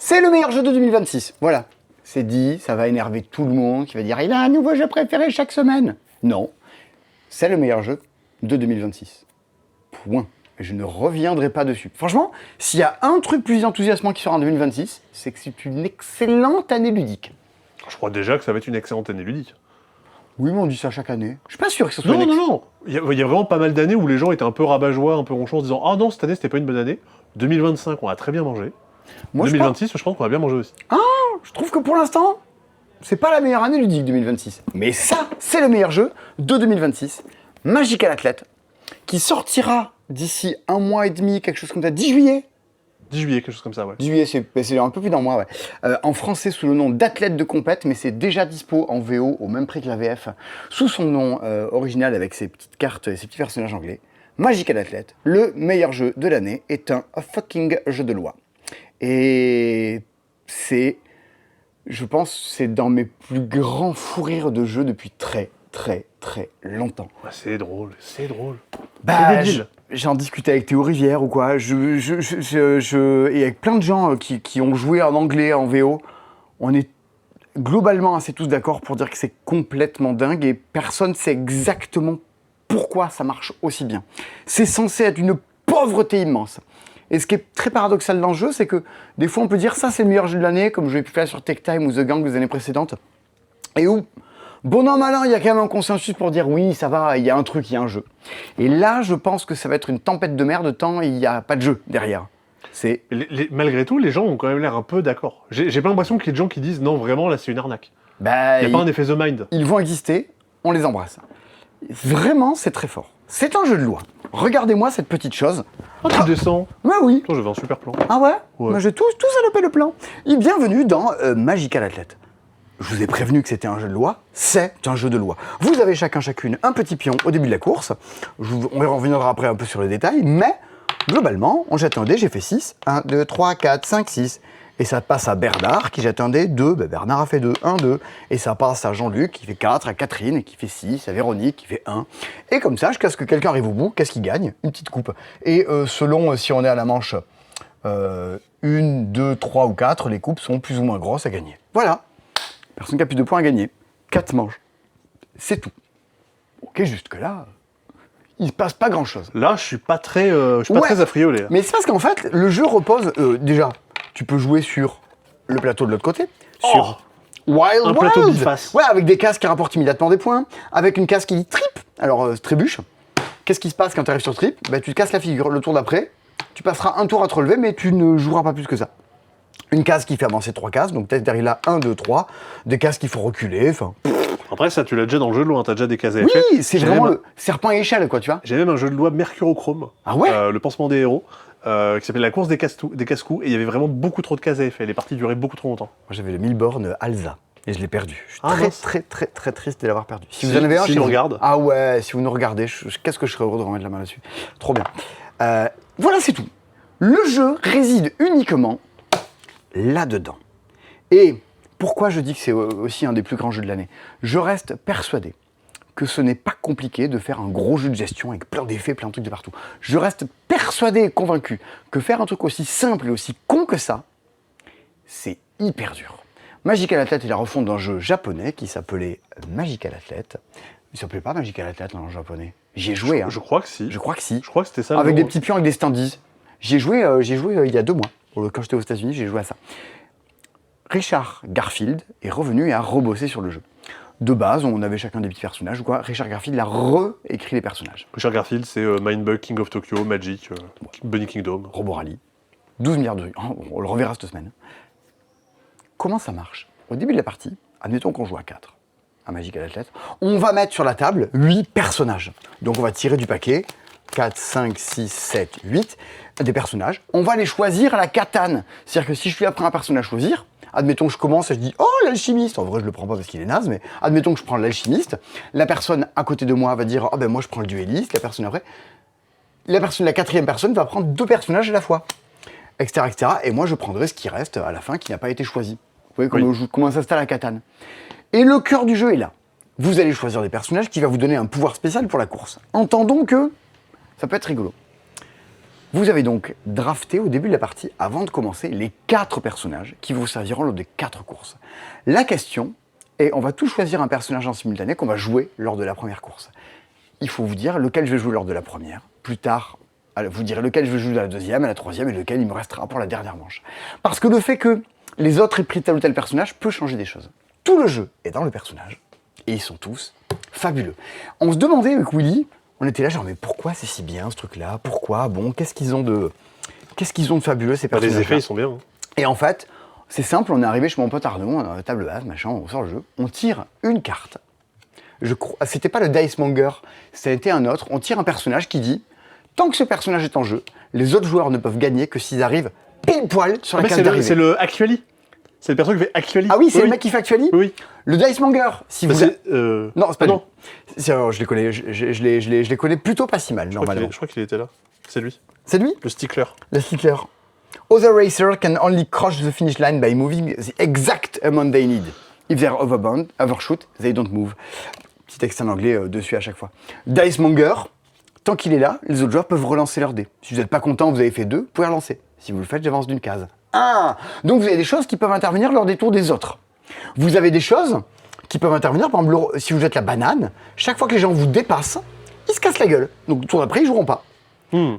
C'est le meilleur jeu de 2026. Voilà. C'est dit, ça va énerver tout le monde qui va dire il a un nouveau jeu préféré chaque semaine. Non. C'est le meilleur jeu de 2026. Point. Et je ne reviendrai pas dessus. Franchement, s'il y a un truc plus enthousiasmant qui sera en 2026, c'est que c'est une excellente année ludique. Je crois déjà que ça va être une excellente année ludique. Oui, mais on dit ça chaque année. Je suis pas sûr que ce soit Non. Il y a vraiment pas mal d'années où les gens étaient un peu rabat-joie, un peu ronchons, en disant « Ah non, cette année, c'était pas une bonne année. 2025, on a très bien mangé. Moi, 2026, je pense qu'on va bien manger aussi. » Je trouve que pour l'instant, c'est pas la meilleure année ludique 2026. Mais ça, c'est le meilleur jeu de 2026. Magical Athlete, qui sortira d'ici 1 mois et demi, quelque chose comme ça, 10 juillet. 10 juillet, quelque chose comme ça, ouais. 10 juillet, c'est un peu plus d'un mois, ouais. En français sous le nom d'Athlète de compète, mais c'est déjà dispo en VO au même prix que la VF, sous son nom original avec ses petites cartes et ses petits personnages anglais. Magical Athlete, le meilleur jeu de l'année, est un fucking jeu de loi. Et c'est, je pense, c'est dans mes plus grands fous rires de jeu depuis très longtemps. Ah, c'est drôle, c'est drôle. Bah, c'est débile. j'en discutais avec Théo Rivière ou quoi, et avec plein de gens qui ont joué en anglais, en VO, on est globalement assez tous d'accord pour dire que c'est complètement dingue et personne sait exactement pourquoi ça marche aussi bien. C'est censé être une pauvreté immense. Et ce qui est très paradoxal dans le jeu, c'est que des fois on peut dire ça c'est le meilleur jeu de l'année, comme je l'ai pu faire sur Tech Time ou The Gang les années précédentes, et où bon an, mal an, il y a quand même un consensus pour dire oui, ça va, il y a un truc, il y a un jeu. Et là, je pense que ça va être une tempête de merde tant il n'y a pas de jeu derrière. C'est... Malgré tout, les gens ont quand même l'air un peu d'accord. J'ai pas l'impression qu'il y ait des gens qui disent non, vraiment, là, c'est une arnaque. Bah, Il n'y a pas un effet The Mind. Ils vont exister, on les embrasse. Vraiment, c'est très fort. C'est un jeu de loi. Regardez-moi cette petite chose. Ah, tu descends. Bah oui. Toi, j'avais un super plan. Ah ouais, Ouais. Moi, j'ai tout salopé le plan. Et bienvenue dans Magical Athlete. Je vous ai prévenu que c'était un jeu de loi, c'est un jeu de loi. Vous avez chacune un petit pion au début de la course. On reviendra après un peu sur les détails, mais globalement, on jette un dé, j'ai fait 6. 1, 2, 3, 4, 5, 6. Et ça passe à Bernard qui jette un dé, 2. Ben Bernard a fait 2, 1, 2. Et ça passe à Jean-Luc qui fait 4, à Catherine qui fait 6, à Véronique qui fait 1. Et comme ça, jusqu'à ce que quelqu'un arrive au bout, qu'est-ce qu'il gagne? Une petite coupe. Et selon si on est à la manche 1, 2, 3 ou 4, les coupes sont plus ou moins grosses à gagner. Voilà. Personne qui a plus de points à gagner. 4 manches. C'est tout. Ok, jusque là, il se passe pas grand-chose. Là, je suis pas très affriolé. Mais c'est parce qu'en fait, le jeu repose... déjà, tu peux jouer sur le plateau de l'autre côté. Sur Wild un plateau Wild. biface. Ouais, avec des cases qui rapportent immédiatement des points. Avec une case qui dit trip. Alors, trébuche. Qu'est-ce qui se passe quand tu arrives sur trip? Bah, tu te casses la figure. Le tour d'après, tu passeras un tour à te relever, mais tu ne joueras pas plus que ça. Une case qui fait avancer 3 cases, donc peut-être derrière là 1, 2, 3, des cases qu'il faut reculer, enfin... Après, ça, tu l'as déjà dans le jeu de loi, t'as déjà des cases à effet. Oui, c'est vraiment le serpent à échelle, quoi, tu vois. J'ai même un jeu de loi mercurochrome, Ah ouais le pansement des héros, qui s'appelle la course des casse-coups, et il y avait vraiment beaucoup trop de cases à effet, les parties duraient beaucoup trop longtemps. Moi, j'avais le 1000 bornes Alza, et je l'ai perdu. Je suis mince. très triste de l'avoir perdu. Si- vous en avez un, si chez nous vous- regarde. Ah ouais, si vous nous regardez, qu'est-ce que je serais heureux de remettre la main là-dessus. Trop bien. Voilà, c'est tout. Le jeu réside uniquement là-dedans. Et pourquoi je dis que c'est aussi un des plus grands jeux de l'année? Je reste persuadé que ce n'est pas compliqué de faire un gros jeu de gestion avec plein d'effets, plein de trucs de partout. Je reste persuadé et convaincu que faire un truc aussi simple et aussi con que ça, c'est hyper dur. Magical Athlete est la refonte d'un jeu japonais qui s'appelait Magical Athlete. Il s'appelait pas Magical Athlete en japonais. J'y ai joué, hein. Je crois que si. Je crois que si. Je crois que c'était ça. le Avec nom. des petits pions avec des standees. J'y ai joué il y a 2 mois. Quand j'étais aux États-Unis, j'ai joué à ça. Richard Garfield est revenu et a rebossé sur le jeu. De base, on avait chacun des petits personnages. Quoi. Richard Garfield a réécrit les personnages. Richard Garfield, c'est Mindbug, King of Tokyo, Magic, Bunny Kingdom. Robo Rally. 12 milliards de... On le reverra cette semaine. Comment ça marche? Au début de la partie, admettons qu'on joue à 4, à Magical Athlete, on va mettre sur la table 8 personnages. Donc on va tirer du paquet, 4, 5, 6, 7, 8, des personnages. On va les choisir à la katane. C'est-à-dire que si je suis après un personnage à choisir, admettons que je commence et je dis « Oh, l'alchimiste !» En vrai, je le prends pas parce qu'il est naze, mais admettons que je prends l'alchimiste. La personne à côté de moi va dire « Oh, ben moi, je prends le duelliste. » La personne après... La 4e personne va prendre 2 personnages à la fois, etc., etc. Et moi, je prendrai ce qui reste à la fin qui n'a pas été choisi. Vous voyez comment s'installe la katane. Et le cœur du jeu est là. Vous allez choisir des personnages qui va vous donner un pouvoir spécial pour la course. Entendons que ça peut être rigolo. Vous avez donc drafté au début de la partie, avant de commencer, les 4 personnages qui vous serviront lors des 4 courses. La question est, on va tous choisir un personnage en simultané qu'on va jouer lors de la première course. Il faut vous dire lequel je vais jouer lors de la première. Plus tard, vous direz lequel je vais jouer à la deuxième, à la troisième et lequel il me restera pour la dernière manche. Parce que le fait que les autres aient pris tel ou tel personnage peut changer des choses. Tout le jeu est dans le personnage et ils sont tous fabuleux. On se demandait avec Willy, on était là genre mais pourquoi c'est si bien ce truc-là? Pourquoi? Bon, qu'est-ce qu'ils ont de fabuleux ces personnages? Les effets, ils sont bien. Et en fait, c'est simple, on est arrivé chez mon pote Arnaud, on a la table basse, machin, on sort le jeu, on tire une carte. Je crois, c'était pas le Dice Monger, c'était un autre. On tire un personnage qui dit tant que ce personnage est en jeu, les autres joueurs ne peuvent gagner que s'ils arrivent pile poil sur la case d'arrivée. C'est le Actually. C'est le personnage qui fait Actually. Ah oui, c'est le mec qui fait Actually. Oui. Le Dice Monger, si vous. Non, c'est pas non. Je les connais, je les connais plutôt pas si mal normalement. Je crois qu'il était là. C'est lui. C'est lui. Le stickler. Le stickler. Other racer can only cross the finish line by moving the exact amount they need. If they're overshoot, they don't move. Petit texte en anglais dessus à chaque fois. Dice Monger, tant qu'il est là, les autres joueurs peuvent relancer leur dé. Si vous n'êtes pas content, vous avez fait 2, vous pouvez relancer. Si vous le faites, j'avance d'une case. 1. Donc vous avez des choses qui peuvent intervenir lors des tours des autres. Vous avez des choses qui peuvent intervenir, par exemple, si vous êtes la banane, chaque fois que les gens vous dépassent, ils se cassent la gueule. Donc le tour d'après, ils joueront pas.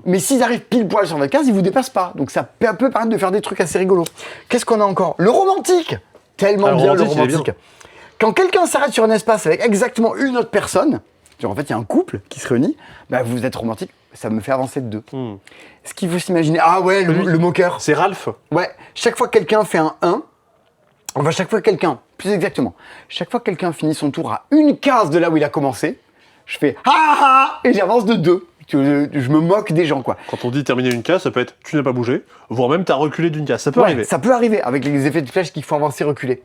Mais s'ils arrivent pile poil sur votre case, ils vous dépassent pas. Donc ça peut permettre de faire des trucs assez rigolos. Qu'est-ce qu'on a encore? Le romantique. Tellement bien le romantique. Quand quelqu'un s'arrête sur un espace avec exactement une autre personne, genre en fait il y a un couple qui se réunit, bah vous êtes romantique, ça me fait avancer de 2. Ce qu'il faut s'imaginer, ah ouais, le moqueur. C'est Ralph. Ouais, chaque fois que quelqu'un fait un 1, enfin chaque fois que quelqu'un, plus exactement, chaque fois que quelqu'un finit son tour à une case de là où il a commencé, je fais ah ah et j'avance de 2. Je me moque des gens quoi. Quand on dit terminer une case, ça peut être tu n'as pas bougé, voire même tu as reculé d'une case. Ça peut arriver. Ça peut arriver avec les effets de flèche qu'il faut avancer, reculer.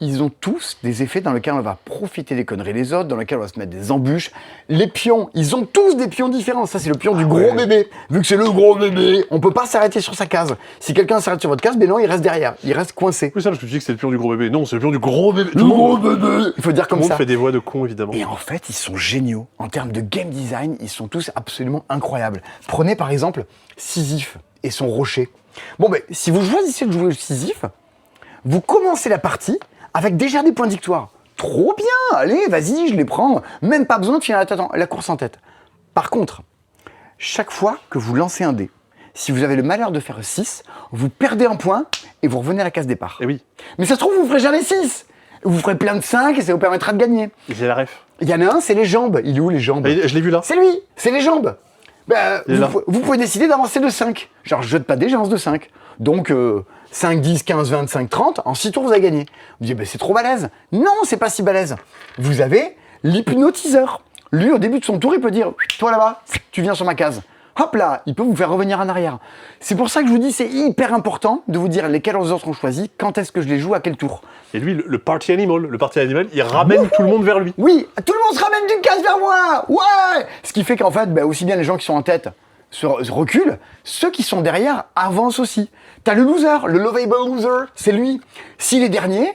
Ils ont tous des effets dans lesquels on va profiter des conneries des autres, dans lesquels on va se mettre des embûches. Les pions, ils ont tous des pions différents. Ça, c'est le pion du gros bébé. Vu que c'est le gros bébé, on peut pas s'arrêter sur sa case. Si quelqu'un s'arrête sur votre case, ben non, il reste derrière. Il reste coincé. Oui, ça, parce que tu dis que c'est le pion du gros bébé. Non, c'est le pion du gros bébé. Le gros bébé. Il faut dire comme ça. Tout le monde fait des voix de con, évidemment. Et en fait, ils sont géniaux. En termes de game design, ils sont tous absolument incroyables. Prenez par exemple Sisyphe et son rocher. Bon, ben, si vous choisissez de jouer Sisyphe, vous commencez la partie avec déjà des points de victoire. Trop bien, allez, vas-y, je les prends. Même pas besoin de finir la course en tête. Par contre, chaque fois que vous lancez un dé, si vous avez le malheur de faire 6, vous perdez un point et vous revenez à la case départ. Eh oui. Mais ça se trouve, vous ferez jamais 6. Vous ferez plein de 5 et ça vous permettra de gagner. J'ai la ref. Il y en a un, c'est les jambes. Il est où les jambes? Je l'ai vu là. C'est lui, c'est les jambes. Bah, vous pouvez décider d'avancer de 5. Genre, je jette pas de dé, j'avance de 5. Donc, 5, 10, 15, 25, 30, en 6 tours, vous avez gagné. Vous dites, bah, c'est trop balèze. Non, c'est pas si balèze. Vous avez l'hypnotiseur. Lui, au début de son tour, il peut dire, toi là-bas, tu viens sur ma case. Hop là, il peut vous faire revenir en arrière. C'est pour ça que je vous dis, c'est hyper important de vous dire lesquels les autres ont choisi, quand est-ce que je les joue, à quel tour. Et lui, le party animal, il ramène tout le monde vers lui. Oui, tout le monde se ramène d'une case vers moi. Ouais. Ce qui fait qu'en fait, bah, aussi bien les gens qui sont en tête se reculent, ceux qui sont derrière avancent aussi. T'as le loser, le lovable loser, c'est lui. S'il est dernier,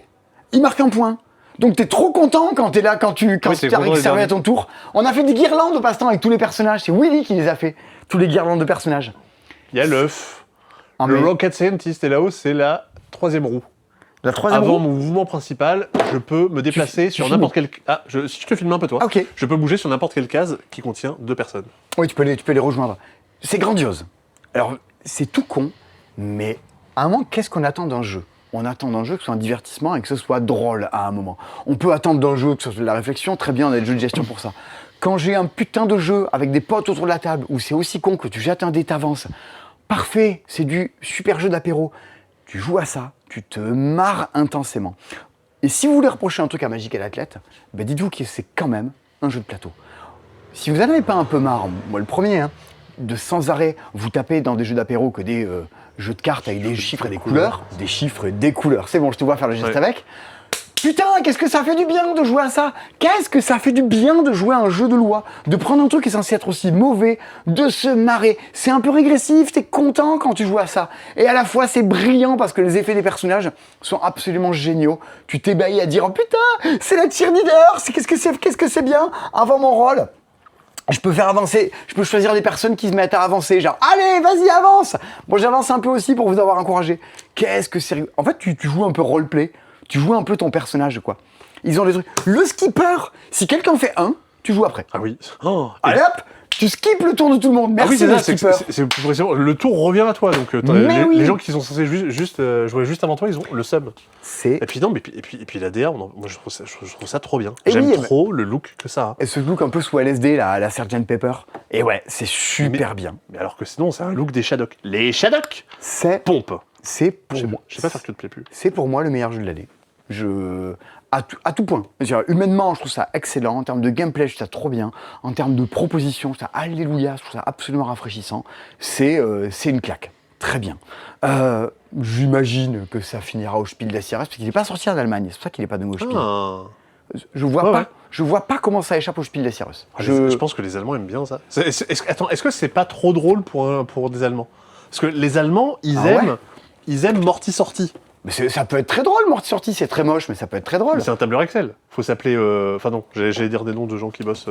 il marque un point. Donc t'es trop content quand t'es là, quand tu arrives servi à ton tour. On a fait des guirlandes au passe-temps avec tous les personnages. C'est Willy qui les a fait, tous les guirlandes de personnages. Il y a l'œuf. Le Rocket Scientist est là-haut, c'est la 3e roue. La 3e roue. Avant mon mouvement principal, je peux me déplacer sur n'importe quelle... si je te filme un peu toi, okay. Je peux bouger sur n'importe quelle case qui contient 2 personnes. Oui, tu peux les rejoindre. C'est grandiose. Alors, c'est tout con, mais à un moment, qu'est-ce qu'on attend d'un jeu? On attend d'un jeu que ce soit un divertissement et que ce soit drôle à un moment. On peut attendre d'un jeu que ce soit de la réflexion, très bien, on a des jeux de gestion pour ça. Quand j'ai un putain de jeu avec des potes autour de la table où c'est aussi con que tu jettes un dé, t'avances, parfait, c'est du super jeu d'apéro. Tu joues à ça, tu te marres intensément. Et si vous voulez reprocher un truc à Magic et l'Athlète, ben dites-vous que c'est quand même un jeu de plateau. Si vous n'en avez pas un peu marre, moi le premier, hein, de sans arrêt vous taper dans des jeux d'apéro que des jeux de cartes avec des chiffres et des couleurs. Des chiffres et des couleurs. C'est bon, je te vois faire le geste avec. Putain, qu'est-ce que ça fait du bien de jouer à ça? Qu'est-ce que ça fait du bien de jouer à un jeu de loi? De prendre un truc qui est censé être aussi mauvais, de se marrer. C'est un peu régressif, t'es content quand tu joues à ça. Et à la fois, c'est brillant parce que les effets des personnages sont absolument géniaux. Tu t'ébahis à dire, oh putain, c'est la cheerleader, qu'est-ce que c'est bien avant mon rôle. Je peux faire avancer, je peux choisir des personnes qui se mettent à avancer, genre allez, vas-y, avance. Bon, j'avance un peu aussi pour vous avoir encouragé. Qu'est-ce que c'est rigolo. En fait, tu joues un peu roleplay, tu joues un peu ton personnage, quoi. Ils ont des trucs. Le skipper, si quelqu'un fait 1, tu joues après. Ah oui. Oh, Allez hop, tu skippes le tour de tout le monde. Merci, ah oui, c'est le ça, skipper. c'est plus précisément, le tour revient à toi, donc les gens qui sont censés jouer juste avant toi, ils ont le sub. C'est... Et puis non, mais puis la DA, moi je trouve ça trop bien. Et J'aime oui, trop le look que ça a. Et ce look un peu sous LSD, là, à la Sgt Pepper. Et ouais, c'est super bien. Mais alors que sinon, c'est un look des Shadok. Les Shadok C'est pompe. C'est pour moi. Je sais pas faire que te plaît plus. C'est pour moi le meilleur jeu de l'année. À tout point. C'est-à-dire, humainement, je trouve ça excellent. En termes de gameplay, je trouve ça trop bien. En termes de proposition, je trouve ça alléluia. Je trouve ça absolument rafraîchissant. C'est une claque. Très bien. J'imagine que ça finira au Spiel des Jahres, parce qu'il n'est pas sorti en Allemagne. C'est pour ça qu'il n'est pas donné au Spiel. Ah. Je vois pas comment ça échappe au Spiel des Jahres. Je pense que les Allemands aiment bien ça. Est-ce que c'est pas trop drôle pour des Allemands? Parce que les Allemands, ils aiment Morty Sortie. Mais ça peut être très drôle, Morty Sortie, c'est très moche, mais ça peut être très drôle. C'est un tableur Excel. Faut s'appeler. Enfin non, j'allais dire des noms de gens qui bossent.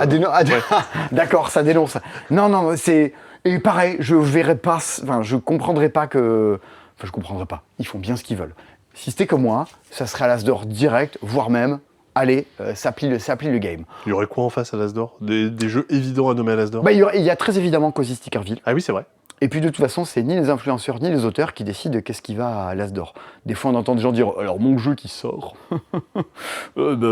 D'accord, ça dénonce. Non, c'est. Et pareil, je verrai pas. Enfin, je comprendrai pas que. Enfin, je comprendrai pas. Ils font bien ce qu'ils veulent. Si c'était comme moi, ça serait à l'As d'Or direct, voire même. Allez, ça plie le game. Il y aurait quoi en face à l'As d'Or des jeux évidents à nommer à l'As d'Or? Il y a très évidemment Cozy Stickerville. Ah oui, c'est vrai. Et puis de toute façon, c'est ni les influenceurs ni les auteurs qui décident de qu'est-ce qui va à l'As d'Or. Des fois, on entend des gens dire « Alors, mon jeu qui sort,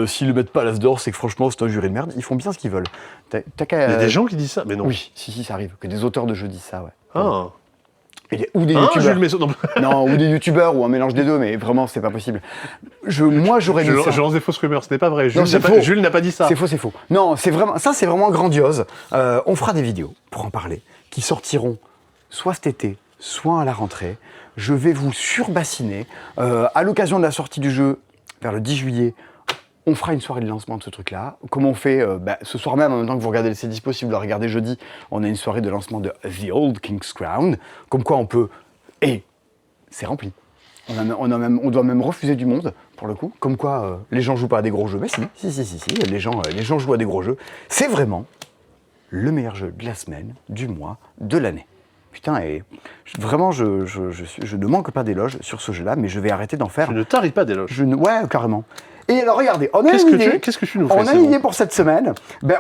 s'ils le mettent pas à l'As d'Or, c'est que franchement, c'est un jury de merde. » Ils font bien ce qu'ils veulent. Il y a des gens qui disent ça, mais non. Oui, si, ça arrive. Que des auteurs de jeux disent ça, ouais. Ah. Ou des youtubeurs. Non. Non, ou des youtubeurs, ou un mélange des deux, mais vraiment, c'est pas possible. Moi, j'aurais mis ça. Je lance des fausses rumeurs, ce n'est pas vrai. Non, Jules n'a pas dit ça. C'est faux. Non, c'est vraiment grandiose. On fera des vidéos pour en parler, qui sortiront soit cet été, soit à la rentrée. Je vais vous surbassiner. À l'occasion de la sortie du jeu, vers le 10 juillet, on fera une soirée de lancement de ce truc-là. Comment on fait ce soir même, en même temps que vous regardez le C'est dispo, si vous le regardez jeudi, on a une soirée de lancement de The Old King's Crown. Comme quoi on peut... Et c'est rempli. On doit même refuser du monde, pour le coup. Comme quoi les gens jouent pas à des gros jeux. Mais si. Les gens jouent à des gros jeux. C'est vraiment le meilleur jeu de la semaine, du mois, de l'année. Putain, et vraiment, je ne manque pas d'éloges sur ce jeu-là, mais je vais arrêter d'en faire. Je ne tarie pas d'éloges. Ouais, carrément. Et alors, regardez, on a Qu'est-ce que tu nous fais? On a une idée pour cette semaine.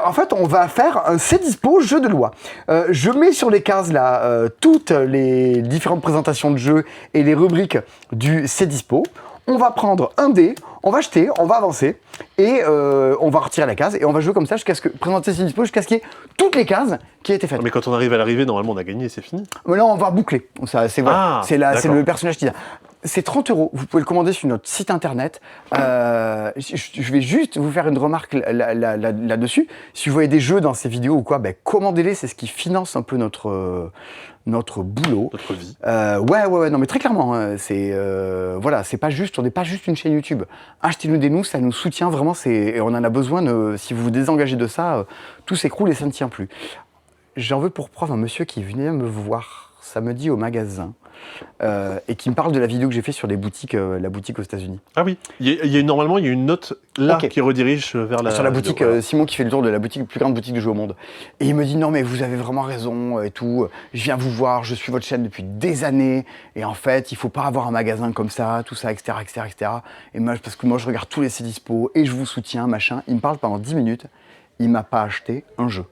En fait, on va faire un C'est dispo jeu de loi. Je mets sur les cases, là, toutes les différentes présentations de jeux et les rubriques du C'est dispo. On va prendre un dé, on va jeter, on va avancer, et on va retirer la case, et on va jouer comme ça jusqu'à ce que, présenter C'est dispo jusqu'à ce qu'il y ait toutes les cases qui aient été faites. Non, mais quand on arrive à l'arrivée, normalement, on a gagné et c'est fini. Mais là, on va boucler. C'est le personnage qui dit. C'est 30 €. Vous pouvez le commander sur notre site internet. Je vais juste vous faire une remarque là-dessus. Si vous voyez des jeux dans ces vidéos ou quoi, commandez-les. C'est ce qui finance un peu notre boulot. Notre vie. Ouais. Non, mais très clairement, hein, c'est pas juste. On n'est pas juste une chaîne YouTube. Achetez-nous des nous, ça nous soutient vraiment. Et on en a besoin. Si vous vous désengagez de ça, tout s'écroule et ça ne tient plus. J'en veux pour preuve un monsieur qui venait me voir samedi au magasin. Et qui me parle de la vidéo que j'ai fait sur la boutique aux États-Unis. Ah oui, normalement il y a une note là qui redirige vers la... Sur la boutique, Simon qui fait le tour de la plus grande boutique de jeux au monde. Et il me dit non mais vous avez vraiment raison et tout, je viens vous voir, je suis votre chaîne depuis des années, et en fait il faut pas avoir un magasin comme ça, tout ça, etc. Et moi, parce que moi je regarde tous les C'est dispo et je vous soutiens, machin. Il me parle pendant 10 minutes, il m'a pas acheté un jeu.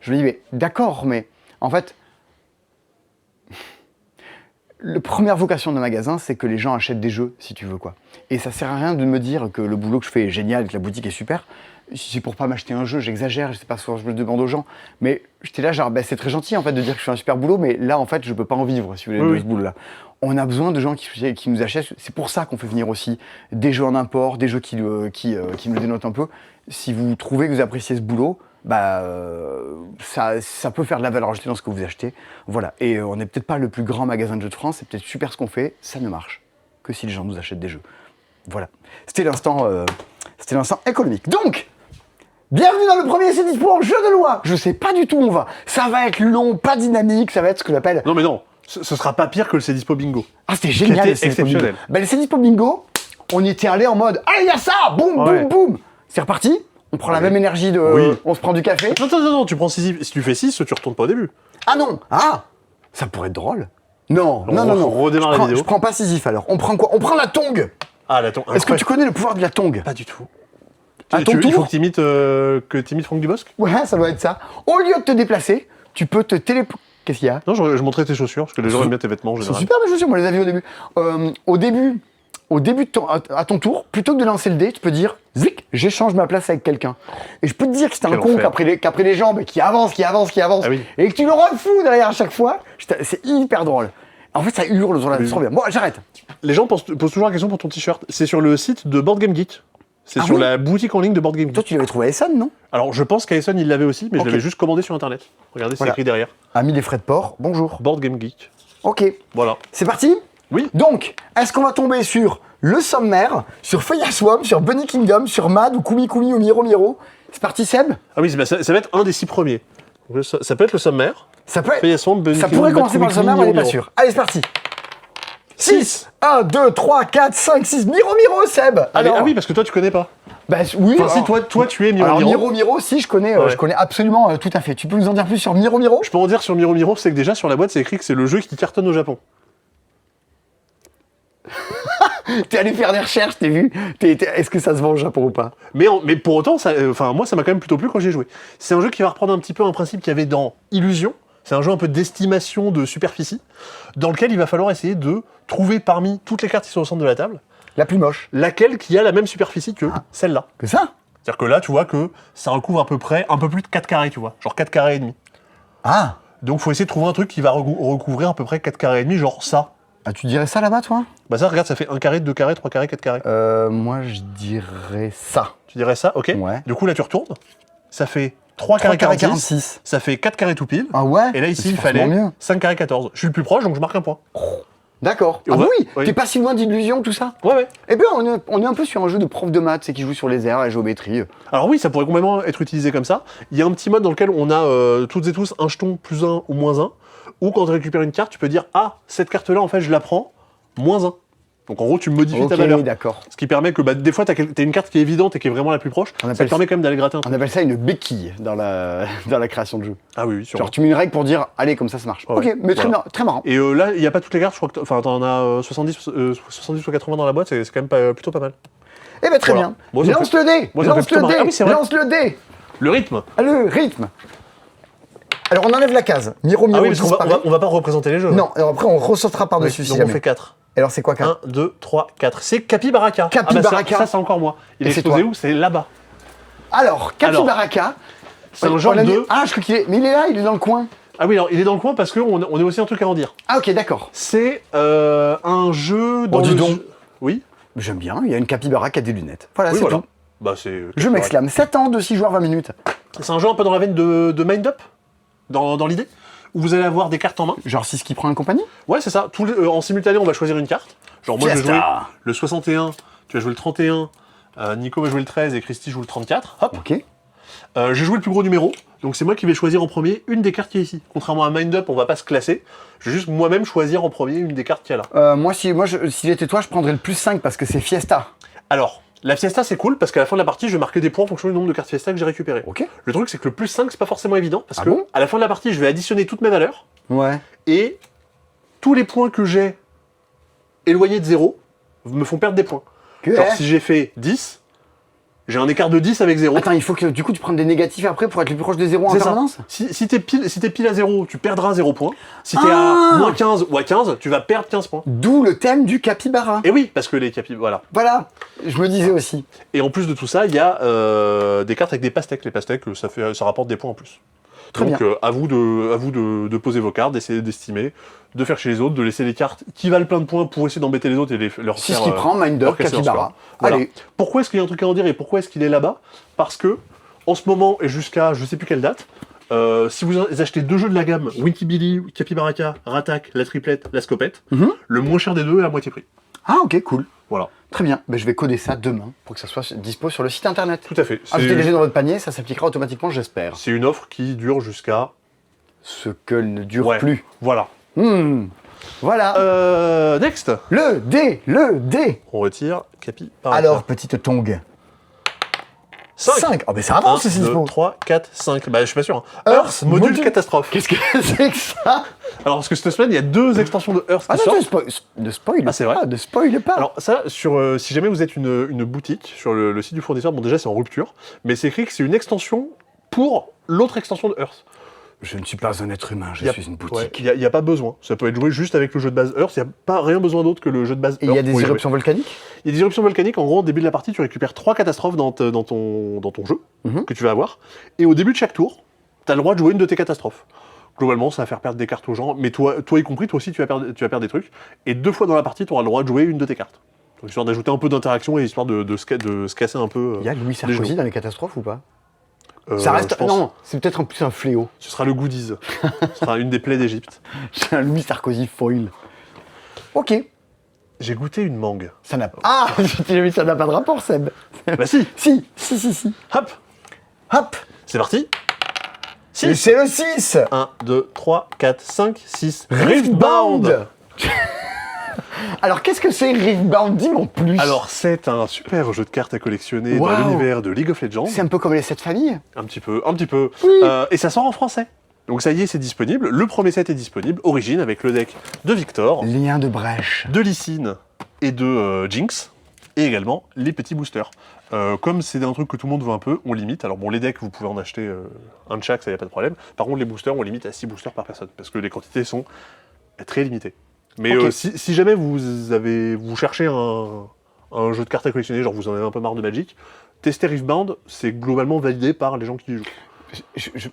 Je lui dis mais d'accord, mais en fait... La première vocation d'un magasin, c'est que les gens achètent des jeux, si tu veux, quoi. Et ça sert à rien de me dire que le boulot que je fais est génial, que la boutique est super. Si c'est pour pas m'acheter un jeu, j'exagère, je sais pas, soit je me le demande aux gens. Mais j'étais là, genre, c'est très gentil, en fait, de dire que je fais un super boulot, mais là, en fait, je peux pas en vivre, si vous voulez, de ce boulot-là. On a besoin de gens qui nous achètent. C'est pour ça qu'on fait venir aussi des jeux en import, des jeux qui me le dénotent un peu. Si vous trouvez que vous appréciez ce boulot, ça peut faire de la valeur ajoutée dans ce que vous achetez. Voilà. Et on n'est peut-être pas le plus grand magasin de jeux de France, c'est peut-être super ce qu'on fait, ça ne marche que si les gens nous achètent des jeux. Voilà. C'était l'instant économique. Donc, bienvenue dans le premier C'est dispo en jeu de loi. Je sais pas du tout où on va. Ça va être long, pas dynamique, ça va être ce que j'appelle... Non mais non, ce sera pas pire que le C'est dispo bingo. Ah, c'était génial, le C'est dispo bingo. Le C'est dispo bingo, on y était allé en mode « Allez, il y a ça ! Boum, boum, boum !» C'est reparti. On prend la Allez. même énergie de... Oui. On se prend du café. Non, tu prends 6, si tu fais 6, tu retournes pas au début. Ah non. Ah, ça pourrait être drôle. Non, non, non, non. redémarre la vidéo. Je prends pas Sisyphe alors. On prend quoi? On prend la tongue. Ah, la tongue. Est-ce que tu connais le pouvoir de la tongue? Pas du tout. À ton Il faut tour. que t'imites Franck Dubosc. Ouais, ça doit être ça. Au lieu de te déplacer, tu peux te Qu'est-ce qu'il y a? Non, je montrais tes chaussures, parce que les gens aiment bien tes vêtements en C'est général. super mes chaussures, moi je les avais au début. Au début, à ton tour, plutôt que de lancer le dé, tu peux dire Zic, j'échange ma place avec quelqu'un. Et je peux te dire que c'est un Quel con enfer. qu'après les jambes, qui avance, Ah oui. et que tu le refous derrière à chaque fois. C'est hyper drôle. En fait, ça hurle sur la. C'est trop bien. Bon, j'arrête. Les gens posent toujours la question pour ton t-shirt. C'est sur le site de Board Game Geek. C'est Ah sur oui la boutique en ligne de Board Game Toi, Geek. tu l'avais trouvé à Essonne, non? Alors, je pense qu'Aeson, il l'avait aussi, mais Ok. je l'avais juste commandé sur Internet. Regardez, c'est Voilà. écrit derrière. Ami des frais de port, bonjour. Board Game Geek. Ok. Voilà. C'est parti? Oui. Donc, est-ce qu'on va tomber sur le sommaire, sur Feuilla Swam, sur Bunny Kingdom, sur Mad ou Kumi Kumi ou Miro Miro? C'est parti, Seb? Ah oui, ça va être un des 6 premiers. Donc, ça peut être le sommaire. Ça peut Feuilla Swamp, Bunny Ça Kingdom, pourrait Bad commencer par le Kumi sommaire, mais on n'est Kumi, pas Miro. sûr. Allez, c'est parti. 6. 1, 2, 3, 4, 5, 6. Miro Miro, Seb. Allez, Alors, ah oui, parce que toi, tu connais pas. bah, oui. Enfin, si, alors- toi, tu es Miro alors, Miro. Miro Miro, si, je connais Ouais. absolument tout à fait. Tu peux nous en dire plus sur Miro Miro? Je peux en dire sur Miro Miro, c'est que déjà, sur la boîte, c'est écrit que c'est le jeu qui cartonne au Japon. T'es allé faire des recherches, t'es vu? Est-ce que ça se vend au Japon ou pas? Mais pour autant, moi, ça m'a quand même plutôt plu quand j'y ai joué. C'est un jeu qui va reprendre un petit peu un principe qu'il y avait dans Illusion. C'est un jeu un peu d'estimation de superficie, dans lequel il va falloir essayer de trouver parmi toutes les cartes qui sont au centre de la table, La plus moche. laquelle qui a la même superficie que celle-là. Que ça? C'est-à-dire que là, tu vois que ça recouvre à peu près un peu plus de 4 carrés, tu vois. Genre 4 carrés et demi. Ah. Donc, faut essayer de trouver un truc qui va recouvrir à peu près 4 carrés et demi, genre ça. Ah, tu dirais ça là-bas, toi? Bah ça, regarde, ça fait 1 carré, 2 carrés, 3 carrés, 4 carrés. Moi, je dirais ça. Tu dirais ça, ok. Ouais. Du coup, là, tu retournes. Ça fait 3 carrés 3 carrés 46. 46. Ça fait 4 carrés tout pile. Ah ouais? Et là, ici, C'est il forcément fallait mieux. 5 carrés 14. Je suis le plus proche, donc je marque un point. D'accord. Et Ah on va- oui, oui. t'es pas si loin d'illusion, tout ça? Ouais, ouais. Eh bien, on est un peu sur un jeu de prof de maths, c'est qui joue sur les airs, la géométrie. Alors oui, ça pourrait complètement être utilisé comme ça. Il y a un petit mode dans lequel on a toutes et tous un jeton plus 1 ou moins 1. Ou quand tu récupères une carte, tu peux dire « Ah, cette carte-là, en fait, je la prends, moins 1 ». Donc en gros, tu modifies ta Ok, valeur. d'accord. Ce qui permet que des fois, t'as une carte qui est évidente et qui est vraiment la plus proche. On Ça appelle te permet quand même d'aller gratter un On truc. appelle ça une béquille dans la création de jeu. Ah oui, oui, sûrement. Genre, tu mets une règle pour dire, allez, comme ça marche. Ouais, Ok, mais très, voilà. très marrant. Et là, il n'y a pas toutes les cartes, je crois que t'en as 70 ou 80 dans la boîte, c'est quand même plutôt pas mal. Eh ben, très Voilà. bien. Moi, ça Lance fait- le dé. moi, ça fait Lance plutôt le marrer. dé. Ah oui, c'est vrai. Lance le dé. Le rythme. Ah, le rythme. Alors, on enlève la case. Miro, Miro, Ah oui, parce qu'on disparaît. on va pas représenter les jeux. Non, alors après, on ressortira Oui, par-dessus si donc on jamais. fait 4. Alors, c'est quoi, 4? 1, 2, 3, 4. C'est Capibaraka. Capibaraka. Ça, c'est encore moi. Il Et est c'est exposé toi. où? C'est là-bas. Alors, Capibaraka. C'est un on genre l'a mis- de... Ah, je crois qu'il est. Mais il est là, il est dans le coin. Ah oui, alors il est dans le coin parce qu'on est aussi un truc à en dire. Ah, ok, d'accord. C'est un jeu dans dis le... donc. Oui. J'aime bien, il y a une capybara qui a des lunettes. Voilà, Oui, c'est voilà. tout. Bah, c'est... Je m'exclame. 7 ans de 6 joueurs, 20 minutes. C'est un jeu un peu dans la veine de Mind Up, dans l'idée, où vous allez avoir des cartes en main. Genre 6 qui prend une compagnie? Ouais, c'est ça. En simultané, on va choisir une carte. Genre, moi, je vais Fiesta. jouer le 61, tu vas jouer le 31, Nico va jouer le 13 et Christy joue le 34. Hop. Ok. J'ai joué le plus gros numéro, donc c'est moi qui vais choisir en premier une des cartes qui est ici. Contrairement à Mind Up, on va pas se classer. Je vais juste moi-même choisir en premier une des cartes qu'il y a là. Moi, si j'étais toi, je prendrais le plus 5 parce que c'est Fiesta. Alors, la Fiesta, c'est cool parce qu'à la fin de la partie, je vais marquer des points en fonction du nombre de cartes Fiesta que j'ai récupérées. Ok. Le truc, c'est que le plus 5, c'est pas forcément évident parce Ah que bon à la fin de la partie, je vais additionner toutes mes valeurs Ouais. et tous les points que j'ai éloignés de 0 me font perdre des points. Genre, si j'ai fait 10, j'ai un écart de 10 avec 0. Attends, il faut que du coup tu prennes des négatifs après pour être le plus proche de 0 en C'est ça. permanence? Si t'es pile à 0, tu perdras 0 points. Si t'es Ah à moins 15 ou à 15, tu vas perdre 15 points. D'où le thème du capybara. Et oui, parce que les capis... Voilà. Voilà, je me disais aussi. Et en plus de tout ça, il y a des cartes avec des pastèques. Les pastèques, ça rapporte des points en plus. Très Donc bien. à vous de poser vos cartes, d'essayer d'estimer, de faire chez les autres, de laisser les cartes qui valent plein de points pour essayer d'embêter les auutes et leur 6 faire... qui prend, Mind leur Up, casser leur capybara. score. Voilà. Allez. Pourquoi est-ce qu'il y a un truc à en dire et pourquoi est-ce qu'il est là-bas? Parce que, en ce moment et jusqu'à je sais plus quelle date, si vous achetez 2 jeux de la gamme, Winky Billy, Capibaraka, Ratak, la triplette, la scopette, le moins cher des deux est à moitié prix. Ah ok, cool. Voilà. Très bien, ben, je vais coder ça demain pour que ça soit dispo sur le site internet. Tout à fait. Ajoutez les jeux dans votre panier, ça s'appliquera automatiquement, j'espère. C'est une offre qui dure jusqu'à... Ce que ne dure Ouais. plus. Voilà. Voilà. Next. Le dé. On retire Capibaraka. Alors, petite tongue. 5. Oh, mais ça avance, ce 6 2, mots. 3, 4, 5. Bah, je suis pas sûr. Hein. Earth, module catastrophe. Qu'est-ce que c'est que ça? Alors, parce que cette semaine, il y a 2 extensions de Earth Ah qui non, sortent. ne spoil Ah, c'est vrai. pas, ne spoil pas. Alors ça, si jamais vous êtes une boutique sur le site du fournisseur, bon déjà c'est en rupture, mais c'est écrit que c'est une extension pour l'autre extension de Earth. Je ne suis pas un être humain, je suis une boutique. Il n'y a pas besoin. Ça peut être joué juste avec le jeu de base Earth, il n'y a pas rien besoin d'autre que le jeu de base Earth. Et il y a des pour y jouer. éruptions volcaniques? Il y a des éruptions volcaniques, en gros, au début de la partie, tu récupères 3 catastrophes dans ton jeu que tu vas avoir, et au début de chaque tour, tu as le droit de jouer une de tes catastrophes. Globalement, ça va faire perdre des cartes aux gens, mais toi y compris, toi aussi, tu vas perdre des trucs, et 2 fois dans la partie, tu auras le droit de jouer une de tes cartes. Donc, histoire d'ajouter un peu d'interaction et histoire de se casser un peu. Il y a Louis les Sarkozy genoux. dans les catastrophes ou pas? Ça reste. je pense. Non, c'est peut-être en plus un fléau. Ce sera le goodies. Ce sera une des plaies d'Égypte. J'ai un Louis Sarkozy foil. Ok. J'ai goûté une mangue. Ça n'a pas. Ah ça n'a pas de rapport, Seb. Bah si. Si. Hop. Hop. C'est parti. Et 6. c'est le 6. 1, 2, 3, 4, 5, 6. Riftbound. Alors, qu'est-ce que c'est Riftbound? Dis-moi en plus. Alors, c'est un super jeu de cartes à collectionner Wow. dans l'univers de League of Legends. C'est un peu comme les 7 familles. Un petit peu. Oui. Et ça sort en français. Donc ça y est, c'est disponible. Le premier set est disponible. Origine avec le deck de Victor, Lien de brèche. de Lysine et de Jinx. Et également les petits boosters. Comme c'est un truc que tout le monde veut un peu, on limite. Alors bon, les decks, vous pouvez en acheter un de chaque, ça y a pas de problème. Par contre, les boosters, on limite à 6 boosters par personne. Parce que les quantités sont très limitées. Mais Ok. si jamais vous cherchez un jeu de cartes à collectionner, genre vous en avez un peu marre de Magic, tester Riftbound, c'est globalement validé par les gens qui y jouent.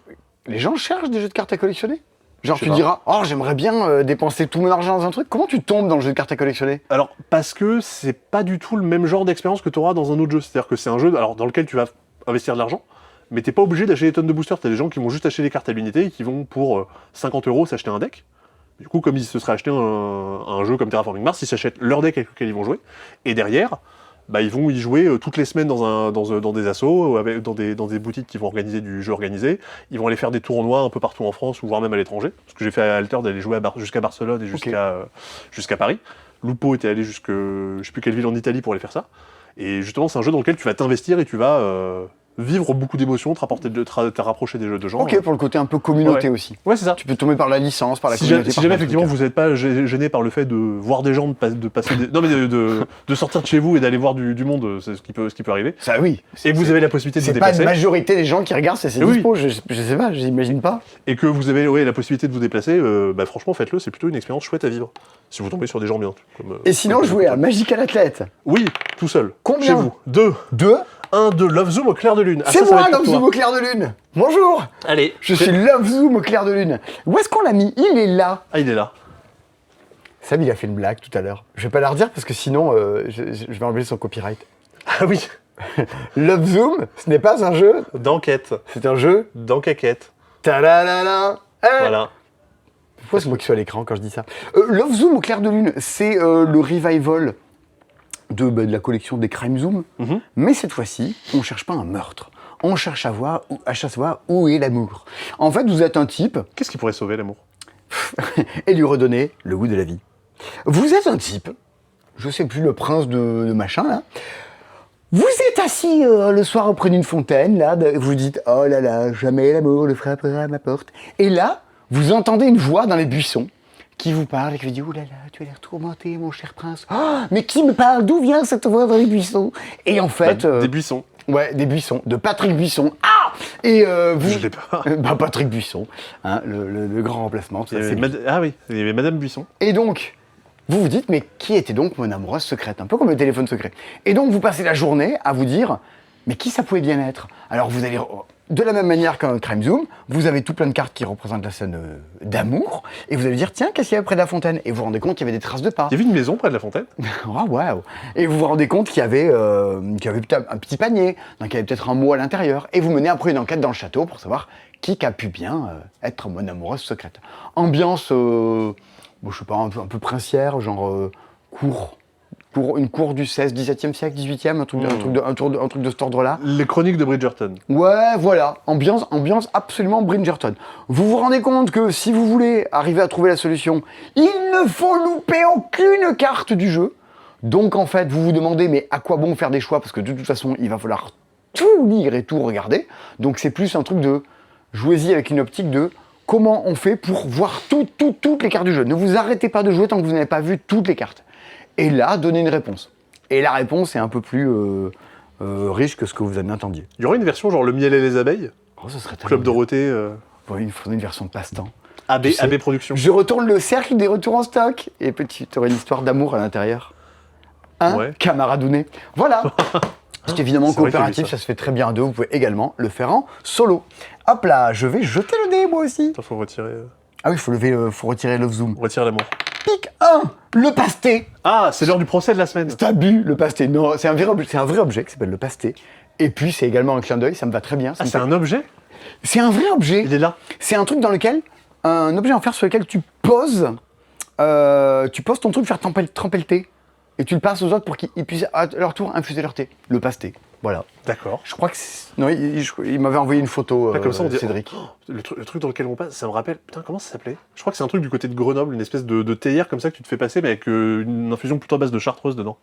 Les gens cherchent des jeux de cartes à collectionner? Genre, Je sais tu pas. diras, oh, j'aimerais bien dépenser tout mon argent dans un truc. Comment tu tombes dans le jeu de cartes à collectionner? Alors, parce que c'est pas du tout le même genre d'expérience que tu auras dans un autre jeu. C'est-à-dire que c'est un jeu dans lequel tu vas investir de l'argent, mais t'es pas obligé d'acheter des tonnes de boosters. T'as des gens qui vont juste acheter des cartes à l'unité et qui vont pour 50 € s'acheter un deck. Du coup, comme ils se seraient acheté un jeu comme Terraforming Mars, ils s'achètent leur deck avec lequel ils vont jouer. Et derrière, bah, ils vont y jouer toutes les semaines dans des assos, dans des boutiques qui vont organiser du jeu organisé. Ils vont aller faire des tournois un peu partout en France, ou voire même à l'étranger. Ce que j'ai fait à Alter, d'aller jouer jusqu'à Barcelone et jusqu'à Paris. Lupo était allé jusque je sais plus quelle ville en Italie pour aller faire ça. Et justement, c'est un jeu dans lequel tu vas t'investir et tu vas vivre beaucoup d'émotions, te rapprocher des jeux de gens. Ok, pour le côté un peu communauté Ouais. aussi. Ouais, c'est ça. Tu peux tomber par la licence, par la Si communauté. jamais par plein de effectivement trucs. vous n'êtes pas gêné par le fait de voir des gens, de passer des... Non mais de sortir de chez vous et d'aller voir du monde, c'est ce qui peut arriver. Ça, oui. Et que vous avez la possibilité de vous C'est pas déplacer. une majorité des gens qui regardent, c'est Oui. dispo. Je sais pas, j'imagine pas. Et que vous avez la possibilité de vous déplacer, bah franchement faites-le, c'est plutôt une expérience chouette à vivre. Si vous tombez sur des gens bien. Et sinon, jouer à Magical Athlete. Oui, tout seul. Combien? Chez vous. 2. 2. 1 de Love Zoom au clair de lune. Ah, C'est ça va moi, être pour Love toi. Zoom au clair de lune. Bonjour. Allez. Je suis Love Zoom au clair de lune. Où est-ce qu'on l'a mis? Il est là. Ah, il est là. Sam, il a fait une blague tout à l'heure. Je vais pas la redire parce que sinon, je vais enlever son copyright. Ah oui. Love Zoom, ce n'est pas un jeu, D'enquête. c'est un jeu. D'enquête. Ta-la-la-la. Voilà. Pourquoi c'est moi qui suis à l'écran quand je dis ça? Love Zoom au clair de lune, c'est le revival de la collection des Crime Zoom. Mhm. Mais cette fois-ci, on ne cherche pas un meurtre. On cherche à savoir où est l'amour. En fait, vous êtes un type Qu'est-ce qui pourrait sauver l'amour? et lui redonner le goût de la vie. Vous êtes un type, je sais plus, le prince de machin, là. Vous êtes assis le soir auprès d'une fontaine, là, vous dites « Oh là là, jamais l'amour ne frappera à ma porte ». Et là, vous entendez une voix dans les buissons qui vous parle et qui vous dit « Oh là là, tu as l'air tourmenté, mon cher prince. Oh, mais qui me parle? D'où vient cette voix dans les buissons ?» Et en fait... Des buissons. Ouais, des Buissons, de Patrick Buisson. Ah! Et vous... Je l'ai pas. Bah, Patrick Buisson, hein, le grand remplacement. Il y ça, avait c'est lui. Ah oui, il y avait Madame Buisson. Et donc, vous vous dites, mais qui était donc mon amoureuse secrète? Un peu comme le téléphone secret. Et donc, vous passez la journée à vous dire, mais qui ça pouvait bien être? Alors, vous allez, de la même manière qu'un Crime Zoom, vous avez tout plein de cartes qui représentent la scène d'amour, et vous allez dire, tiens, qu'est-ce qu'il y avait près de la fontaine? Et vous vous rendez compte qu'il y avait des traces de pas. Il y avait une maison près de la fontaine. Oh, waouh! Et vous vous rendez compte qu'il y avait peut-être un petit panier, donc il y avait peut-être un mot à l'intérieur. Et vous menez après une enquête dans le château pour savoir qui a pu bien être mon amoureuse secrète. Ambiance, je sais pas, un peu princière, genre une cour du 16, 17e siècle, 18e, un truc de cet ordre-là. Les chroniques de Bridgerton. Ouais, voilà, ambiance absolument Bridgerton. Vous vous rendez compte que si vous voulez arriver à trouver la solution, il ne faut louper aucune carte du jeu. Donc en fait, vous vous demandez, mais à quoi bon faire des choix? Parce que de toute façon, il va falloir tout lire et tout regarder. Donc c'est plus un truc de jouez-y avec une optique de comment on fait pour voir toutes les cartes du jeu. Ne vous arrêtez pas de jouer tant que vous n'avez pas vu toutes les cartes. Et là, donnez une réponse. Et la réponse est un peu plus riche que ce que vous en attendiez. Il y aurait une version genre le miel et les abeilles, Oh, ce serait Club Dorothée, Oui, il faudrait une version de passe-temps. AB, Tu sais, AB Productions. Je retourne le cercle des retours en stock. Et tu aurais une histoire d'amour à l'intérieur. Hein, Ouais. Camaradounet. Voilà. C'est évidemment C'est vrai qu'il y a eu coopératif, ça. ça se fait très bien à deux. Vous pouvez également le faire en solo. Hop là, je vais jeter le dé moi aussi. Attends, faut retirer, Ah oui, faut retirer Love Zoom. retire l'amour. Pic 1, le pasté. Ah, c'est l'heure du procès de la semaine. T'as bu le pasté. Non, c'est un vrai objet qui s'appelle le pasté. Et puis c'est également un clin d'œil, ça me va très bien. Ah, c'est un objet. C'est un vrai objet. Il est là. C'est un truc dans lequel, un objet en fer sur lequel tu poses ton truc, faire tremper le thé. Et tu le passes aux autres pour qu'ils puissent à leur tour infuser leur thé. Le pasté. Voilà. D'accord. Je crois que non, il m'avait envoyé une photo, Ah, comme ça, on dit- Cédric. Le truc dans lequel on passe, ça me rappelle. Putain, comment ça s'appelait? Je crois que c'est un truc du côté de Grenoble, une espèce de théière comme ça que tu te fais passer, mais avec une infusion plutôt à base de chartreuse dedans.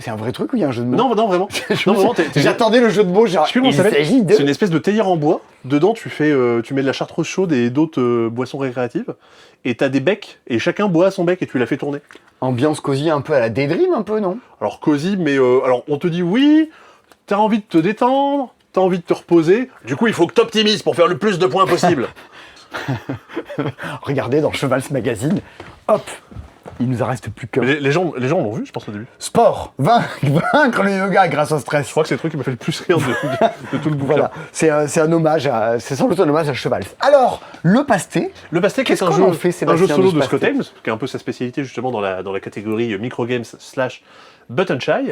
C'est un vrai truc ou il y a un jeu de mots? Non, non, vraiment. Non, vraiment, J'attendais le jeu de mots, genre, Je sais plus comment il ça s'appelle. s'agit de... C'est une espèce de théière en bois. Dedans, tu mets de la chartreuse chaude et d'autres boissons récréatives. Et t'as des becs, et chacun boit à son bec et tu la fais tourner. Ambiance cosy un peu à la Daydream, un peu, non? Alors, cosy, mais alors on te dit oui, t'as envie de te détendre, t'as envie de te reposer. Du coup, il faut que t'optimises pour faire le plus de points possible. Regardez dans Chevals Magazine, hop, il nous en reste plus qu'un. Les gens l'ont vu, je pense, au début. Sport, vaincre le yoga grâce au Je stress. crois que c'est le truc qui m'a fait le plus rire de tout le bouquin. Voilà, c'est un hommage, c'est sans doute un hommage à Chevals. Alors, le pasté, Le Pasté, qui est Qu'est-ce un qu'on jeu, en fait, un Sébastien, jeu solo de de ce Scott Pasté Ames, qui est un peu sa spécialité justement dans la catégorie microgames / button shy,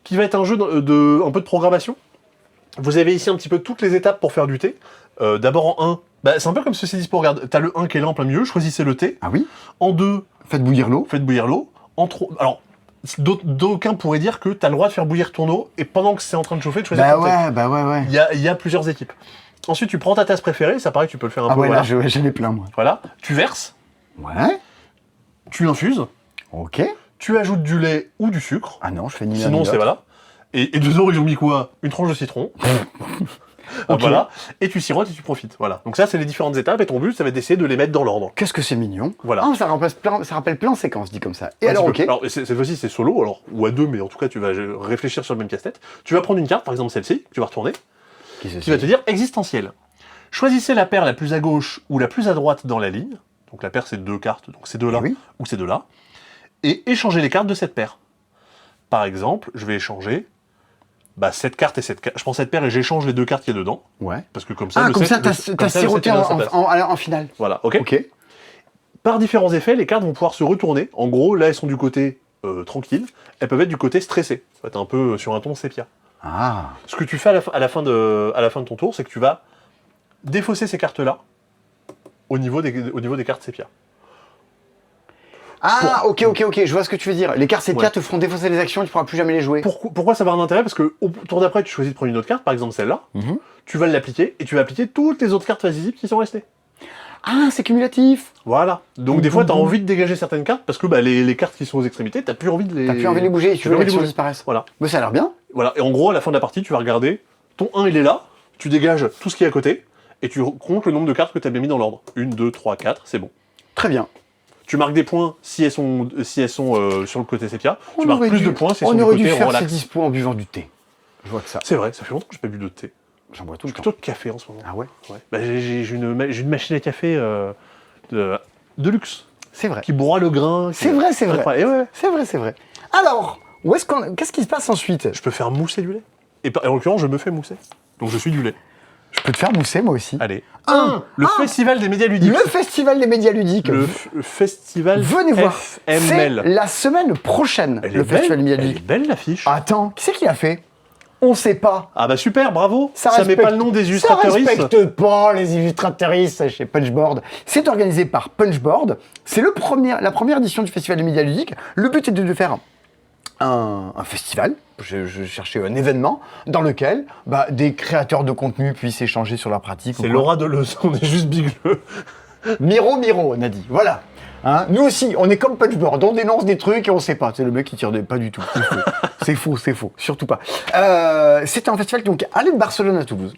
qui va être un jeu un peu de programmation. Vous avez ici un petit peu toutes les étapes pour faire du thé. D'abord en 1, c'est un peu comme ceci dit pour regarde, t'as le 1 qui est là en plein milieu, choisissez le thé. ah oui, En 2, faites bouillir l'eau. faites bouillir l'eau. En 3, alors d'aucuns pourraient dire que t'as le droit de faire bouillir ton eau et pendant que c'est en train de chauffer, de choisir ton thé. Bah ouais. Il y a plusieurs équipes. Ensuite, tu prends ta tasse préférée, ça pareil, tu peux le faire un Ah peu. ouais, Voilà. là, j'en ai plein, moi. Voilà. Tu verses, Ouais, tu infuses, ok. tu ajoutes du lait ou du sucre. Ah non, je fais ni l'un Sinon, ni c'est l'autre. voilà. Et dedans, ils ont mis quoi? Une tranche de citron. Ok. Voilà. Et tu sirotes et tu profites. Voilà. Donc ça, c'est les différentes étapes. Et ton but, ça va être d'essayer de les mettre dans l'ordre. Qu'est-ce que c'est mignon. Voilà. Ah, ça rappelle plein de séquences, dit comme ça. Et Un alors, petit ok. peu. Alors, cette fois-ci, c'est solo, alors, ou à deux, mais en tout cas, tu vas réfléchir sur le même casse-tête. Tu vas prendre une carte, par exemple celle-ci, que tu vas retourner, Qu'est-ce que qui va c'est te dire existentiel. Choisissez la paire la plus à gauche ou la plus à droite dans la ligne. Donc la paire, c'est deux cartes, donc ces deux-là Eh oui. ou ces deux-là. Et échangez les cartes de cette paire. Par exemple, je vais échanger cette carte et cette carte. Je prends cette paire et j'échange les deux cartes qu'il y a dedans. Ouais. Parce que comme ça, Ah, le comme set- ça, t'as comme ça, le siroté set est dans sa place. en finale. Voilà, ok. Ok. Par différents effets, les cartes vont pouvoir se retourner. En gros, là, elles sont du côté tranquille. Elles peuvent être du côté stressé. Ça va être un peu sur un ton sépia. Ah. Ce que tu fais à la fin de ton tour, c'est que tu vas défausser ces cartes-là au niveau des cartes sépia. Ah, ok, je vois ce que tu veux dire. Les cartes sépia Ouais. te feront défausser les actions et tu pourras plus jamais les jouer. Pourquoi ça va avoir un intérêt? Parce que au tour d'après, tu choisis de prendre une autre carte, par exemple celle-là. Mhm. Tu vas l'appliquer et tu vas appliquer toutes les autres cartes visibles qui sont restées. Ah, c'est cumulatif. Voilà. Donc des fois, tu as envie de dégager certaines cartes parce que les cartes qui sont aux extrémités, t'as plus envie de les. T'as plus envie de les bouger et tu T'as veux plus que envie de l'action bouger. disparaisse. Voilà. Mais ça a l'air bien. Voilà. Et en gros, à la fin de la partie, tu vas regarder. Ton 1, il est là. Tu dégages tout ce qui est à côté et tu comptes le nombre de cartes que tu as bien mis dans l'ordre. 1, 2, 3, 4, c'est bon. Très bien. Tu marques des points si elles sont sur le côté sépia. Tu On marques aurait plus dû- de points si elles On sont du aurait dû côté faire relax. ces 10 points en buvant du thé. Je vois que ça. C'est vrai, ça fait longtemps que j'ai pas bu de thé. J'en bois tout le temps. Plutôt de café en ce moment. Ah ouais. Ouais. Bah, j'ai une machine à café de luxe C'est vrai. qui broie le grain. C'est vrai, c'est vrai. Et ouais, C'est vrai. Alors, qu'est-ce qui se passe ensuite? je peux faire mousser du lait. Et en l'occurrence, je me fais mousser. Donc je suis du lait. Je peux te faire mousser, moi aussi. Allez. Un. Le festival des médias ludiques. Le festival des médias ludiques. Le festival Venez voir. C'est FML. la semaine prochaine, Elle le est festival des belle, médias elle est ludiques. belle l'affiche. Attends, qui c'est qui l'a fait? On sait pas. Ah bah super, bravo. Ça met respecte- pas le nom des Ça illustrateuristes. respecte pas les illustrateuristes chez Punchboard. C'est organisé par Punchboard. C'est la première édition du festival des médias ludiques. Le but est de faire un festival. Je cherchais un événement dans lequel des créateurs de contenu puissent échanger sur leurs pratiques. ou C'est quoi. Laura Deleuze, on est juste bigleux. Miro, on a dit. Voilà. Hein, nous aussi, on est comme Punchboard, on dénonce des trucs et on sait pas. C'est le mec qui tire des... Pas du tout. C'est faux. Surtout pas. C'était un festival, donc, allez de Barcelone à Toulouse.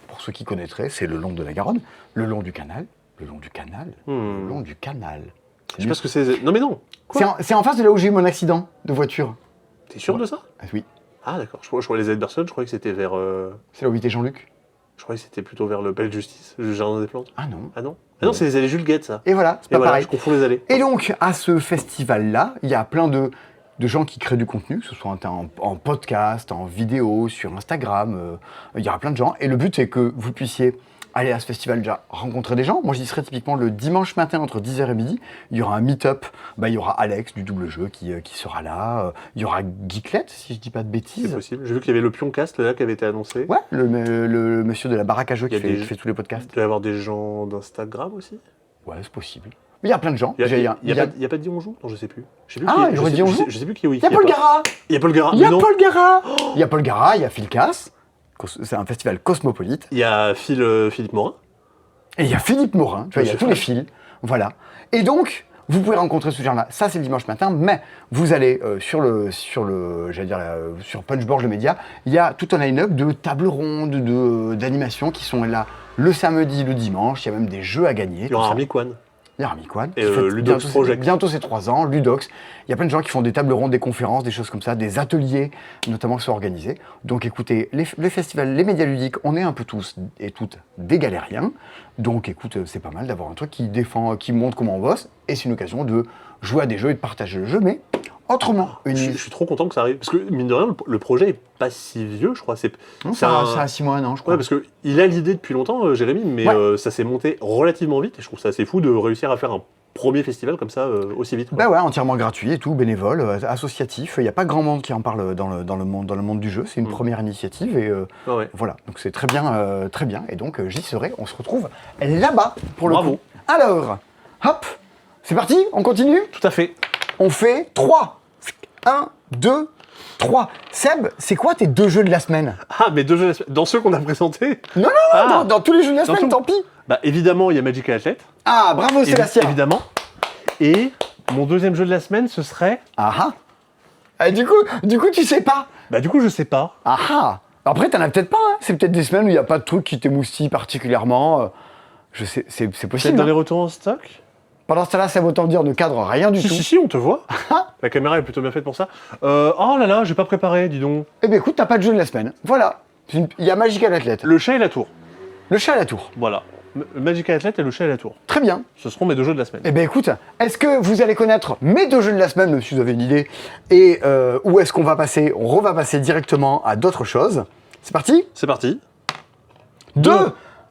Pour ceux qui connaîtraient, c'est le long de la Garonne, le long du canal. Le long du canal. Je sais pas ce que c'est. Non mais non. C'est en face de là où j'ai eu mon accident de voiture. T'es sûr de ça? Oui. Ah d'accord. Je croyais les aides personnes, je croyais que c'était vers. C'est là où était Jean-Luc. Je croyais que c'était plutôt vers le Belle Justice, le jardin des plantes. Ah non. Ah non. Ah non, c'est les allées Jules Guette, ça. Et voilà, c'est Et pas voilà, pareil. je confonds les allées. Et donc, à ce festival-là, il y a plein de gens qui créent du contenu, que ce soit en podcast, en vidéo, sur Instagram. Il y aura plein de gens. Et le but, c'est que vous puissiez aller à ce festival déjà rencontrer des gens. Moi, j'y serai typiquement le dimanche matin entre 10h et midi. Il y aura un meet-up. Il y aura Alex du Double Jeu qui sera là. Il y aura Geeklet, si je dis pas de bêtises. C'est possible. J'ai vu qu'il y avait le Pioncast là qui avait été annoncé. Ouais, le monsieur de la baraque à jeux qui fait tous les podcasts. Il doit y avoir des gens d'Instagram aussi. Ouais, c'est possible. Mais il y a plein de gens. Il y a pas dit on joue? Non, je sais plus. Ah, j'aurais dit on joue. Je sais plus qui est oui. Il y a Paul Gara. Il y a Paul Gara. Il y a Paul Gara. Il y a Paul Gara, il y a Phil Cass. C'est un festival cosmopolite. Il y a Philippe Morin. Et il y a Philippe Morin, tu vois, il y a tous les fils. Voilà. Et donc, vous pouvez rencontrer ce genre-là. Ça, c'est le dimanche matin, mais vous allez sur Punchboard, le média, il y a tout un line-up de tables rondes, d'animations qui sont là le samedi, le dimanche. Il y a même des jeux à gagner. Il y aura Armiquan. Il y a Armiquan. Et Ludox Project. Bientôt ses 3 ans, Ludox. Il y a plein de gens qui font des tables rondes, des conférences, des choses comme ça, des ateliers, notamment qui sont organisés. Donc écoutez, les festivals, les médias ludiques, on est un peu tous et toutes des galériens. Donc écoute, c'est pas mal d'avoir un truc qui défend, qui montre comment on bosse. Et c'est une occasion de jouer à des jeux et de partager le jeu, mais autrement. Je suis trop content que ça arrive. Parce que, mine de rien, le projet est pas si vieux, je crois. Ça a 6 mois, 1 an, je crois. Ouais, parce qu'il a l'idée depuis longtemps, Jérémy, mais ça s'est monté relativement vite. Et je trouve ça assez fou de réussir à faire un premier festival comme ça aussi vite. Quoi. Bah ouais, entièrement gratuit et tout, bénévole, associatif. Il n'y a pas grand monde qui en parle dans le monde du jeu. C'est une première initiative et voilà. Donc c'est très bien, très bien. Et donc j'y serai. On se retrouve là-bas pour le coup. Alors, hop, c'est parti. On continue. Tout à fait. On fait 3. 1, 2, 3. Seb, c'est quoi tes 2 jeux de la semaine? Ah, mais 2 jeux de la semaine. Dans ceux qu'on a présentés? Non, dans tous les jeux de la semaine, tant pis. Bah évidemment, il y a Magic Athlete. Ah, bravo Sébastien. Évidemment. Et mon deuxième jeu de la semaine, ce serait... Ah, du coup, tu sais pas. Bah du coup, je sais pas. Après, t'en as peut-être pas. Hein. C'est peut-être des semaines où il n'y a pas de truc qui t'émoustille particulièrement. Je sais, c'est possible. Peut-être dans les retours en stock. Pendant ce temps-là, ça veut autant dire ne cadre rien du tout. Si, on te voit. La caméra est plutôt bien faite pour ça. Oh là là, j'ai pas préparé, dis donc. Eh bien écoute, t'as pas de jeu de la semaine. Voilà. Il y a Magical Athlete. Le chat et la tour. Le chat et la tour. Voilà. Magic Athlete et le chat et la tour. Très bien. Ce seront mes 2 jeux de la semaine. Eh bien écoute, est-ce que vous allez connaître mes 2 jeux de la semaine, même si vous avez une idée, et où est-ce qu'on va passer? On va passer directement à d'autres choses. C'est parti? C'est parti. 2,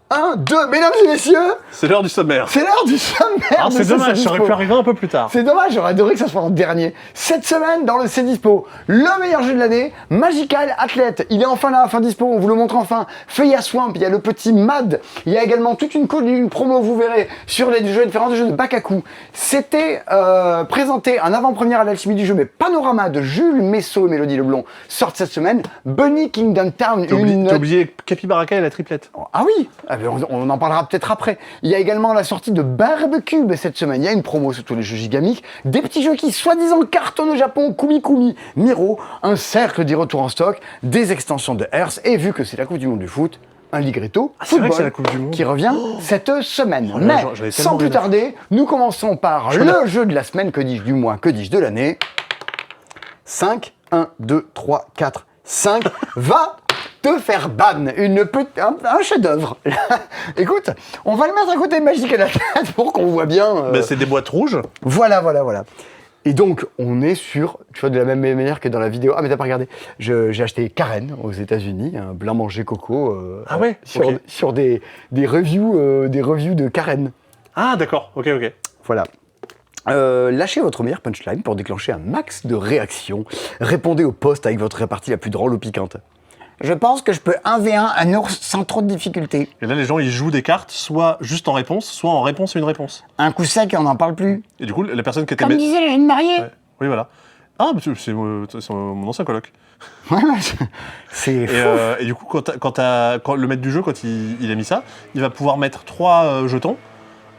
1, 2, mesdames et messieurs, c'est l'heure du sommaire. C'est l'heure du sommaire. Ah, c'est dommage, ça aurait pu arriver un peu plus tard. C'est dommage, j'aurais adoré que ça soit en dernier. Cette semaine, dans le C'est Dispo, le meilleur jeu de l'année, Magical Athlete. Il est enfin là, fin dispo, on vous le montre enfin. Feuilla Swamp, il y a le petit Mad. Il y a également toute une promo, vous verrez, sur les jeux différents jeux de Bakaku. C'était présenté en avant-première à l'Alchimie du jeu, mais Panorama de Jules Messot et Mélodie Leblond sortent cette semaine. Bunny Kingdom Town. T'as oublié Capybaraka et la triplette. Ah oui, on en parlera peut-être après. Il y a également la sortie de Barbecube cette semaine. Il y a une promo sur tous les jeux gigamiques. Des petits jeux qui, soi-disant, cartonnent au Japon. Kumi Kumi, Miro, un cercle des retours en stock, des extensions de Earth. Et vu que c'est la Coupe du Monde du foot, un Ligretto football c'est la Coupe du Monde. qui revient cette semaine. Oh, mais sans plus tarder, nous commençons par le jeu de la semaine, que dis-je du mois, que dis-je de l'année. 5, 1, 2, 3, 4, 5, va te faire ban, un chef-d'œuvre. Écoute, on va le mettre à côté de Magical Athlete pour qu'on voit bien. C'est des boîtes rouges. Voilà. Et donc, on est sur, tu vois, de la même manière que dans la vidéo. Ah, mais t'as pas regardé. J'ai acheté Karen aux États-Unis, un blanc manger coco. Sur des reviews de Karen. Ah, d'accord. Ok. Voilà. Lâchez votre meilleur punchline pour déclencher un max de réactions. Répondez au post avec votre répartie la plus drôle ou piquante. Je pense que je peux 1v1 un ours sans trop de difficulté. Et là, les gens, ils jouent des cartes, soit juste en réponse, soit en réponse à une réponse. Un coup sec et on n'en parle plus. Et du coup, la personne qui était... Comme disait la jeune mariée. Ouais. Oui, voilà. Ah, mais c'est mon ancien coloc. C'est fou. Et du coup, quand le maître du jeu, quand il a mis ça, il va pouvoir mettre 3 jetons.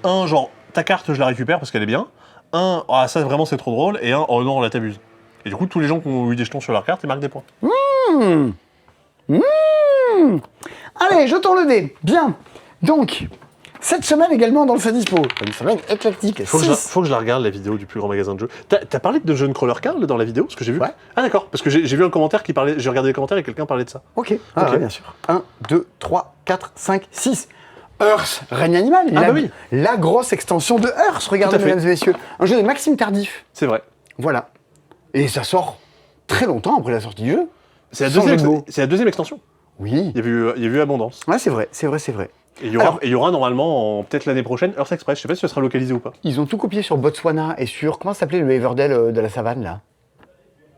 un, genre, ta carte, je la récupère parce qu'elle est bien. Un, ah, ça vraiment c'est trop drôle. Et un, oh non, là t'abuses. Et du coup, tous les gens qui ont eu des jetons sur leur carte, ils marquent des points. Allez, jetons le dé. Bien. Donc, cette semaine également dans le fait dispo. Une semaine éclectique. Faut que je la regarde, la vidéo du plus grand magasin de jeux. T'as parlé de John Crawler Carl dans la vidéo, ce que j'ai vu? Ouais. Ah d'accord, parce que j'ai vu un commentaire qui parlait, j'ai regardé les commentaires et quelqu'un parlait de ça. Ok, ouais, bien sûr. 1, 2, 3, 4, 5, 6. Earth, règne animal. Ah bah oui. La grosse extension de Earth, regardez Tout à fait. mesdames et messieurs. Un jeu de Maxime Tardif. C'est vrai. Voilà. Et ça sort très longtemps après la sortie du jeu. C'est la, Sans jeu de mots. c'est la deuxième extension. Oui. Il y a eu Abondance. Ouais, c'est vrai, c'est vrai, c'est vrai. Et il y Alors- aura normalement, peut-être l'année prochaine, Earth Express. Je sais pas si ce sera localisé ou pas. Ils ont tout copié sur Botswana et sur, comment ça s'appelait le Everdell de la savane, là?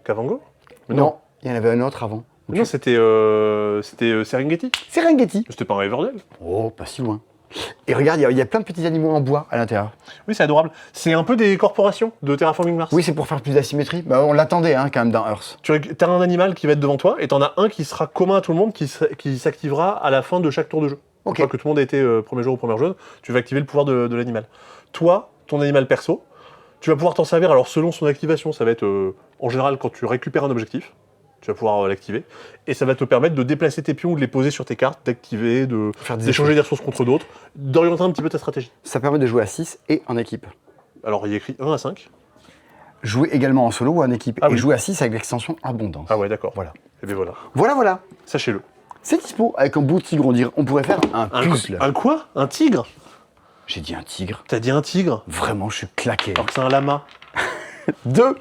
Kavango? Mais Non, il y en avait un autre avant. Non, c'était Serengeti. Serengeti. C'était pas un Everdell. Oh, pas si loin. Et regarde, il y a plein de petits animaux en bois à l'intérieur. Oui, c'est adorable. C'est un peu des corporations de Terraforming Mars. Oui, c'est pour faire plus d'asymétrie. Bah, on l'attendait hein, quand même dans Earth. Tu as un animal qui va être devant toi et t'en as un qui sera commun à tout le monde qui s'activera à la fin de chaque tour de jeu. Ok. Une fois que tout le monde a été premier jour ou première joueuse, tu vas activer le pouvoir de l'animal. Toi, ton animal perso, tu vas pouvoir t'en servir. Alors selon son activation, ça va être en général quand tu récupères un objectif, tu vas pouvoir l'activer. Et ça va te permettre de déplacer tes pions ou de les poser sur tes cartes, d'activer, Faire des d'échanger des ressources contre d'autres, d'orienter un petit peu ta stratégie. Ça permet de jouer à 6 et en équipe. Alors il y a écrit 1 à 5. Jouer également en solo ou en équipe. Ah et oui. jouer à 6 avec l'extension Abondance. Ah ouais, d'accord. Voilà. Et bien voilà. Voilà. Sachez-le. C'est dispo. Avec un beau tigre, on pourrait faire un puzzle. Un quoi? Un tigre? J'ai dit un tigre. T'as dit un tigre? Vraiment, je suis claqué. Alors que c'est un lama. 2,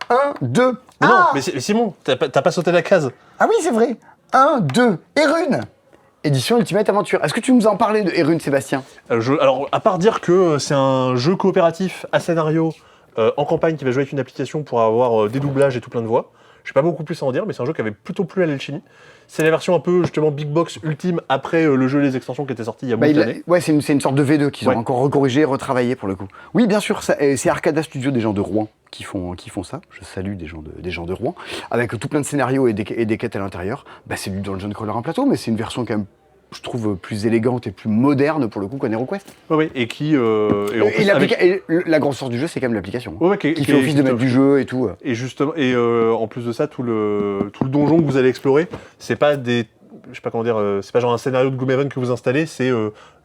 1, 2. Mais non, mais Simon, t'as pas sauté la case. Ah oui, c'est vrai. 1, 2. Erune. Édition Ultimate Aventure. Est-ce que tu nous en parlais de Erune, Sébastien? Alors, à part dire que c'est un jeu coopératif à scénario en campagne qui va jouer avec une application pour avoir des doublages et tout plein de voix, je sais pas beaucoup plus à en dire, mais c'est un jeu qui avait plutôt plu à l'Alchimie. C'est la version un peu, justement, Big Box ultime après le jeu et les extensions qui étaient sortis il y a beaucoup d'années. Ouais, c'est une sorte de V2 qu'ils ont Ouais. encore recorrigé, retravaillé pour le coup. Oui, bien sûr, c'est Arcada Studio des gens de Rouen qui font ça. Je salue des gens de Rouen. Avec tout plein de scénarios et des quêtes à l'intérieur. Bah, c'est du Dungeon Crawler en plateau, mais c'est une version quand même, je trouve, plus élégante et plus moderne pour le coup qu'un HeroQuest. Ouais, et qui... et en plus, Et la grosse force du jeu, c'est quand même l'application. Ouais, Qui fait office de maître du jeu et tout. Et justement, en plus de ça, tout le donjon que vous allez explorer, c'est pas des... Je sais pas comment dire, c'est pas genre un scénario de Gloomhaven que vous installez, c'est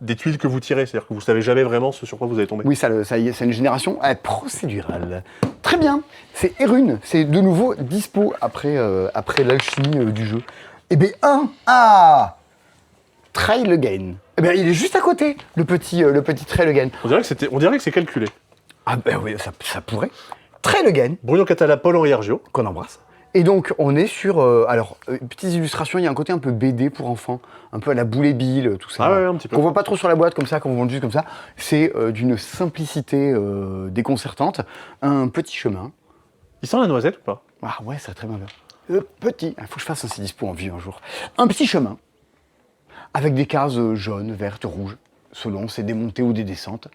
des tuiles que vous tirez, c'est-à-dire que vous savez jamais vraiment ce sur quoi vous allez tomber. Oui, ça y est, c'est une génération procédurale. Très bien, c'est Erune, c'est de nouveau dispo après l'alchimie du jeu. Eh bien, Trail Again. Eh bien, il est juste à côté, le petit Trail Again. On dirait que c'est calculé. Ah ben oui, ça pourrait. Trail Again, Bruno Catala, Paul-Henri Argio. qu'on embrasse. Et donc, on est sur... petites illustrations, il y a un côté un peu BD pour enfants, un peu à la Boule et Bill, tout ça. Ah ouais, un petit peu. Qu'on voit pas trop sur la boîte comme ça, qu'on vend juste comme ça. C'est d'une simplicité déconcertante. Un petit chemin. Il sent la noisette ou pas? Ah ouais, ça va très bien. Il faut que je fasse un dispo en vue un jour. Un petit chemin, avec des cases jaunes, vertes, rouges, selon c'est des montées ou des descentes.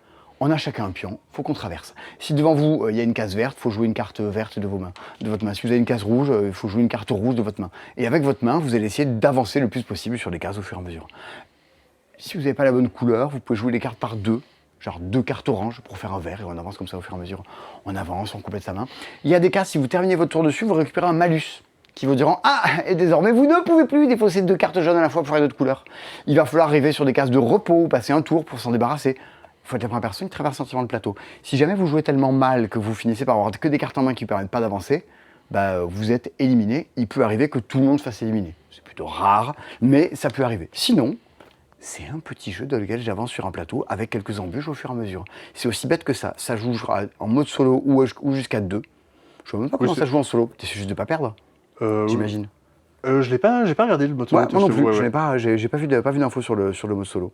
On a chacun un pion, faut qu'on traverse. Si devant vous, il y a une case verte, il faut jouer une carte verte de votre main. Si vous avez une case rouge, il faut jouer une carte rouge de votre main. Et avec votre main, vous allez essayer d'avancer le plus possible sur les cases au fur et à mesure. Si vous n'avez pas la bonne couleur, vous pouvez jouer les cartes par deux, genre 2 cartes oranges pour faire un vert, et on avance comme ça au fur et à mesure. On avance, on complète sa main. Il y a des cas, si vous terminez votre tour dessus, vous récupérez un malus qui vous diront « Ah, et désormais, vous ne pouvez plus défausser 2 cartes jaunes à la fois pour une autre couleur. » Il va falloir arriver sur des cases de repos, passer un tour pour s'en débarrasser. Il faut être la première personne qui traverse entièrement le plateau. Si jamais vous jouez tellement mal que vous finissez par avoir que des cartes en main qui ne permettent pas d'avancer, bah, vous êtes éliminé. Il peut arriver que tout le monde se fasse éliminer. C'est plutôt rare, mais ça peut arriver. Sinon, c'est un petit jeu dans lequel j'avance sur un plateau avec quelques embûches au fur et à mesure. C'est aussi bête que ça. Ça joue en mode solo ou jusqu'à 2. Je ne vois même pas comment ça joue en solo. C'est juste de ne pas perdre, j'imagine. J'ai pas regardé le mode solo. Ouais, moi non plus. Ouais. Je n'ai pas vu d'infos sur le mode solo.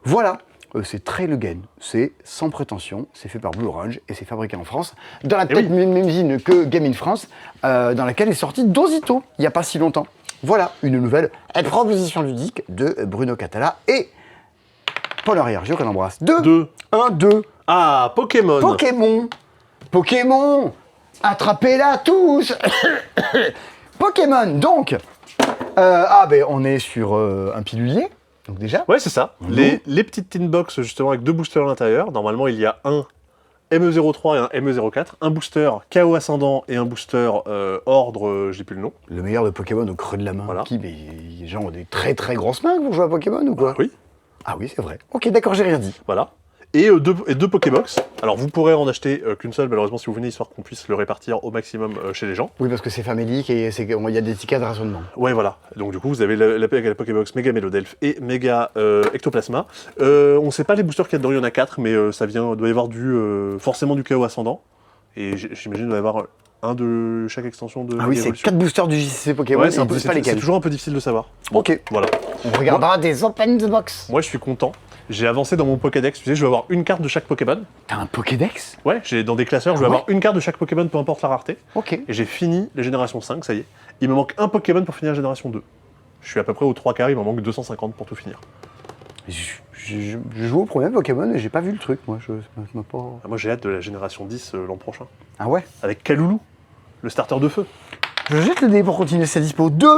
Voilà. C'est Trail Again, c'est sans prétention, c'est fait par Blue Orange et c'est fabriqué en France, dans la peut-être même usine que Game in France, dans laquelle est sorti Dosito il n'y a pas si longtemps. Voilà, une nouvelle proposition ludique de Bruno Catala et Paul-Henri Argio qu'on embrasse. 2. Ah, Pokémon. Pokémon, attrapez-la tous. Pokémon, donc, on est sur un pilulier. Donc déjà, Ouais, c'est ça. Les petites tin box, justement, avec 2 boosters à l'intérieur. Normalement, il y a un ME03 et un ME04. Un booster KO ascendant et un booster ordre, j'ai plus le nom. le meilleur de Pokémon au creux de la main. Voilà. Mais les gens ont des très très grosses mains pour jouer à Pokémon ou quoi? Oui, Ah oui, c'est vrai. Ok, d'accord, j'ai rien dit. voilà. Et deux Pokébox. Alors, vous pourrez en acheter qu'une seule, malheureusement, si vous venez, histoire qu'on puisse le répartir au maximum chez les gens. Oui, parce que c'est famélique et il y a des tickets de rationnement. Ouais, voilà. Donc, du coup, vous avez la Pokébox Méga Mélodelph et Méga Ectoplasma. On sait pas les boosters qu'il y a dedans, il y en a 4, mais ça doit y avoir forcément du KO ascendant. Et j'imagine qu'il doit y avoir un de chaque extension de Ah oui, Méga c'est Evolution. 4 boosters du JCC Pokémon, Ouais, et ils disent pas c'est lesquels. toujours un peu difficile de savoir. Bon, Ok. Voilà. On regardera des open the box. Moi, je suis content. J'ai avancé dans mon Pokédex. Tu sais, je vais avoir une carte de chaque Pokémon. T'as un Pokédex? Ouais, dans des classeurs, je vais Ah ouais avoir une carte de chaque Pokémon, peu importe la rareté. Ok. Et j'ai fini les générations 5, ça y est. Il me manque un Pokémon pour finir la génération 2. Je suis à peu près aux 3 quarts, il m'en manque 250 pour tout finir. Je joue au premier Pokémon et j'ai pas vu le truc, moi. Ça m'a pas... Ah, moi, j'ai hâte de la génération 10 l'an prochain. Ah ouais? Avec Kaloulou, le starter de feu. Je jette le dé pour continuer sa dispo. 2,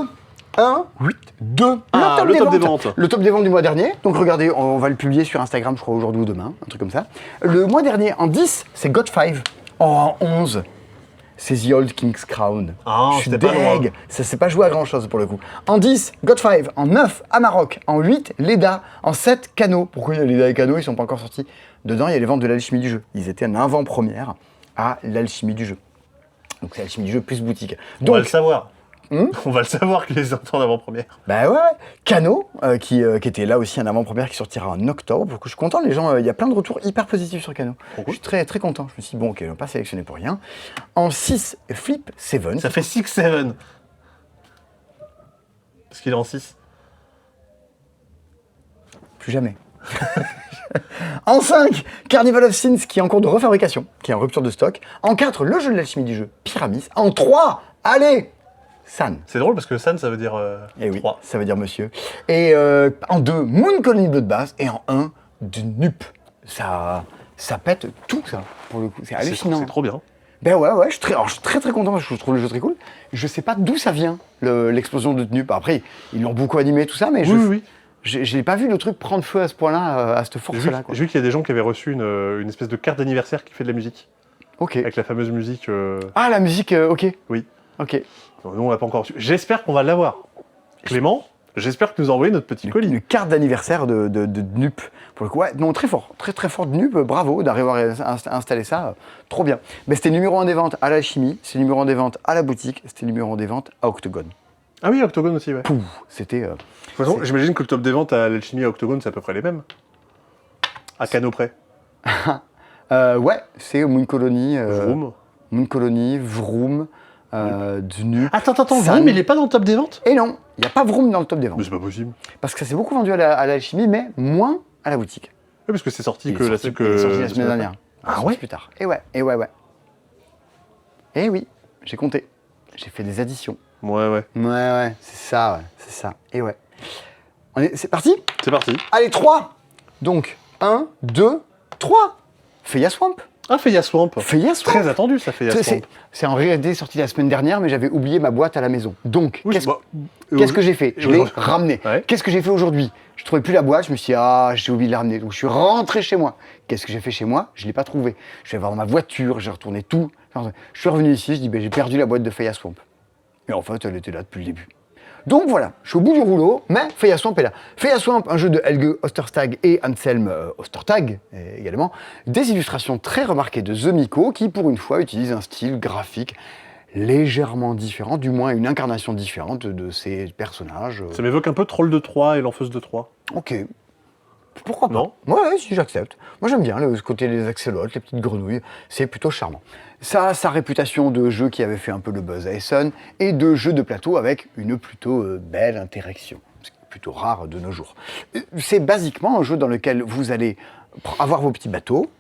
1, 8, 2. Ah, le top des ventes. Le top des ventes du mois dernier. Donc regardez, on va le publier sur Instagram, je crois, aujourd'hui ou demain, un truc comme ça. Le mois dernier, en 10, c'est God5. En 11, c'est The Old King's Crown. Ah, je suis c'était pas loin. deg. Ça s'est pas joué à grand chose pour le coup. En 10, God5. En 9, Amarok. En 8, Leda. En 7, Kano. Pourquoi il y a Leda et Kano? Ils sont pas encore sortis. Dedans, il y a les ventes de l'alchimie du jeu. Ils étaient en avant-première à l'alchimie du jeu. Donc c'est l'alchimie du jeu plus boutique. On Donc, va le savoir. On va le savoir que les entends en avant-première. bah ouais, Kano, qui était là aussi en avant-première, qui sortira en octobre. Donc je suis content, les gens, il y a plein de retours hyper positifs sur Kano. Je suis très très content. Je me suis dit, bon, ok, on va pas sélectionner pour rien. En 6, Flip 7. Ça fait 6-7. Parce qu'il est en 6. Plus jamais. En 5, Carnival of Sins, qui est en cours de refabrication, qui est en rupture de stock. En 4, le jeu de l'alchimie du jeu, Pyramis. En 3, allez, San. C'est drôle parce que San, ça veut dire Eh oui, 3. ça veut dire monsieur. Et en 2, Moon Colony Bloodbath. Et en 1, Dnup. Ça pète tout ça, pour le coup. C'est hallucinant. C'est trop bien. Ben ouais, je suis très très content parce que je trouve le jeu très cool. Je sais pas d'où ça vient, l'explosion de Dnup. Après, ils l'ont beaucoup animé, tout ça, mais Oui. j'ai pas vu le truc prendre feu à ce point-là, à cette force-là. J'ai vu qu'il y a des gens qui avaient reçu une espèce de carte d'anniversaire qui fait de la musique. Ok. Avec la fameuse musique. Ah, la musique, ok. Oui. Ok. Nous, on l'a pas encore reçu. J'espère qu'on va l'avoir. Clément, j'espère que tu nous as envoyé notre petit colis. Une carte d'anniversaire de Dnup. Pour le coup, ouais, non, très fort. Très très fort Dnup. Bravo d'arriver à installer ça. Trop bien. Mais c'était numéro 1 des ventes à l'alchimie, c'est numéro 1 des ventes à la boutique, c'était numéro 1 des ventes à Octogone. Ah oui, Octogone aussi, ouais. Pouh, c'était... De toute façon, j'imagine que le top des ventes à l'alchimie et à Octogone, c'est à peu près les mêmes. À Cano près. ouais, c'est Moon Colony. Vroom. Moon Colony, Vroom, Dnup. Attends, San. Vroom, il est pas dans le top des ventes? Et non, il n'y a pas Vroom dans le top des Mais ventes. c'est pas possible. Parce que ça s'est beaucoup vendu à l'alchimie, mais moins à la boutique. Oui, parce que c'est sorti Il que est sorti la semaine dernière. Ah Sorti ouais? plus tard. Et ouais. Et oui, j'ai compté. J'ai fait des additions. Ouais. Ouais, c'est ça. Et ouais. C'est parti? C'est parti. Allez, 3. Donc, 1, 2, 3. Feya Swamp. Ah, Feya Swamp. Feya Swamp. Très attendu, ça, Feya Swamp. C'est en réalité sorti la semaine dernière, mais j'avais oublié ma boîte à la maison. Donc, Oui, qu'est-ce que j'ai fait? Je l'ai aujourd'hui- ramené. Ouais. Qu'est-ce que j'ai fait aujourd'hui? Je trouvais plus la boîte, je me suis dit, j'ai oublié de la ramener. Donc, je suis rentré chez moi. Qu'est-ce que j'ai fait chez moi? Je ne l'ai pas trouvé. Je vais voir dans ma voiture, j'ai retourné tout. Je suis revenu ici, je dis, j'ai perdu la boîte de Feya Swamp. Et en fait, elle était là depuis le début. Donc voilà, je suis au bout du rouleau, mais Feya Swamp est là. Feya Swamp, un jeu de Helge Ostertag et Anselm Ostertag également. Des illustrations très remarquées de The Miko, qui pour une fois utilise un style graphique légèrement différent, du moins une incarnation différente de ces personnages. Ça m'évoque un peu Troll de 3 et l'Enfeuse de 3. Ok. Pourquoi pas? Non? Ouais, si j'accepte. Moi j'aime bien le côté des axolotes, les petites grenouilles, c'est plutôt charmant. Ça a sa réputation de jeu qui avait fait un peu le buzz à Essen et de jeu de plateau avec une plutôt belle interaction, ce qui est plutôt rare de nos jours. C'est basiquement un jeu dans lequel vous allez avoir vos petits bateaux,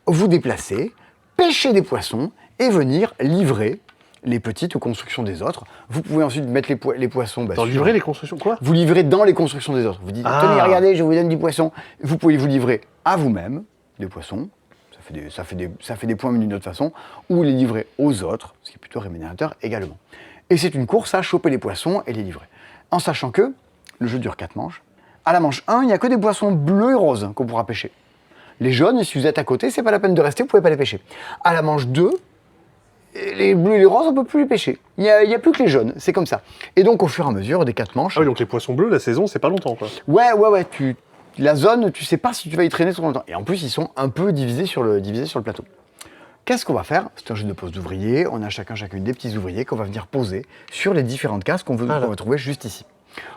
vous déplacer, pêcher des poissons et venir livrer les petites constructions des autres. Vous pouvez ensuite mettre les poissons... Dans livrer les constructions, quoi? Vous livrez dans les constructions des autres. Vous dites, Ah. tenez, regardez, je vous donne du poisson. Vous pouvez vous livrer à vous-même des poissons. Ça fait des points, mais d'une autre façon. Ou les livrer aux autres, ce qui est plutôt rémunérateur également. Et c'est une course à choper les poissons et les livrer. En sachant que le jeu dure 4 manches, À la manche 1, il n'y a que des poissons bleus et roses qu'on pourra pêcher. Les jaunes, si vous êtes à côté, c'est pas la peine de rester, vous pouvez pas les pêcher. À la manche 2, les bleus et les roses, on peut plus les pêcher. Il y a plus que les jaunes, c'est comme ça. Et donc au fur et à mesure des 4 manches... Ah oui, donc les poissons bleus, la saison, c'est pas longtemps, quoi. Ouais, la zone, tu sais pas si tu vas y traîner trop longtemps. Et en plus, ils sont un peu divisés sur le plateau. Qu'est-ce qu'on va faire? C'est un jeu de pose d'ouvriers. On a chacune des petits ouvriers qu'on va venir poser sur les différentes cases qu'on va trouver juste ici.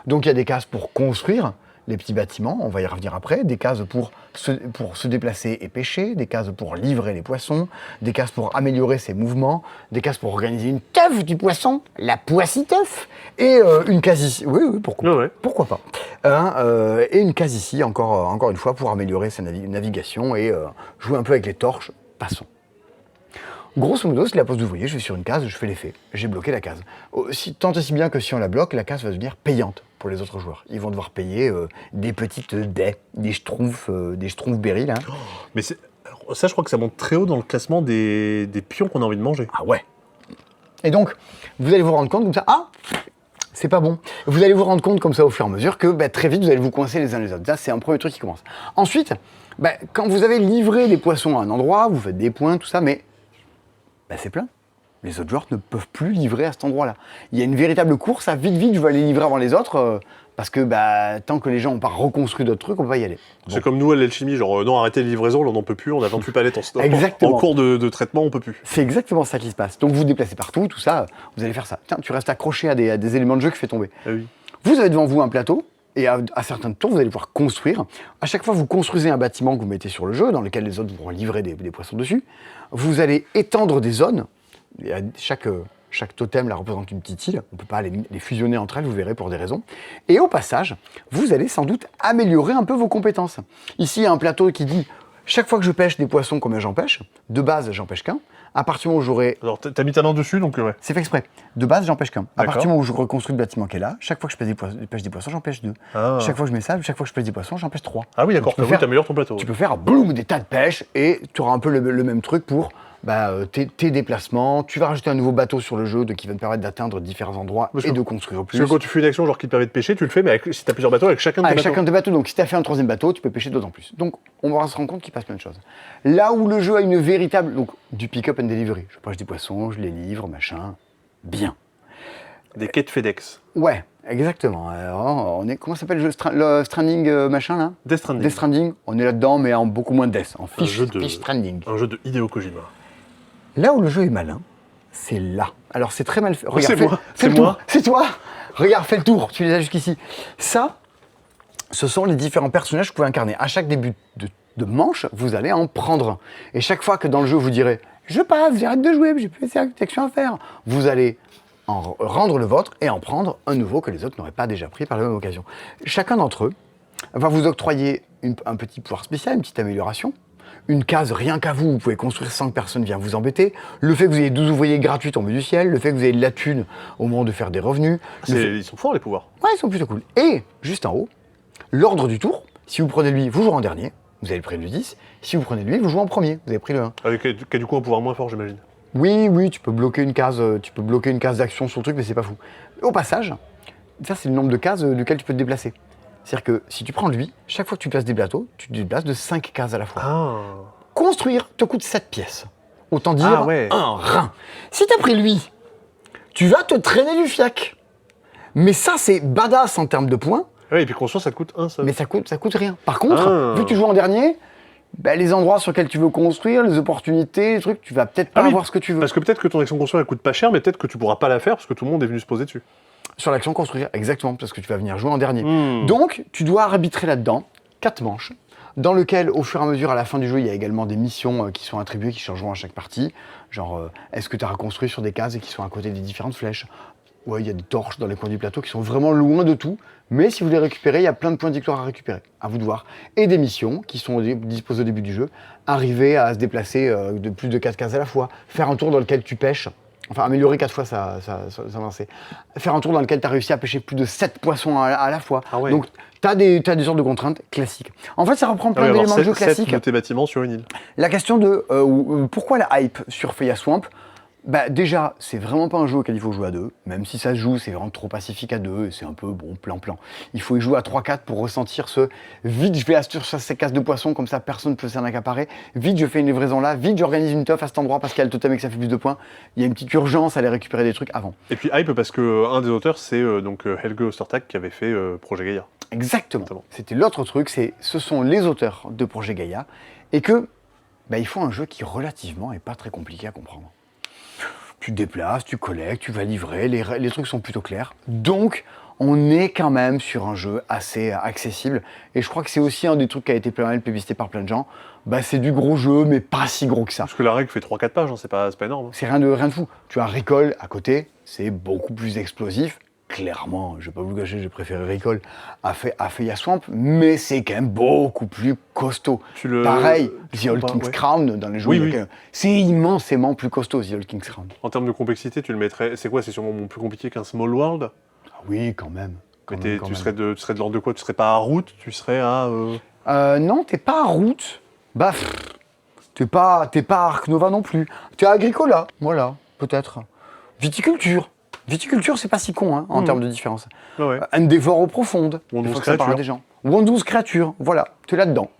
Donc il y a des cases pour construire les petits bâtiments, on va y revenir après, des cases pour se déplacer et pêcher, des cases pour livrer les poissons, des cases pour améliorer ses mouvements, des cases pour organiser une teuf du poisson, la poissiteuf, et une case ici. Oui, pourquoi pas. Et une case ici, encore une fois, pour améliorer sa navigation et jouer un peu avec les torches. Passons. Grosso modo, c'est la pose d'ouvrier, je vais sur une case, je fais l'effet, j'ai bloqué la case. Tant et si bien que si on la bloque, la case va devenir payante pour les autres joueurs. Ils vont devoir payer des petites dés, des schtroumpfs berry là. Oh, mais alors, ça, je crois que ça monte très haut dans le classement des pions qu'on a envie de manger. Ah ouais. Et donc, vous allez vous rendre compte comme ça, c'est pas bon. Vous allez vous rendre compte comme ça au fur et à mesure que très vite, vous allez vous coincer les uns les autres. Ça, c'est un premier truc qui commence. Ensuite, quand vous avez livré des poissons à un endroit, vous faites des points, tout ça, mais c'est plein. Les autres joueurs ne peuvent plus livrer à cet endroit-là. Il y a une véritable course à vite, je veux aller livrer avant les autres, parce que tant que les gens n'ont pas reconstruit d'autres trucs, on peut pas y aller. C'est comme nous à l'alchimie, genre non, arrêtez les livraisons, on n'en peut plus, on a 28 palettes en cours de traitement, on peut plus. C'est exactement ça qui se passe. Donc vous vous déplacez partout, tout ça, vous allez faire ça. Tiens, tu restes accroché à des éléments de jeu que je fais tomber. Ah oui. Vous avez devant vous un plateau, et à certains tours, vous allez pouvoir construire. À chaque fois, vous construisez un bâtiment que vous mettez sur le jeu, dans lequel les autres vont livrer des poissons dessus. Vous allez étendre des zones. Chaque totem là, représente une petite île. On ne peut pas les fusionner entre elles, vous verrez, pour des raisons. Et au passage, vous allez sans doute améliorer un peu vos compétences. Ici, il y a un plateau qui dit « Chaque fois que je pêche des poissons, combien j'en pêche ?» De base, j'en pêche qu'un. À partir du moment où j'aurai... Alors, t'as mis ta main dessus, donc ouais. C'est fait exprès. De base, j'en pêche qu'un. À partir du moment où je reconstruis le bâtiment qui est là, chaque fois que je pêche des poissons, j'en pêche 2. Ah. Chaque fois que je mets ça, chaque fois que je pêche des poissons, j'en pêche 3. Ah oui, d'accord, t'améliores ton plateau. Tu peux faire boum, des tas de pêches et tu auras un peu le même truc pour tes déplacements. Tu vas rajouter un nouveau bateau sur le jeu qui va te permettre d'atteindre différents endroits et de construire plus. Parce que quand tu fais une action genre qui te permet de pêcher, tu le fais, mais si tu as plusieurs bateaux, avec chacun de tes bateaux. Chacun de tes bateaux. Donc si tu as fait un troisième bateau, tu peux pêcher d'autant plus. Donc on va se rendre compte qu'il passe plein de choses. Là où le jeu a une véritable... Donc du pick-up and delivery. Je pêche des poissons, je les livre, machin. Bien. Des quêtes FedEx. Ouais, exactement. Alors, comment s'appelle le jeu le Stranding machin là? Death Stranding. Death Stranding, on est là-dedans, mais en beaucoup moins de Death. En Fish Stranding. Un jeu de Hideo Kojima. Là où le jeu est malin, c'est là. Alors c'est très mal fait. Regarde, fais le tour. C'est toi. Regarde, fais le tour. Tu les as jusqu'ici. Ça, ce sont les différents personnages que vous pouvez incarner. À chaque début de manche, vous allez en prendre un. Et chaque fois que dans le jeu, vous direz « Je passe, j'arrête de jouer, j'ai plus d'action à faire », vous allez en rendre le vôtre et en prendre un nouveau que les autres n'auraient pas déjà pris par la même occasion. Chacun d'entre eux va vous octroyer un petit pouvoir spécial, une petite amélioration. Une case rien qu'à vous, vous pouvez construire sans que personne vienne vous embêter. Le fait que vous ayez 12 ouvriers gratuits tombés du ciel, le fait que vous ayez de la thune au moment de faire des revenus. Ils sont forts les pouvoirs. Ouais, ils sont plutôt cool. Et, juste en haut, l'ordre du tour, si vous prenez lui, vous jouez en dernier, vous avez le prix du 10. Si vous prenez lui, vous jouez en premier, vous avez pris le 1. Avec qui a du coup un pouvoir moins fort, j'imagine. Oui, tu peux bloquer une case d'action sur le truc, mais c'est pas fou. Au passage, ça c'est le nombre de cases duquel tu peux te déplacer. C'est-à-dire que si tu prends lui, chaque fois que tu places des plateaux, tu te déplaces de 5 cases à la fois. Ah. Construire te coûte 7 pièces. Autant dire un rein. Si t'as pris lui, tu vas te traîner du fiac. Mais ça, c'est badass en termes de points. Oui, et puis construire, ça coûte un seul. Mais ça coûte rien. Par contre, vu que tu joues en dernier, les endroits sur lesquels tu veux construire, les opportunités, les trucs, tu vas peut-être pas avoir ce que tu veux. Parce que peut-être que ton action construire, elle coûte pas cher, mais peut-être que tu pourras pas la faire parce que tout le monde est venu se poser dessus. Sur l'action construire, exactement, parce que tu vas venir jouer en dernier. Donc, tu dois arbitrer là-dedans 4 manches, dans lequel, au fur et à mesure, à la fin du jeu, il y a également des missions qui sont attribuées, qui changeront à chaque partie. Genre, est-ce que tu as reconstruit sur des cases et qui sont à côté des différentes flèches? Ouais, il y a des torches dans les coins du plateau qui sont vraiment loin de tout, mais si vous les récupérez, il y a plein de points de victoire à récupérer, à vous de voir. Et des missions qui sont disposées au début du jeu, arriver à se déplacer de plus de 4 cases à la fois, faire un tour dans lequel tu pêches, enfin améliorer 4 fois sa lancée, faire un tour dans lequel tu as réussi à pêcher plus de 7 poissons à la fois. Ah ouais. Donc tu as des sortes de contraintes classiques. En fait, ça reprend plein d'éléments de jeu classiques. De tes bâtiments sur une île. La question de pourquoi la hype sur Feuilla Swamp, Bah déjà, c'est vraiment pas un jeu auquel il faut jouer à deux. Même si ça se joue, c'est vraiment trop pacifique à deux. Et c'est un peu, bon, plan-plan. Il faut y jouer à 3-4 pour ressentir ce... Vite, je vais sur ces cases de poissons, comme ça personne ne peut s'en accaparer. Vite, je fais une livraison là. Vite, j'organise une teuf à cet endroit parce qu'il y a le totem et que ça fait plus de points. Il y a une petite urgence à aller récupérer des trucs avant. Et puis hype parce que un des auteurs, c'est Helge Ostertag qui avait fait Projet Gaïa. Exactement. Notamment. C'était l'autre truc, ce sont les auteurs de Projet Gaïa. Et que, bah, il faut un jeu qui, relativement, est pas très compliqué à comprendre. Tu te déplaces, tu collectes, tu vas livrer, les trucs sont plutôt clairs. Donc, on est quand même sur un jeu assez accessible. Et je crois que c'est aussi un des trucs qui a été pas mal plébiscité par plein de gens. Bah, c'est du gros jeu, mais pas si gros que ça. Parce que la règle fait 3-4 pages, hein, c'est pas énorme. C'est rien de fou. Tu as Recall à côté, c'est beaucoup plus explosif. Clairement, je vais pas vous le gâcher, j'ai préféré Recall à Feuilla Swamp, mais c'est quand même beaucoup plus costaud. Pareil, The Old King's Crown, dans les jeux, oui. C'est immensément plus costaud, The Old King's Crown. En termes de complexité, tu le mettrais... C'est quoi? C'est sûrement plus compliqué qu'un Small World? Ah oui, quand même. Tu serais de l'ordre de quoi? Tu serais pas à Route? Tu serais à... Non, t'es pas à Route. Bah, t'es pas à Ark Nova non plus. T'es à Agricola, voilà, peut-être. Viticulture. Viticulture, c'est pas si con en termes de différence. Ouais. Endeavor aux profondes. Wondrous Creature. Des gens. Wondrous Creature, voilà, t'es là-dedans.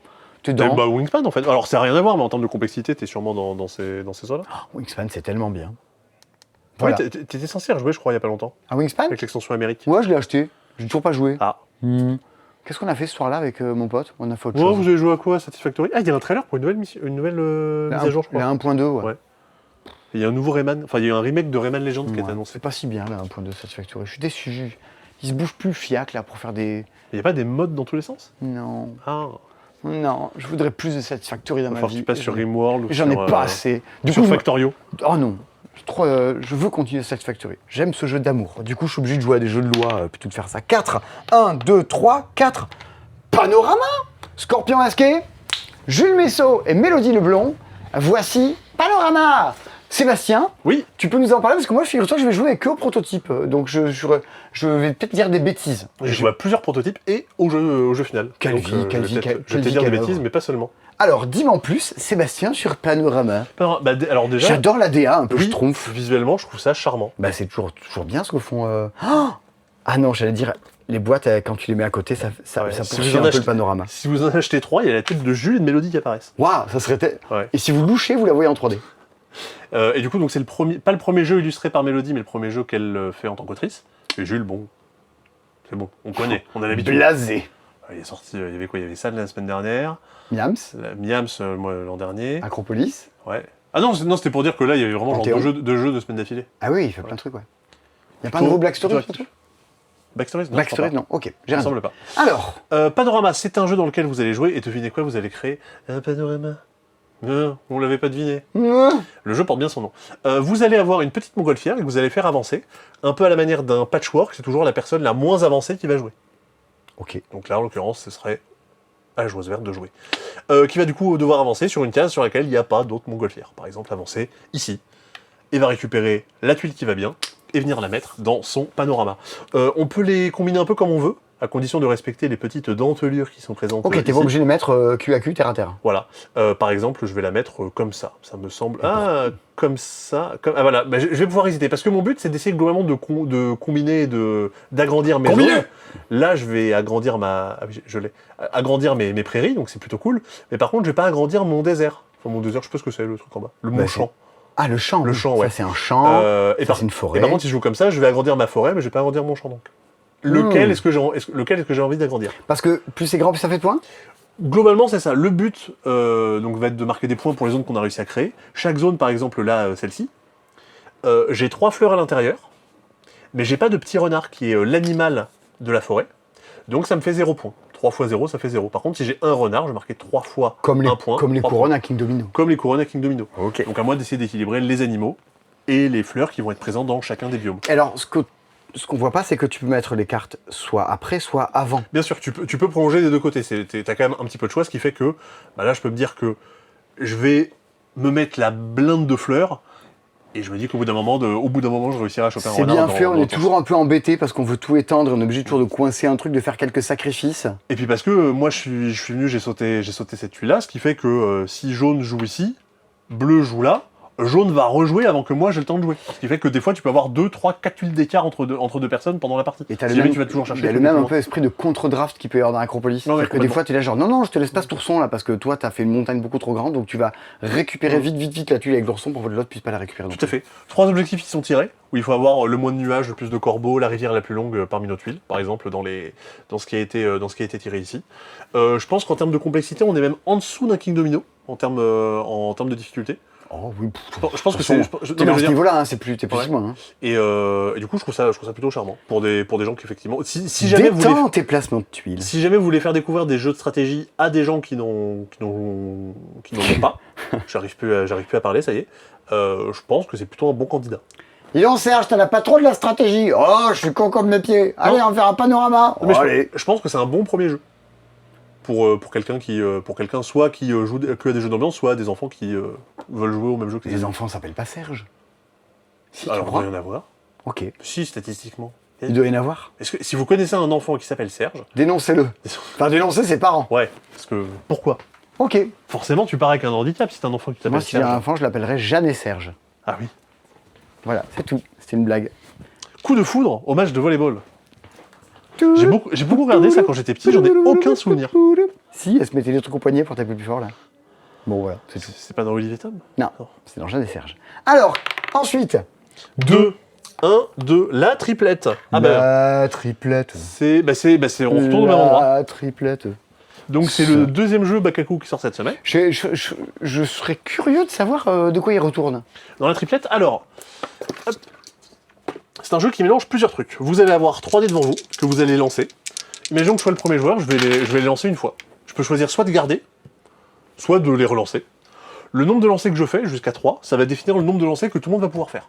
Bah, Wingspan en fait. Alors ça n'a rien à voir, mais en termes de complexité, t'es sûrement dans ces eaux-là. Wingspan, c'est tellement bien. Voilà. Ouais, t'étais censé rejouer, je crois, il y a pas longtemps. À Wingspan? Avec l'extension Amérique. Ouais, je l'ai acheté. J'ai toujours pas joué. Ah. Qu'est-ce qu'on a fait ce soir-là avec mon pote? On a fait autre chose. Vous avez joué à quoi? Satisfactory? Ah, il y a un trailer pour une nouvelle mise à jour, je crois. La 1.2, ouais. Il y a un nouveau Rayman, enfin il y a eu un remake de Rayman Legends qui est annoncé. C'est pas si bien là, 1.2 Satisfactory. Je suis déçu. Il se bouge plus le fiac là pour faire des... Il n'y a pas des modes dans tous les sens? Non. Ah. Non, je voudrais plus de Satisfactory dans ma vie. Tu passes sur Rimworld ou j'en ai pas assez. Sur Factorio? Oh non. Je veux continuer Satisfactory. J'aime ce jeu d'amour. Du coup, je suis obligé de jouer à des jeux de loi plutôt que de faire ça. 4. 1, 2, 3, 4. Panorama. Scorpion masqué. Jules Messot et Mélodie Leblond. Voici Panorama. Sébastien, oui, tu peux nous en parler parce que moi, figure-toi que je vais jouer que au prototype, donc je vais peut-être dire des bêtises. J'ai joué à plusieurs prototypes et au jeu final. Quelle vie, je vais dire des bêtises, mais pas seulement. Alors, dis-moi en plus, Sébastien, sur Panorama. Alors déjà, j'adore la DA, un peu schtroumpf. Visuellement, je trouve ça charmant. Bah, c'est toujours bien ce que font. Ah non, j'allais dire, les boîtes, quand tu les mets à côté, ça poursuit un peu le panorama. Si vous en achetez 3, il y a la tête de Jules et de Mélodie qui apparaissent. Waouh, ça serait... Et si vous louchez, vous la voyez en 3D. Et du coup, donc c'est pas le premier jeu illustré par Mélodie, mais le premier jeu qu'elle fait en tant qu'autrice. Et Jules, bon, c'est bon, on connaît, on a l'habitude. Blasé. Il est sorti, il y avait quoi? Il y avait ça la semaine dernière. Miams. Miams, moi, l'an dernier. Acropolis. Ouais. Ah non, c'était pour dire que là, il y avait vraiment genre deux jeux de semaine d'affilée. Ah oui, il fait plein de trucs, ouais. Il n'y a pas un nouveau Black Story surtout? Backstories? Black Stories, non. Ok, j'ai rien. Semble pas. Alors, Panorama, c'est un jeu dans lequel vous allez jouer et devinez quoi? Vous allez créer un panorama. Non, on l'avait pas deviné. Le jeu porte bien son nom. Vous allez avoir une petite montgolfière et que vous allez faire avancer, un peu à la manière d'un patchwork, c'est toujours la personne la moins avancée qui va jouer. Ok. Donc là, en l'occurrence, ce serait à la joueuse verte de jouer. Qui va du coup devoir avancer sur une case sur laquelle il n'y a pas d'autres montgolfières. Par exemple, avancer ici, et va récupérer la tuile qui va bien, et venir la mettre dans son panorama. On peut les combiner un peu comme on veut, à condition de respecter les petites dentelures qui sont présentes. Ok, t'es pas obligé de les mettre cul à cul, terre à terre. Voilà. Par exemple, je vais la mettre comme ça. Ça me semble... Ah, comme ça. Ah voilà, bah, je vais pouvoir hésiter. Parce que mon but, c'est d'essayer globalement de combiner, d'agrandir mes zones. Là, je vais agrandir agrandir mes prairies, donc c'est plutôt cool. Mais par contre, je vais pas agrandir mon désert. Enfin, mon désert, je sais pas ce que c'est, le truc en bas. Mon champ. Ah, le champ. Le champ, ouais. Ça, c'est un champ. C'est une forêt. Et par contre, si je joue comme ça, je vais agrandir ma forêt, mais je vais pas agrandir mon champ, donc. Lequel est-ce que j'ai envie d'agrandir? Parce que plus c'est grand, plus ça fait de points? Globalement, c'est ça. Le but donc, va être de marquer des points pour les zones qu'on a réussi à créer. Chaque zone, par exemple, là, celle-ci, j'ai 3 fleurs à l'intérieur, mais j'ai pas de petit renard qui est l'animal de la forêt. Donc ça me fait 0 points. 3 fois 0, ça fait 0. Par contre, si j'ai un renard, je vais marquer 3 fois 1 point. Comme les couronnes à King Domino. Comme les couronnes à King Domino. Ok. Donc à moi d'essayer d'équilibrer les animaux et les fleurs qui vont être présents dans chacun des biomes. Alors, ce qu'on voit pas, c'est que tu peux mettre les cartes soit après, soit avant. Bien sûr, tu peux prolonger des deux côtés. T'as quand même un petit peu de choix, ce qui fait que là, je peux me dire que je vais me mettre la blinde de fleurs et je me dis qu'au bout d'un moment, je réussirai à choper un renard. C'est bien fait, on est toujours un peu embêté parce qu'on veut tout étendre, on est obligé toujours de coincer un truc, de faire quelques sacrifices. Et puis parce que moi, je suis venu, j'ai sauté cette tuile-là, ce qui fait que si jaune joue ici, bleu joue là, jaune va rejouer avant que moi j'ai le temps de jouer. Ce qui fait que des fois tu peux avoir 2, 3, 4 tuiles d'écart entre deux personnes pendant la partie. Et t'as Si le jamais même, tu vas toujours chercher. il y a le même un peu esprit de contre-draft qu'il peut y avoir dans Acropolis. Non, ouais, C'est-à-dire que des complètement. fois, tu es là genre, non, je te laisse pas cet ourson là, parce que toi, t'as fait une montagne beaucoup trop grande, donc tu vas récupérer vite la tuile avec l'ourson pour que l'autre puisse pas la récupérer. Tout à fait. 3 objectifs qui sont tirés, où il faut avoir le moins de nuages, le plus de corbeaux, la rivière la plus longue parmi nos tuiles, par exemple, dans ce qui a été tiré ici. Je pense qu'en termes de complexité, on est même en dessous d'un King Domino, en termes de difficulté. Oh oui, Je pense que c'est... t'es dans ce niveau-là, hein, t'es plus Ouais. si loin. Hein. Et du coup, je trouve ça plutôt charmant, pour des gens qui, effectivement... Si jamais vous voulez... Détends tes placements de tuiles. Si jamais vous voulez faire découvrir des jeux de stratégie à des gens qui n'en ont pas, j'arrive plus à parler, ça y est, je pense que c'est plutôt un bon candidat. Dis donc Serge, t'en as pas trop de la stratégie. Oh, je suis con comme mes pieds. Allez, on va faire un panorama. Mais allez. je pense que c'est un bon premier jeu. Pour quelqu'un soit qui joue que à des jeux d'ambiance, soit à des enfants qui veulent jouer au même jeu que Les enfants s'appellent pas Serge. Si, tu Alors, il crois doit y en avoir. Ok. Si, statistiquement. Il doit y en avoir. Est-ce que si vous connaissez un enfant qui s'appelle Serge... Dénoncez-le. Enfin, dénoncez ses parents. Ouais, parce que... Pourquoi? Ok. Forcément, tu pars avec un handicap si t'as un enfant qui Moi, s'appelle si j'ai Serge. un enfant, je l'appellerai Jeanne et Serge. Ah oui. Voilà, c'est tout. C'était une blague. Coup de foudre au match de volleyball. J'ai beaucoup regardé ça quand j'étais petit, j'en ai aucun souvenir. Si, elle se mettait des trucs au poignet pour taper plus fort, là. Bon, voilà, c'est tout. C'est pas dans Olivier Tom? Non, c'est dans Jeanne et Serge. Alors, ensuite... 2, 1, 2, la triplette. Ah bah, la triplette. on retourne au même endroit. La triplette. Donc c'est le deuxième jeu Bakaku qui sort cette semaine. Je serais curieux de savoir de quoi il retourne. Dans la triplette, alors, hop. C'est un jeu qui mélange plusieurs trucs. Vous allez avoir 3 dés devant vous, que vous allez lancer. Imaginons que je sois le premier joueur, je vais les lancer une fois. Je peux choisir soit de garder, soit de les relancer. Le nombre de lancers que je fais, jusqu'à 3, ça va définir le nombre de lancers que tout le monde va pouvoir faire.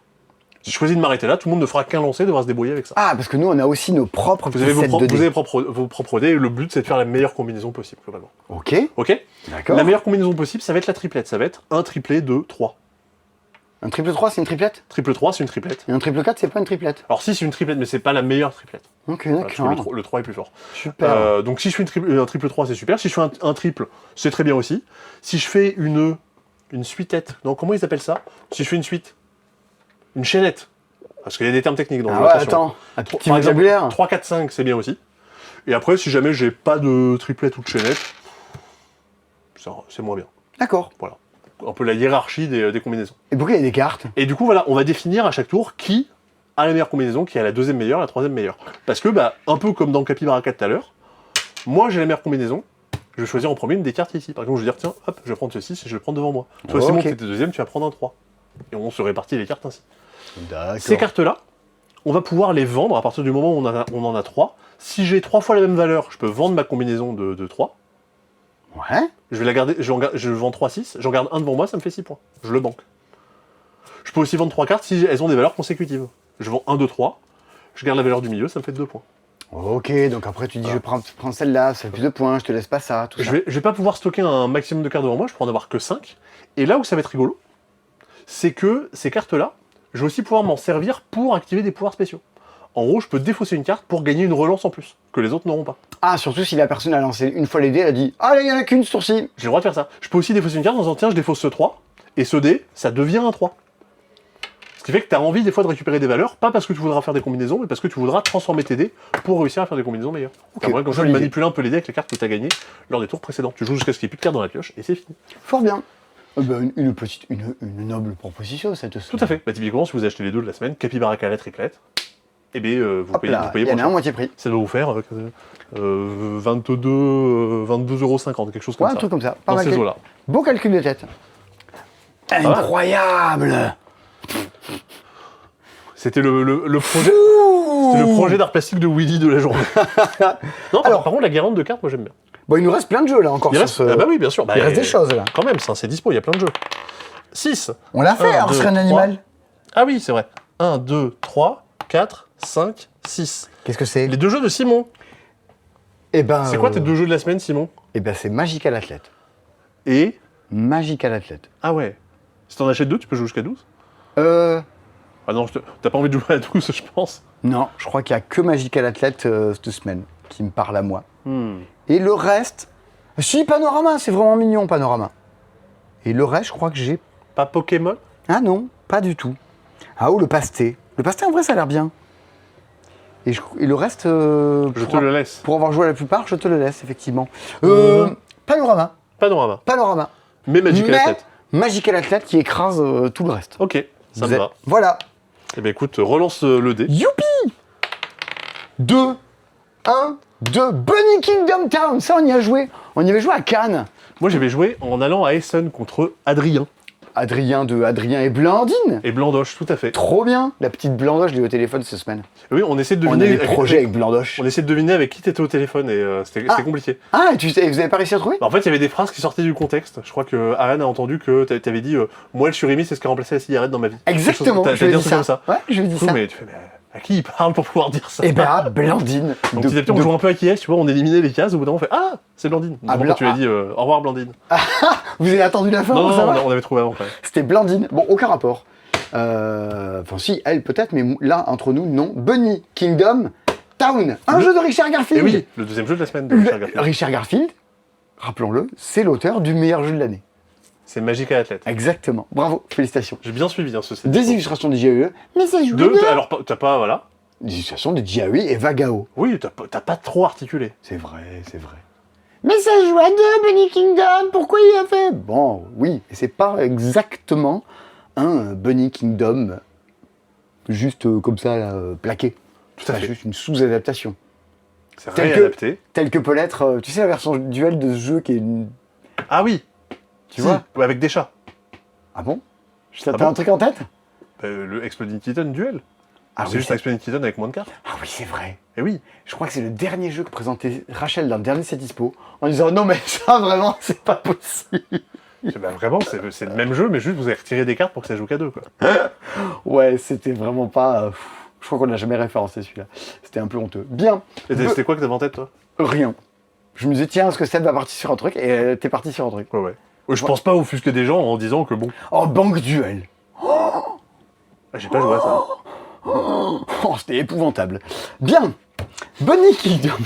Si je choisis de m'arrêter là, tout le monde ne fera qu'un lancer, devra se débrouiller avec ça. Ah, parce que nous, on a aussi nos propres Vous avez sets de dés. vos propres dés, et le but c'est de faire la meilleure combinaison possible, globalement. Ok, Ok? d'accord. La meilleure combinaison possible, ça va être la triplette. Ça va être un triplé de 3. Un triple 3, c'est une triplette? Triple 3, c'est une triplette. Et un triple 4, c'est pas une triplette? Alors si, c'est une triplette, mais c'est pas la meilleure triplette. Ok, Parce que d'accord. le 3 est plus fort. Super. Donc si je fais un triple 3, c'est super. Si je fais un triple, c'est très bien aussi. Si je fais une suitette, non, comment ils appellent ça? Si je fais une suite, une chaînette, parce qu'il y a des termes techniques dans le Ah jeu, ouais, attention. attends, un petit Par exemple, vocabulaire. 3, 4, 5, c'est bien aussi. Et après, si jamais j'ai pas de triplette ou de chaînette, c'est moins bien. D'accord. Voilà. Un peu la hiérarchie des combinaisons. Et pourquoi il y a des cartes? Et du coup, voilà, on va définir à chaque tour qui a la meilleure combinaison, qui a la deuxième meilleure, la troisième meilleure. Parce que, un peu comme dans Capybara tout à l'heure, moi j'ai la meilleure combinaison, je vais choisir en premier une des cartes ici. Par exemple, je vais dire, tiens, hop, je vais prendre ceci, et je vais le prendre devant moi. Toi, c'est bon, t'es deuxième, tu vas prendre un 3. Et on se répartit les cartes ainsi. D'accord. Ces cartes-là, on va pouvoir les vendre à partir du moment où on en a 3. Si j'ai 3 fois la même valeur, je peux vendre ma combinaison de 3. Ouais. Je vais la garder, je vends 3, 6, j'en garde un devant moi, ça me fait 6 points. Je le banque. Je peux aussi vendre 3 cartes si elles ont des valeurs consécutives. Je vends 1, 2, 3, je garde la valeur du milieu, ça me fait 2 points. Ok, donc après tu dis je prends celle-là, ça fait plus de points, je te laisse pas ça, tout ça. Je vais pas pouvoir stocker un maximum de cartes devant moi, je peux en avoir que 5. Et là où ça va être rigolo, c'est que ces cartes-là, je vais aussi pouvoir m'en servir pour activer des pouvoirs spéciaux. En gros, je peux défausser une carte pour gagner une relance en plus, que les autres n'auront pas. Ah, surtout si la personne a lancé une fois les dés, elle a dit ah là, il y en a qu'une ce tour-ci. J'ai le droit de faire ça. Je peux aussi défausser une carte en disant tiens, je défausse ce 3, et ce dé, ça devient un 3. Ce qui fait que tu as envie des fois de récupérer des valeurs, pas parce que tu voudras faire des combinaisons, mais parce que tu voudras transformer tes dés pour réussir à faire des combinaisons meilleures. Ok, Après, comme ça, tu jolie idée. manipules un peu les dés avec les cartes que tu as gagnées lors des tours précédents. Tu joues jusqu'à ce qu'il n'y ait plus de cartes dans la pioche, et c'est fini. Fort bien. Une noble proposition cette Tout semaine. à fait. Typiquement, si vous achetez les deux de la semaine, Capybara à la triplette, eh bien, vous Hop payez là, il y moins en a cher. un moitié prix. Ça doit vous faire 22,50 €, quelque chose comme Ouais, un ça. truc comme ça. Pas Dans mal. ces eaux-là. Beau calcul de tête. va Incroyable. C'était le projet d'art plastique de Willy de la journée. Non, Alors- par contre, la guirlande de cartes, moi j'aime bien. Bon, il nous reste plein de jeux là encore. Il sur reste, ce... ah bah oui, bien sûr. Il reste des choses là. Quand même, ça, c'est dispo, il y a plein de jeux. 6. On l'a fait, alors ce serait un animal. Ah oui, c'est vrai. 1, 2, 3, 4, 5, 6. Qu'est-ce que c'est? Les deux jeux de Simon. Eh ben. C'est quoi tes deux jeux de la semaine, Simon? Eh ben, c'est Magical Athlete. Et... Magical Athlete. Ah ouais. Si t'en achètes deux, tu peux jouer jusqu'à 12? Ah non, t'as pas envie de jouer à 12, je pense. Non, je crois qu'il n'y a que Magical Athlete cette semaine qui me parle à moi. Hmm. Et le reste. Si, Panorama, c'est vraiment mignon, Panorama. Et le reste, je crois que j'ai. Pas Pokémon? Ah non, pas du tout. Ah oh, le pasté. Le pasté, en vrai, ça a l'air bien. Et le reste... Je te le laisse. Pour avoir joué à la plupart, je te le laisse, effectivement. Panorama. Panorama. Panorama. Mais Magical Athlete. Magical Athlete qui écrase tout le reste. Ok, ça me va. Voilà. Eh bien écoute, relance le dé. Youpi 2, 1, 2, Bunny Kingdom Town. Ça, on y a joué. On y avait joué à Cannes. Moi j'avais joué en allant à Essen contre Adrien. Adrien et Blandine. Et Blandoche, tout à fait. Trop bien. La petite Blandoche, je l'ai eu au téléphone cette semaine. Oui, on essaie de On deviner. avait des projets avec Blandoche. On essaie de deviner avec qui t'étais au téléphone et c'était compliqué. Ah, et vous avez pas réussi à trouver? Bah, en fait, il y avait des phrases qui sortaient du contexte. Je crois que Ariane a entendu que t'avais dit moi le surimi, c'est ce qui a remplacé la cigarette dans ma vie. Exactement. T'as Je lui ai dit dit comme ça. Ouais, je lui ai dit ça. Mais tu fais, mais à qui il parle pour pouvoir dire ça? Et ben, Blandine. Donc petit à petit, on joue un peu à qui est, tu vois, on éliminait les cases, au bout d'un moment, on fait ah, c'est Blandine. Ah, Quand tu lui as dit au revoir Blandine. Vous avez attendu la fin Non, pour non, savoir on avait trouvé avant quand même. C'était Blandine. Bon, aucun rapport. Enfin, si, elle peut-être, mais là, entre nous, non. Bunny Kingdom Town. Un jeu de Richard Garfield. Et oui, le deuxième jeu de la semaine de Richard Garfield. Richard Garfield, rappelons-le, c'est l'auteur du meilleur jeu de l'année. C'est Magical Athlete. Exactement. Bravo, félicitations. J'ai bien suivi ce set. Des illustrations des JAE, mais ça joue Deux, bien. alors t'as pas, voilà. Des illustrations des JAE et Vagao. Oui, t'as pas trop articulé. C'est vrai, c'est vrai. Mais ça joue à deux, Bunny Kingdom, pourquoi il a fait? Bon, oui, et c'est pas exactement un Bunny Kingdom juste comme ça, là, plaqué. Tout à fait. Juste une sous-adaptation. C'est Tel réadapté. Tel que peut l'être, tu sais, la version duel de ce jeu qui est une... Ah oui. Tu vois? Ouais, avec des chats. Ah bon? T'as bon un truc en tête? Le Exploding Kitten Duel. Ah C'est oui, juste Exploding Kitten avec moins de cartes. Ah oui, c'est vrai. Et oui. Je crois que c'est le dernier jeu que présentait Rachel dans le dernier set dispo, en disant non mais ça vraiment c'est pas possible. Bah, vraiment, c'est le même jeu, mais juste vous avez retiré des cartes pour que ça joue qu'à deux, quoi. Ouais, c'était vraiment pas... je crois qu'on n'a jamais référencé celui-là. C'était un peu honteux. Bien. Et c'était quoi que t'avais en tête, toi? Rien. Je me disais tiens, est-ce que Seb va partir sur un truc? Et t'es parti sur un truc. Ouais. Je pense pas offusquer des gens en disant que bon. Oh, Banque Duel. J'ai pas joué à ça. Oh, c'était épouvantable. Bien. Bunny Kingdom.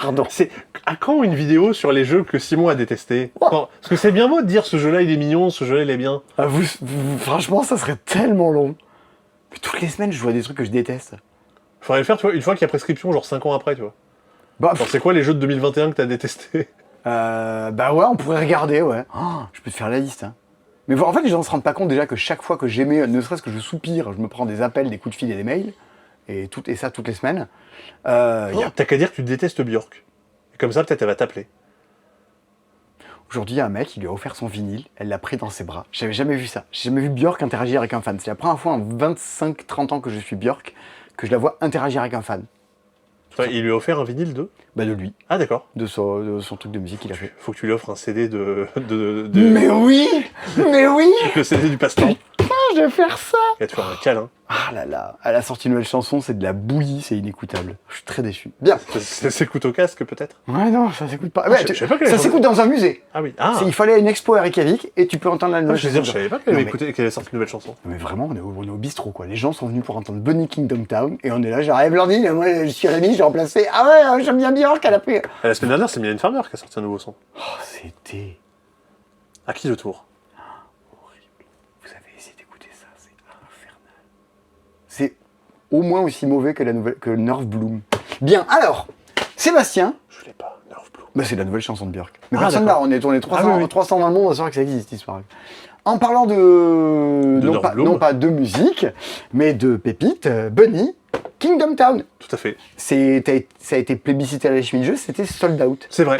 Pardon. C'est à quand une vidéo sur les jeux que Simon a détestés? Parce que c'est bien beau de dire ce jeu-là il est mignon, ce jeu-là il est bien. Ah, franchement, ça serait tellement long. Mais toutes les semaines, je vois des trucs que je déteste. Faudrait le faire, tu vois, une fois qu'il y a prescription, genre 5 ans après, tu vois. Bah, Alors c'est quoi les jeux de 2021 que t'as détestés? bah ouais, on pourrait regarder, ouais. Oh, je peux te faire la liste. Hein. Mais bon, en fait, les gens ne se rendent pas compte déjà que chaque fois que j'aimais, ne serait-ce que je soupire, je me prends des appels, des coups de fil et des mails. Et ça toutes les semaines. T'as qu'à dire que tu détestes Björk. Et comme ça, peut-être elle va t'appeler. Aujourd'hui, il y a un mec, il lui a offert son vinyle, elle l'a pris dans ses bras. J'avais jamais vu ça. J'ai jamais vu Björk interagir avec un fan. C'est la première fois en 25-30 ans que je suis Björk que je la vois interagir avec un fan. Enfin, il lui a offert un vinyle de? Bah de lui, Ah d'accord. de son truc de musique qu'il a fait. Faut que tu lui offres un CD de... Mais oui. Le CD du passe-temps. Je vais faire ça. Il va te faire un câlin. Ah là là, elle a sorti une nouvelle chanson, c'est de la bouillie, c'est inécoutable. Je suis très déçu. Bien. Ça s'écoute au casque peut-être? Ouais, non, ça s'écoute pas. je savais pas qu'elle ça avait s'écoute dans un musée. Ah oui. Ah. Il fallait une expo à Reykjavik et tu peux entendre la nouvelle Je chanson. savais pas qu'elle Non, avait qu'elle avait sorti une nouvelle chanson. mais vraiment, on est au bistrot, quoi. Les gens sont venus pour entendre Bunny Kingdom Town et on est là, genre, hey, Blandine, moi je suis Rémi, j'ai remplacé. Ah ouais, j'aime bien Björk, elle a pris. La semaine dernière, c'est Mylène Farmer qui a sorti un nouveau son. Oh, c'était À qui le tour? horrible. Vous avez essayé d'écouter ça, c'est infernal. C'est au moins aussi mauvais que que Nerve Bloom. Bien, alors, Sébastien. Je l'ai pas, Nerve Blue. Bah, c'est la nouvelle chanson de Björk. Mais Ah, personne là, d'accord. on est 300, Ah oui, oui. 300 dans le monde, on saura que ça existe, cette histoire. En parlant de Nerve Bloom. non pas de musique, mais de pépites, Bunny, Kingdom Town. Tout à fait. Ça a été plébiscité à la chimie de jeu, c'était sold out. C'est vrai.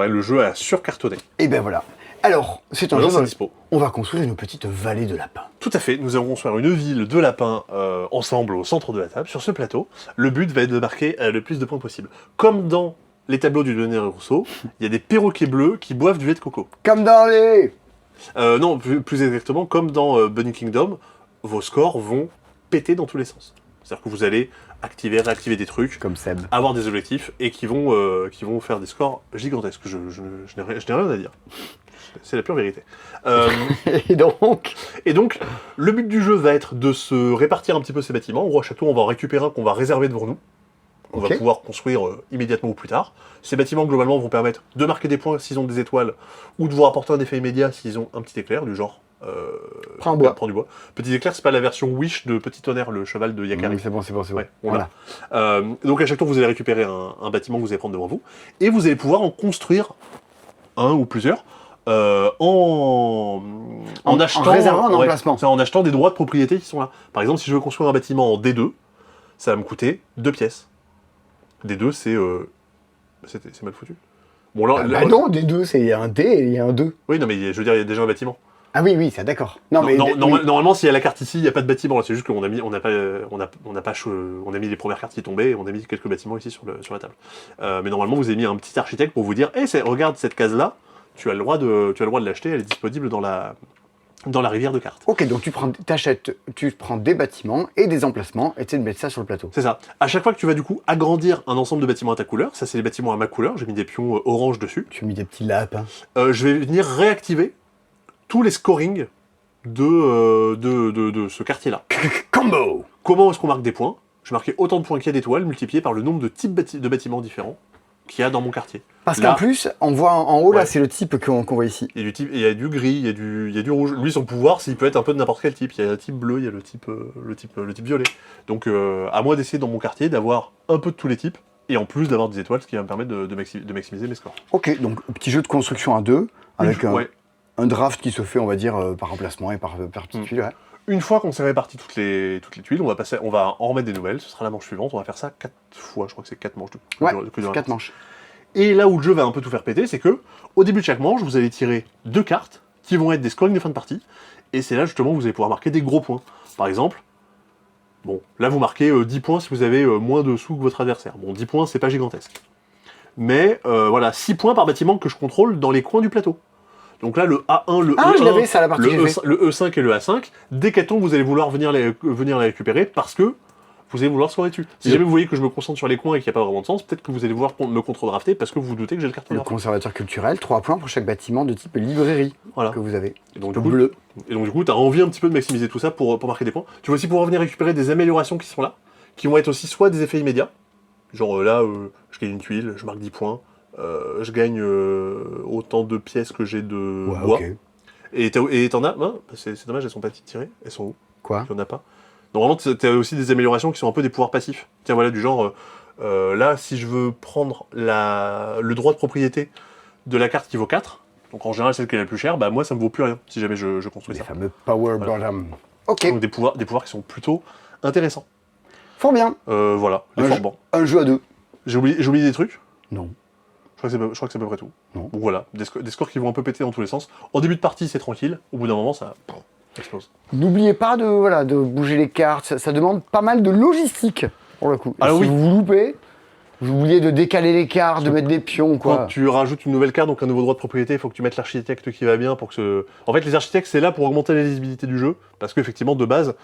Le jeu a surcartonné. Et ben voilà. Alors, c'est un Maintenant, jeu, c'est dispo. on va construire une petite vallée de lapins. Tout à fait, nous allons construire une ville de lapins ensemble au centre de la table, sur ce plateau. Le but va être de marquer le plus de points possible. Comme dans les tableaux du Donner et Rousseau, il y a des perroquets bleus qui boivent du lait de coco. Comme dans les... Non, plus exactement, comme dans Bunny Kingdom, vos scores vont péter dans tous les sens. C'est-à-dire que vous allez activer, réactiver des trucs, Comme Seb. avoir des objectifs, et qui vont faire des scores gigantesques. Je n'ai rien à dire. C'est la pure vérité. Et donc... Et donc, le but du jeu va être de se répartir un petit peu ces bâtiments. En gros, à chaque tour, on va en récupérer un qu'on va réserver devant nous. On Ok. va pouvoir construire immédiatement ou plus tard. Ces bâtiments, globalement, vont permettre de marquer des points s'ils ont des étoiles, ou de vous rapporter un effet immédiat s'ils ont un petit éclair, du genre Prends un bois. Prends du bois. Petit éclair, c'est pas la version Wish de Petit Tonnerre, le cheval de Yakari. C'est bon. Ouais, on Voilà. l'a. Donc à chaque tour, vous allez récupérer un bâtiment que vous allez prendre devant vous, et vous allez pouvoir en construire un ou plusieurs en achetant, réservant un emplacement. c'est en achetant des droits de propriété qui sont là. Par exemple, si je veux construire un bâtiment en D2, ça va me coûter 2 pièces. D2, c'est mal foutu. Bon, là, Non, des deux, c'est un D et il y a un 2. Oui, non, mais je veux dire, il y a déjà un bâtiment. Ah oui, ça d'accord. Non, mais Normalement, s'il y a la carte ici, il n'y a pas de bâtiment. C'est juste qu'on a mis, on a mis les premières cartes qui tombaient, et on a mis quelques bâtiments ici sur la table. Mais normalement, vous avez mis un petit architecte pour vous dire, regarde cette case-là, tu as le droit de l'acheter, elle est disponible dans la rivière de cartes. Ok, donc tu prends des bâtiments et des emplacements et tu sais de mettre ça sur le plateau. C'est ça. À chaque fois que tu vas du coup agrandir un ensemble de bâtiments à ta couleur, ça c'est les bâtiments à ma couleur, j'ai mis des pions orange dessus. Tu as mis des petits lapins. Je vais venir réactiver tous les scorings de ce quartier-là. Combo. Comment est-ce qu'on marque des points? Je vais marquer autant de points qu'il y a d'étoiles, multiplié par le nombre de types de bâtiments différents qu'il y a dans mon quartier. Parce Là, qu'en plus, on voit en haut, là, ouais. c'est le type qu'on voit ici. il y a du gris, il y a du rouge. Lui, son pouvoir, il peut être un peu de n'importe quel type. Il y a le type bleu, il y a le type violet. Donc, à moi d'essayer dans mon quartier d'avoir un peu de tous les types, et en plus d'avoir des étoiles, ce qui va me permettre de maximiser mes scores. Ok, donc petit jeu de construction à deux, avec Ouais. un draft qui se fait, on va dire, par emplacement et par petite tuile. Ouais. Une fois qu'on s'est réparti toutes les tuiles, on va en remettre des nouvelles. Ce sera la manche suivante. On va faire ça 4 fois. Je crois que c'est 4 manches. Ouais, c'est 4 manches. Et là où le jeu va un peu tout faire péter, c'est que au début de chaque manche, vous allez tirer 2 cartes qui vont être des scorings de fin de partie. Et c'est là justement où vous allez pouvoir marquer des gros points. Par exemple, bon, là vous marquez 10 points si vous avez moins de sous que votre adversaire. Bon, 10 points, c'est pas gigantesque. Mais voilà, 6 points par bâtiment que je contrôle dans les coins du plateau. Donc là, le A1, le Ah, E1, je l'avais, ça, la partie que j'ai fait. le E5 et le A5, dès qu'elles tombent, vous allez vouloir venir les récupérer parce que vous allez vouloir scorer dessus. Si jamais vous voyez que je me concentre sur les coins et qu'il n'y a pas vraiment de sens, peut-être que vous allez vouloir me contre-drafter parce que vous vous doutez que j'ai le Le cartographe. conservateur culturel, 3 points pour chaque bâtiment de type librairie Voilà. que vous avez. Et donc, Le du coup, bleu. tu as envie un petit peu de maximiser tout ça pour marquer des points. Tu vas aussi pouvoir venir récupérer des améliorations qui sont là, qui vont être aussi soit des effets immédiats, genre là, je gagne une tuile, je marque 10 points, je gagne autant de pièces que j'ai de bois. Ok. Et t'en as, c'est dommage, elles sont pas tirées, elles sont où? Quoi? Il n'y en a pas. Normalement, tu as aussi des améliorations qui sont un peu des pouvoirs passifs. Tiens, voilà, du genre, là, si je veux prendre le droit de propriété de la carte qui vaut 4, donc en général celle qui est la plus chère, bah moi ça me vaut plus rien si jamais je construis Les ça. fameux Power Bottom. Ok, Donc des pouvoirs qui sont plutôt intéressants. fort bien. Voilà, les Un forts jeu- bancs. Un jeu à deux. J'ai oublié des trucs. Non. Je crois que c'est à peu près tout. Non. Donc voilà, des scores qui vont un peu péter dans tous les sens. En début de partie, c'est tranquille. Au bout d'un moment, ça explose. N'oubliez pas de bouger les cartes, ça demande pas mal de logistique pour le coup. Et Alors si oui. vous vous loupez, vous oubliez de décaler les cartes, de mettre des pions, Quand quoi. tu rajoutes une nouvelle carte, donc un nouveau droit de propriété, il faut que tu mettes l'architecte qui va bien pour que ce... En fait, les architectes, c'est là pour augmenter la lisibilité du jeu, parce qu'effectivement, de base,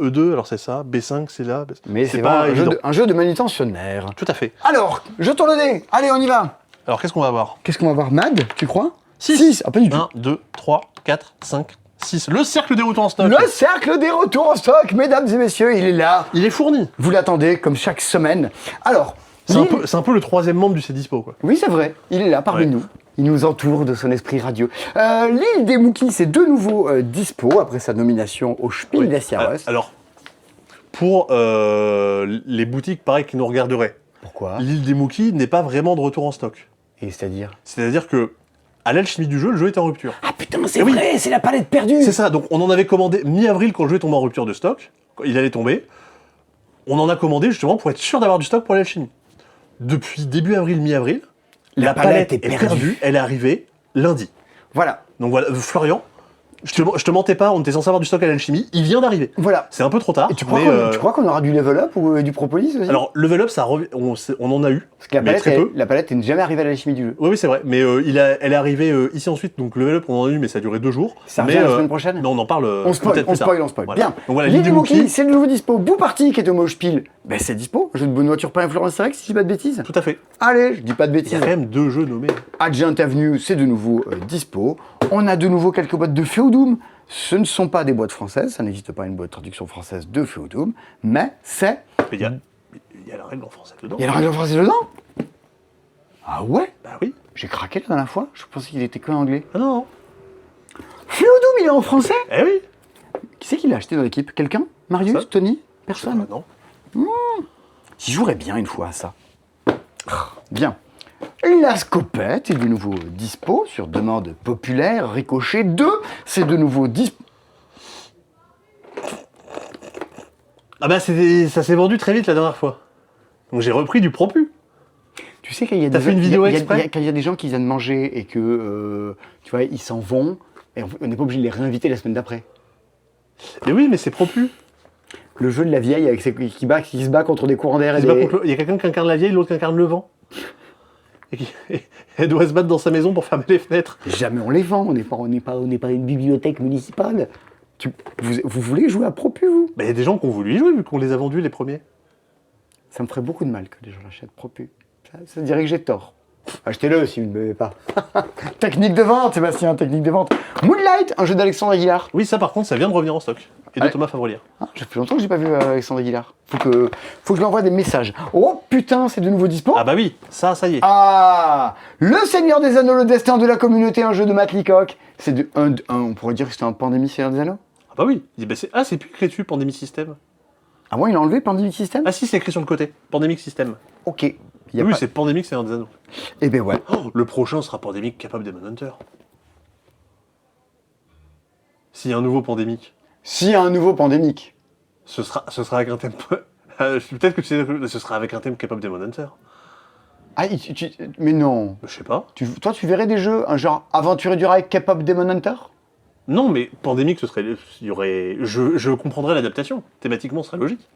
E2, alors c'est ça, B5, c'est là... Mais c'est pas vraiment évident. un jeu de manutentionnaire. Tout à fait. Alors, jetons le dé. Allez, on y va. Alors, qu'est-ce qu'on va avoir? Qu'est-ce qu'on va voir, Mad, tu crois? Six. 6. Ah, pas du tout. 1, 2, 3, 4, 5, 6. Le cercle des retours en stock. Le cercle des retours en stock, mesdames et messieurs, il est là. Il est fourni. Vous l'attendez comme chaque semaine. Alors, C'est un peu le troisième membre du C-Dispo, quoi. oui, c'est vrai, il est là parmi Ouais. nous. Il nous entoure de son esprit radio. L'île des Mookies, c'est de nouveau dispo après sa nomination au Spiel des Jahres. Alors, pour les boutiques, pareil, qui nous regarderaient, Pourquoi? l'île des Mookies n'est pas vraiment de retour en stock. Et c'est-à-dire? C'est-à-dire que, à l'alchimie du jeu, le jeu est en rupture. Ah putain, c'est Eh oui. vrai, c'est la palette perdue. C'est ça, donc on en avait commandé mi-avril quand le jeu est tombé en rupture de stock, quand il allait tomber. On en a commandé justement pour être sûr d'avoir du stock pour l'alchimie. Depuis début avril, mi-avril, la palette est perdue, elle est arrivée lundi. Voilà, Donc voilà, Florian, je te mentais pas, on était censé avoir du stock à l'alchimie, il vient d'arriver. voilà. C'est un peu trop tard. Et tu crois mais, tu crois qu'on aura du level up ou du propolis aussi? alors, level up, on en a eu, parce que la mais palette, très peu. la palette n'est jamais arrivée à l'alchimie du jeu. Oui, c'est vrai, mais elle est arrivée ici ensuite, donc level up, on en a eu, mais ça a duré 2 jours. Ça mais, revient la semaine prochaine? Mais on en parle On spoil, peut-être on plus tard. spoil. Voilà. Bien. Donc voilà, L'île des Mookies, Mookies, c'est le nouveau dispo. Boo Party qui est au mot Spiel. Ben c'est dispo. Jeu de bonne voiture pas influence direct si je dis pas de bêtises. tout à fait. Allez, je dis pas de Il y a bêtises. quand même 2 jeux nommés. Adjunct Avenue, c'est de nouveau dispo. On a de nouveau quelques boîtes de Feudum. Ce ne sont pas des boîtes françaises, ça n'existe pas une boîte de traduction française de Feudum, mais c'est... Mais il y a la règle en français dedans. Il y a la règle en français dedans? Ah ouais? Bah oui. J'ai craqué la dernière fois, je pensais qu'il était que en anglais. Ah non. Feudum il est en français. Eh oui. Qui c'est qui l'a acheté dans l'équipe? Quelqu'un? Marius? Ça Tony? Personne? Non. J'y jouerais bien une fois à ça. Bien. La scopette est de nouveau dispo sur demande populaire. Ricochet 2, c'est de nouveau dispo. Ah bah ça s'est vendu très vite la dernière fois. Donc j'ai repris du Propu. Tu sais qu'il y a T'as fait une vidéo exprès quand il y a des gens qui viennent manger et que, tu vois, ils s'en vont, et on n'est pas obligé de les réinviter la semaine d'après. Mais oui, mais c'est Propu. Le jeu de la vieille avec qui se bat contre des courants d'air et Il y a quelqu'un qui incarne la vieille, l'autre qui incarne le vent. Elle doit se battre dans sa maison pour fermer les fenêtres. Jamais on les vend, on n'est pas une bibliothèque municipale. Vous voulez jouer à Propu, vous? Bah, il y a des gens qui ont voulu y jouer vu qu'on les a vendus les premiers. Ça me ferait beaucoup de mal que les gens l'achètent Propu. Ça dirait que j'ai tort. Achetez-le si vous ne buvez pas. Technique de vente, Sébastien, technique de vente. Moonlight, un jeu d'Alexandre Aguilar. Oui, ça par contre, ça vient de revenir en stock. Et de Ouais. Thomas Favrolière. Ah, ça fait longtemps que j'ai pas vu Alexandre Aguilar. Faut que je lui envoie des messages. Oh putain, c'est de nouveau dispo. Ah bah oui, ça y est. Ah, Le Seigneur des Anneaux, le destin de la communauté, un jeu de Matt Leacock. C'est on pourrait dire que c'était un Pandémie Seigneur des Anneaux. Ah bah oui. Il dit, bah, c'est plus écrit dessus, Pandemic System. Ah bon, il a enlevé Pandemic System. Ah si, c'est écrit sur le côté. Pandemic System. Ok. Il y a Oui, pas- c'est Pandemic Seigneur des Anneaux. Eh ben ouais. Oh, le prochain sera Pandemic Capable Demon Hunter. S'il y a un nouveau Pandemic, S'il y a un nouveau Pandémique. ce sera avec un thème... Peut-être que tu sais, ce sera avec un thème Capable Demon Hunter. Ah, mais non. Je sais pas. Toi, tu verrais des jeux, un genre Aventurier du Rail, K-pop Demon Hunter? Non, mais Pandemic, ce serait... Il y aurait... Je comprendrais l'adaptation. Thématiquement, ce serait logique.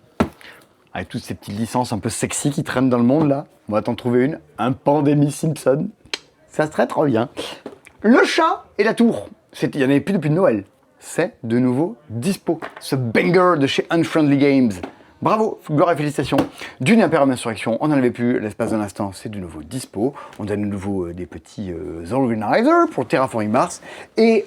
Avec toutes ces petites licences un peu sexy qui traînent dans le monde, là. On va t'en trouver une. Un Pandémie Simpson. Ça serait trop bien. Le chat et la tour. Il n'y en avait plus depuis Noël. C'est de nouveau dispo. Ce banger de chez Unfriendly Games. Bravo, gloire et félicitations. D'une Imperium Insurrection, on n'en avait plus l'espace d'un instant, c'est de nouveau dispo. On a de nouveau des petits organizers pour Terraforming Mars. Et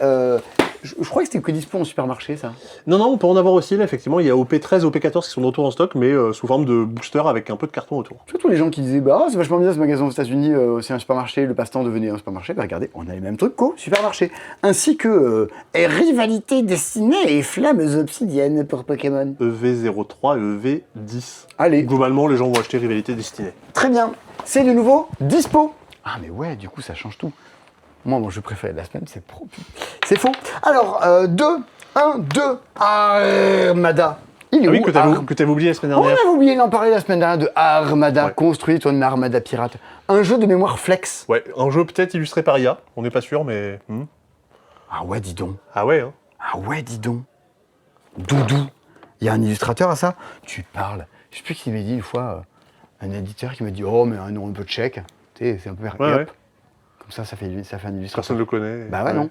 je crois que c'était que dispo en supermarché, ça. Non, on peut en avoir aussi, là, effectivement. Il y a OP13 et OP14 qui sont de retour en stock, mais sous forme de booster avec un peu de carton autour. Surtout les gens qui disaient bah c'est vachement bien ce magasin aux États-Unis, c'est un supermarché, le passe-temps devenait un supermarché. Bah regardez, on a les mêmes trucs qu'au supermarché. Ainsi que rivalité destinée et flammes obsidiennes pour Pokémon. EV03 et EV10. Allez, Globalement, les gens vont acheter Rivalité Destinée. très bien, c'est de nouveau dispo. Ah mais ouais, du coup ça change tout. Moi, mon jeu préféré de la semaine, c'est Propu. C'est faux. Alors, 2, 1, 2, Armada. Il est Ah oui, où, que t'avais oublié la semaine On dernière. avait oublié d'en parler la semaine dernière de Armada. Ouais. Construis ton Armada pirate. Un jeu de mémoire flex. Ouais, un jeu peut-être illustré par IA, on n'est pas sûr, mais... Ah ouais, dis donc. Ah ouais, hein. Ah ouais, dis donc. Doudou. Il y a un illustrateur à ça. Tu parles. Je sais plus qui m'a dit une fois, un éditeur qui m'a dit oh, mais un nom un peu tchèque. Tu sais, c'est un peu. Ouais, hop. ouais. Comme ça fait un illustrateur. Personne ne le connaît. Bah ouais, non.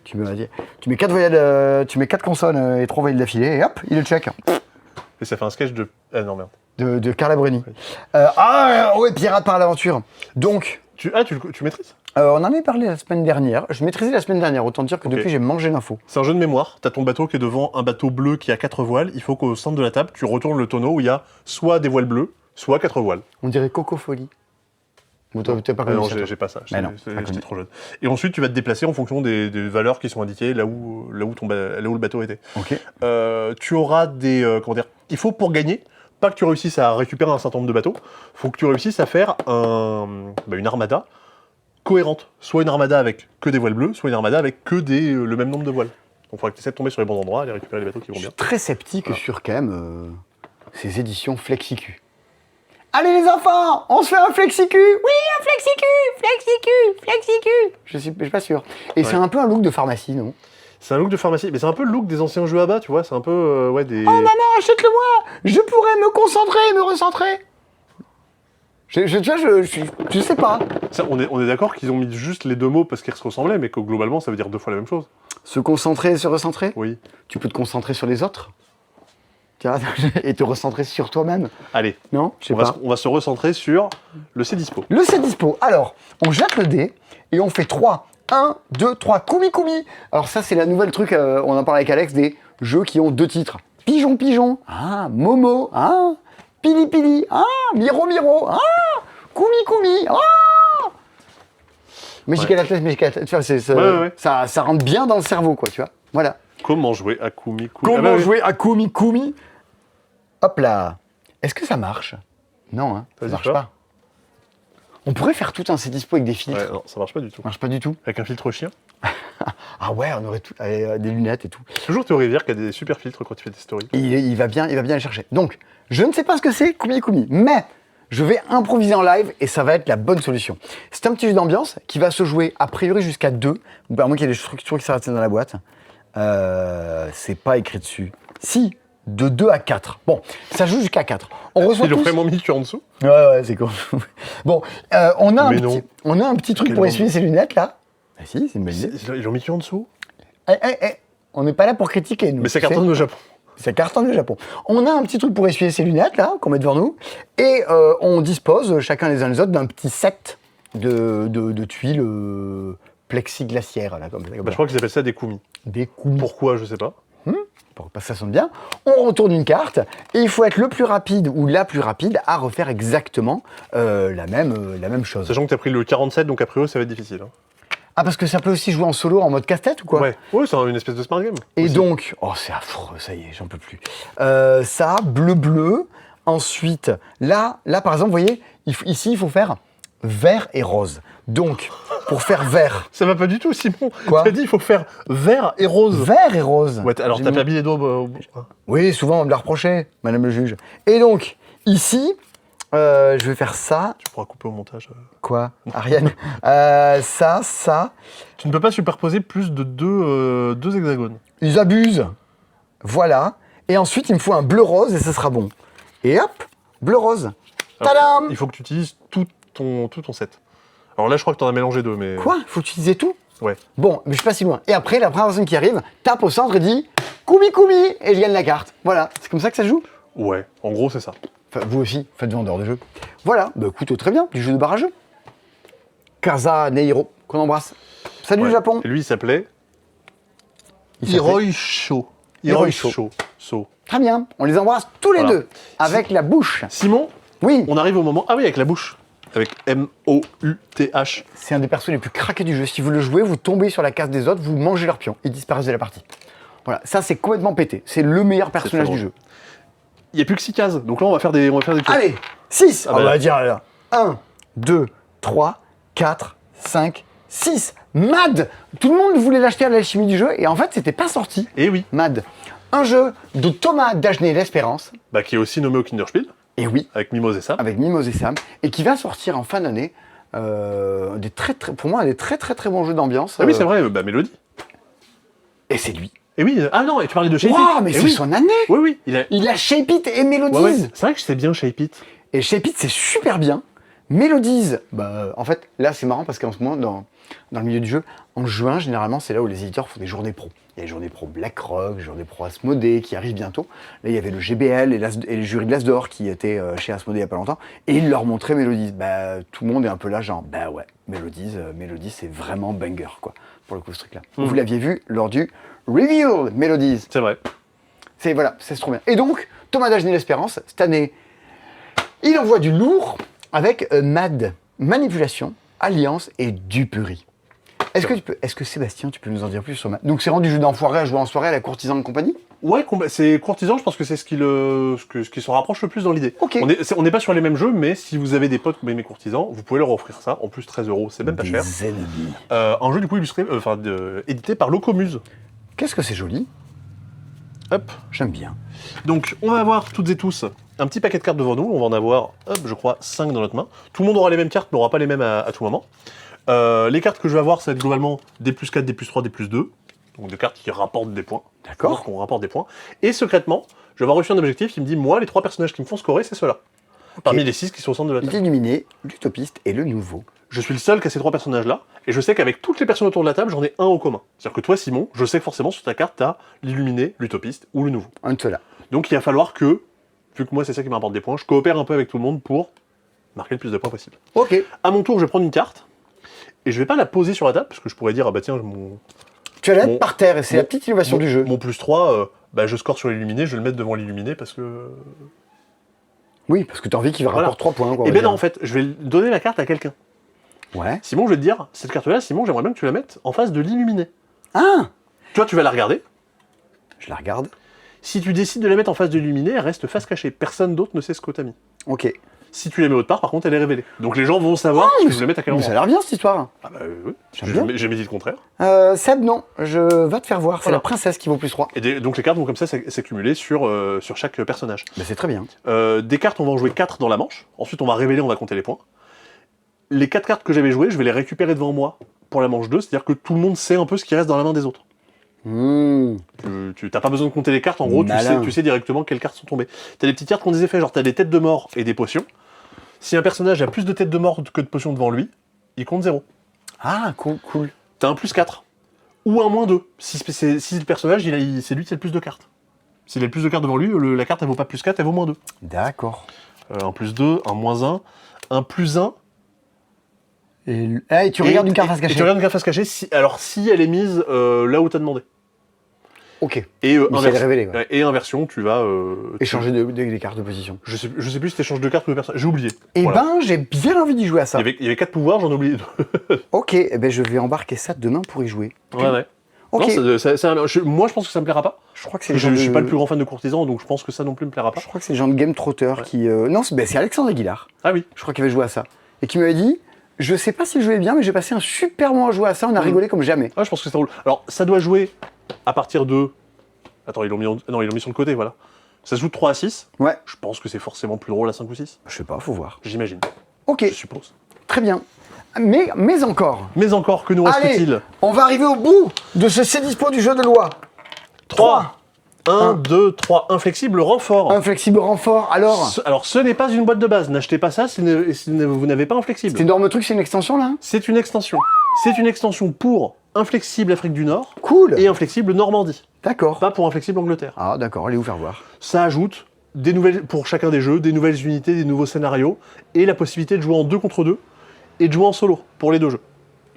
Tu mets 4 voyelles, tu mets 4 consonnes et 3 voyelles d'affilée, et hop, il est tchèque. Et ça fait un sketch de... Ah non, merde. De Carla Bruni. Oui. Ouais, Pirate par l'aventure. Donc, Tu maîtrises? on en avait parlé la semaine dernière. Je maîtrisais la semaine dernière, autant dire que Ok. depuis j'ai mangé l'info. C'est un jeu de mémoire. T'as ton bateau qui est devant un bateau bleu qui a 4 voiles. Il faut qu'au centre de la table, tu retournes le tonneau où il y a soit des voiles bleues, soit 4 voiles. On dirait Cocofolie. Ou t'as pas Ah connu non, ça, toi j'ai pas ça. Mais non, pas J'étais connu. trop jeune. Et ensuite, tu vas te déplacer en fonction des valeurs qui sont indiquées là où le bateau était. Ok. Tu auras des... comment dire? Il faut pour gagner, pas que tu réussisses à récupérer un certain nombre de bateaux, il faut que tu réussisses à faire une armada cohérente. Soit une armada avec que des voiles bleues, soit une armada avec que le même nombre de voiles. Donc il faudra que tu essaies de tomber sur les bons endroits et récupérer les bateaux qui vont Je bien. suis très sceptique sur quand même ces éditions Flexicu. Allez les enfants, on se fait un Flexicu. Oui, un Flexicu. Je suis pas sûr. Et c'est un peu un look de pharmacie, non? C'est un look de pharmacie, mais c'est un peu le look des anciens jeux à bas, tu vois, c'est un peu des... Oh maman, achète-le-moi. Je pourrais me concentrer et me recentrer. Je sais pas. Ça, on est d'accord qu'ils ont mis juste les deux mots parce qu'ils se ressemblaient, mais que globalement ça veut dire deux fois la même chose. Se concentrer et se recentrer. Oui. Tu peux te concentrer sur les autres. Tiens, et te recentrer sur toi-même. Allez, Non, je sais on va, pas. on va se recentrer sur le C dispo. Le set dispo. Alors, on jette le dé et on fait 3. 1, 2, 3. Koumi Koumi. Alors ça, c'est la nouvelle truc, on en parle avec Alex, des jeux qui ont 2 titres. Pigeon Pigeon. Ah, Momo. Ah, Pili Pili. Ah, Miro Miro. Ah, Koumi Koumi. Ah. Magical Atlas, Magical Atlas. Tu vois, Ouais. ça rentre bien dans le cerveau, quoi, tu vois. Voilà. Comment jouer à Kumi Kumi Comment Ah bah oui. jouer à Kumi Kumi? Hop là. Est-ce que ça marche? Non, hein, ça Vas-y, marche fais. pas. On pourrait faire tout un set dispo avec des filtres. Ouais, non, ça marche pas du tout. Ça marche pas du tout. Avec un filtre chien. Ah ouais, on aurait tout, des lunettes et tout. Toujours Théorie Vire qui a des super filtres quand tu fais des stories. Il va bien les chercher. Donc, je ne sais pas ce que c'est Kumi Kumi, mais je vais improviser en live et ça va être la bonne solution. C'est un petit jeu d'ambiance qui va se jouer a priori jusqu'à 2, ou à moins qu'il y ait des structures qui s'arrêtent dans la boîte. C'est pas écrit dessus. Si, de 2 à 4. Bon, ça joue jusqu'à 4. On reçoit Ils l'ont tous... vraiment mis en dessous. Ouais, c'est cool. Bon, on a Mais non. un petit truc Quel pour bon. essuyer ses lunettes, là. Ah si, c'est une bonne idée. Ils l'ont mis en dessous. On n'est pas là pour critiquer, nous. Mais ça tu sais. cartonne au Japon. Ça cartonne le Japon. On a un petit truc pour essuyer ses lunettes, là, qu'on met devant nous. Et on dispose, chacun les uns les autres, d'un petit set de tuiles plexiglaciaires, là, comme ça. Je crois qu'ils appellent ça des Kumi. Des coups. Pourquoi, je sais pas. Pour que ça sonne bien. On retourne une carte et il faut être le plus rapide ou la plus rapide à refaire exactement la même chose. Sachant que t'as pris le 47, donc a priori ça va être difficile. Hein. Ah, parce que ça peut aussi jouer en solo en mode casse-tête ou quoi? Ouais, c'est une espèce de smart game. Et aussi. donc, oh c'est affreux, ça y est, j'en peux plus. Ça, bleu. Ensuite, là par exemple, vous voyez, ici il faut faire vert et rose. Donc, pour faire vert, Ça va pas du tout, Simon. Quoi T'as dit il faut faire vert et rose. vert et rose. Ouais, alors J'ai t'as mis- pas mis les doigts au bout. Oui, souvent on me l'a reproché, madame le juge. Et donc, ici, je vais faire ça. Tu pourras couper au montage. Quoi, Ariane? Ça. Tu ne peux pas superposer plus de deux hexagones. Ils abusent. Voilà. Et ensuite, il me faut un bleu-rose et ça sera bon. Et hop, bleu-rose. Alors, Tadam! il faut que tu utilises tout ton set. Alors là, je crois que t'en as mélangé deux, mais... Quoi? Faut utiliser tout? Ouais. Bon, mais je suis pas si loin. Et après, la première personne qui arrive tape au centre et dit Kumi Kumi et je gagne la carte. Voilà, c'est comme ça que ça se joue. Ouais, en gros, c'est ça. Enfin, vous aussi, faites vendeur de jeu. Voilà, bah écoute, très bien, du jeu de barrageux. Kaza Neiro, qu'on embrasse. Salut Ouais. le Japon. Et lui, il s'appelait... Il s'appelait- Hiroi Sho. Hiroi Sho. So. Très bien, on les embrasse tous les Voilà. deux, avec la bouche. Simon, Oui, on arrive au moment... Ah oui, avec la bouche. Avec M-O-U-T-H. c'est un des persos les plus craqués du jeu. Si vous le jouez, vous tombez sur la case des autres, vous mangez leur pion, ils disparaissent de la partie. Voilà, ça c'est complètement pété. C'est le meilleur personnage très du drôle. jeu. Il n'y a plus que 6 cases, donc là, on va faire des tours. Allez, 6. Ah On bah va là. dire là. 1, 2, 3, 4, 5, 6. Mad. Tout le monde voulait l'acheter à l'alchimie du jeu et en fait, c'était pas sorti. Et oui, Mad. Un jeu de Thomas Dagenet l'Espérance. bah, qui est aussi nommé au Kinderspiel, Et oui, avec Mimose et Sam. avec Mimose et Sam. Et qui va sortir en fin d'année. Pour moi, un des très bons jeux d'ambiance. Ah oui, c'est vrai, bah, Mélodie. Et c'est lui. Et oui, ah non, et tu parlais de Shape It. Waouh, mais Eh c'est oui. son année. Oui, oui, il a... Il a Shape It et Melodies. Ouais, ouais. C'est vrai que je sais bien Shape It. Et Shape It, c'est super bien. Melodies, bah, en fait, là, c'est marrant parce qu'en ce moment, dans le milieu du jeu, en juin, généralement, c'est là où les éditeurs font des journées pro. Il y a les journées pro BlackRock, les journées pro Asmodée qui arrivent bientôt. Là, il y avait le GBL et le jury de l'As d'Or qui était chez Asmodée il n'y a pas longtemps. Et ils leur montraient Melodies. Bah, tout le monde est un peu là, genre, bah ouais, Melodies, c'est vraiment banger, quoi, pour le coup, ce truc-là. Vous l'aviez vu lors du Reveal Melodies. C'est vrai. Voilà, c'est trop bien. Et donc, Thomas Dagenet l'Espérance, cette année, il envoie du lourd avec MAD, Manipulation, Alliance et Duperie. Est-ce que Sébastien, tu peux nous en dire plus sur MAD? Donc c'est rendu jeu d'enfoiré à jouer en soirée à la courtisane de compagnie? Ouais, c'est courtisan, je pense que c'est ce qui se rapproche le plus dans l'idée. Ok. On n'est pas sur les mêmes jeux, mais si vous avez des potes qui aiment courtisans, vous pouvez leur offrir ça. En plus, 13 €, c'est même pas cher. Des ennemis. Un jeu du coup illustré, édité par Locomuse. Qu'est-ce que c'est joli? Hop. J'aime bien. Donc, on va avoir toutes et tous un petit paquet de cartes devant nous. On va en avoir, hop, je crois, 5 dans notre main. Tout le monde aura les mêmes cartes, mais n'aura pas les mêmes à tout moment. Les cartes que je vais avoir, ça va être globalement des plus 4, des plus 3, des plus 2. Donc des cartes qui rapportent des points. D'accord. Donc on rapporte des points. Et secrètement, je vais avoir reçu un objectif qui me dit, moi, les 3 personnages qui me font scorer, c'est ceux-là. Parmi les 6 qui sont au centre de la table. L'illuminé, l'utopiste et le nouveau. Je suis le seul qui a ces 3 personnages-là, et je sais qu'avec toutes les personnes autour de la table, j'en ai un au commun. C'est-à-dire que toi, Simon, je sais que forcément sur ta carte, t'as l'illuminé, l'utopiste ou le nouveau. Un de ceux-là. Donc il va falloir que, vu que moi c'est ça qui me rapporte des points, je coopère un peu avec tout le monde pour marquer le plus de points possible. Ok. À mon tour, je vais prendre une carte, et je vais pas la poser sur la table, parce que je pourrais dire, ah bah tiens, Tu vas la Mon- mettre par terre et c'est la petite innovation du jeu. mon plus 3, je score sur l'illuminé, je vais le mettre devant l'illuminé parce que... Oui, parce que tu as envie qu'il Voilà. rapporte 3 points. Quoi, on Et va ben dire. non, en fait, je vais donner la carte à quelqu'un. Ouais. Simon, je vais te dire, cette carte-là, Simon, j'aimerais bien que tu la mettes en face de l'illuminé. Ah! Toi, tu vas la regarder. Je la regarde. Si tu décides de la mettre en face de l'illuminé, elle reste face cachée. Personne d'autre ne sait ce que t'as mis. Ok. Si tu la mets autre part, par contre, elle est révélée. Donc les gens vont savoir ce que je vais mettre à quel Mais ça a endroit. l'air bien cette histoire. Ah bah oui. J'aime bien. J'ai dit le contraire. Seb, non, je vais te faire voir. C'est Voilà. la princesse qui vaut +3. Et donc les cartes vont comme ça s'accumuler sur chaque personnage. Mais c'est très bien. Des cartes, on va en jouer 4 dans la manche. Ensuite, on va révéler, on va compter les points. Les 4 cartes que j'avais jouées, je vais les récupérer devant moi pour la manche 2. C'est-à-dire que tout le monde sait un peu ce qui reste dans la main des autres. Tu n'as pas besoin de compter les cartes. En gros, tu sais directement quelles cartes sont tombées. Tu as des petites cartes qui ont des effets, genre tu as des têtes de mort et des potions. Si un personnage a plus de têtes de mort que de potions devant lui, il compte 0. Ah, cool. T'as un +4. Ou un -2. Si le personnage, c'est lui qui a le plus de cartes. S'il a le plus de cartes devant lui, la carte elle vaut pas +4, elle vaut -2. D'accord. Un +2, un -1, un +1. Et tu regardes une carte face Et cachée. tu regardes une carte face cachée, si elle est mise là où t'as demandé. Ok. Et, Mais si elle est révélée, ouais. et inversion, tu vas... Échanger des cartes de position. Je sais plus si t'échanges de cartes ou de personnes. J'ai oublié. Eh Voilà. ben, j'ai bien envie d'y jouer à ça. Il y avait 4 pouvoirs, j'en ai oublié 2. Ok, eh ben, je vais embarquer ça demain pour y jouer. Ouais. Ok. Non, moi, je pense que ça me plaira pas. Je crois que c'est le genre Je suis de- pas le plus grand fan de courtisan, donc je pense que ça non plus me plaira pas. Je crois que c'est le genre de game trotter qui... Non, c'est Alexandre Aguilar. Ah oui. Je crois qu'il avait joué à ça. Et qui m'avait dit, je sais pas s'il jouait bien, mais j'ai passé un super moment à jouer à ça, on a rigolé comme jamais. Ah, je pense que c'est drôle. Alors, ça doit jouer à partir de... Attends, ils l'ont mis sur le côté, voilà. Ça se joue de 3 à 6. Ouais. Je pense que c'est forcément plus drôle à 5 ou 6. Je sais pas, faut voir. J'imagine. Ok, Je suppose. très bien. Mais encore. Mais encore, que nous Allez, reste-t-il? on va arriver au bout de ce C'est dispo du jeu de loi. 3. 1, 2, 3. Inflexible renfort. Un flexible renfort, alors... Alors, ce n'est pas une boîte de base. N'achetez pas ça si vous n'avez pas un flexible. C'est énorme truc, c'est une extension là. C'est une extension. C'est une extension pour Inflexible Afrique du Nord Cool. et Inflexible Normandie. D'accord. Pas pour Inflexible Angleterre. Ah d'accord, allez vous faire voir. Ça ajoute des nouvelles, pour chacun des jeux, des nouvelles unités, des nouveaux scénarios et la possibilité de jouer en 2 contre 2 et de jouer en solo pour les 2 jeux.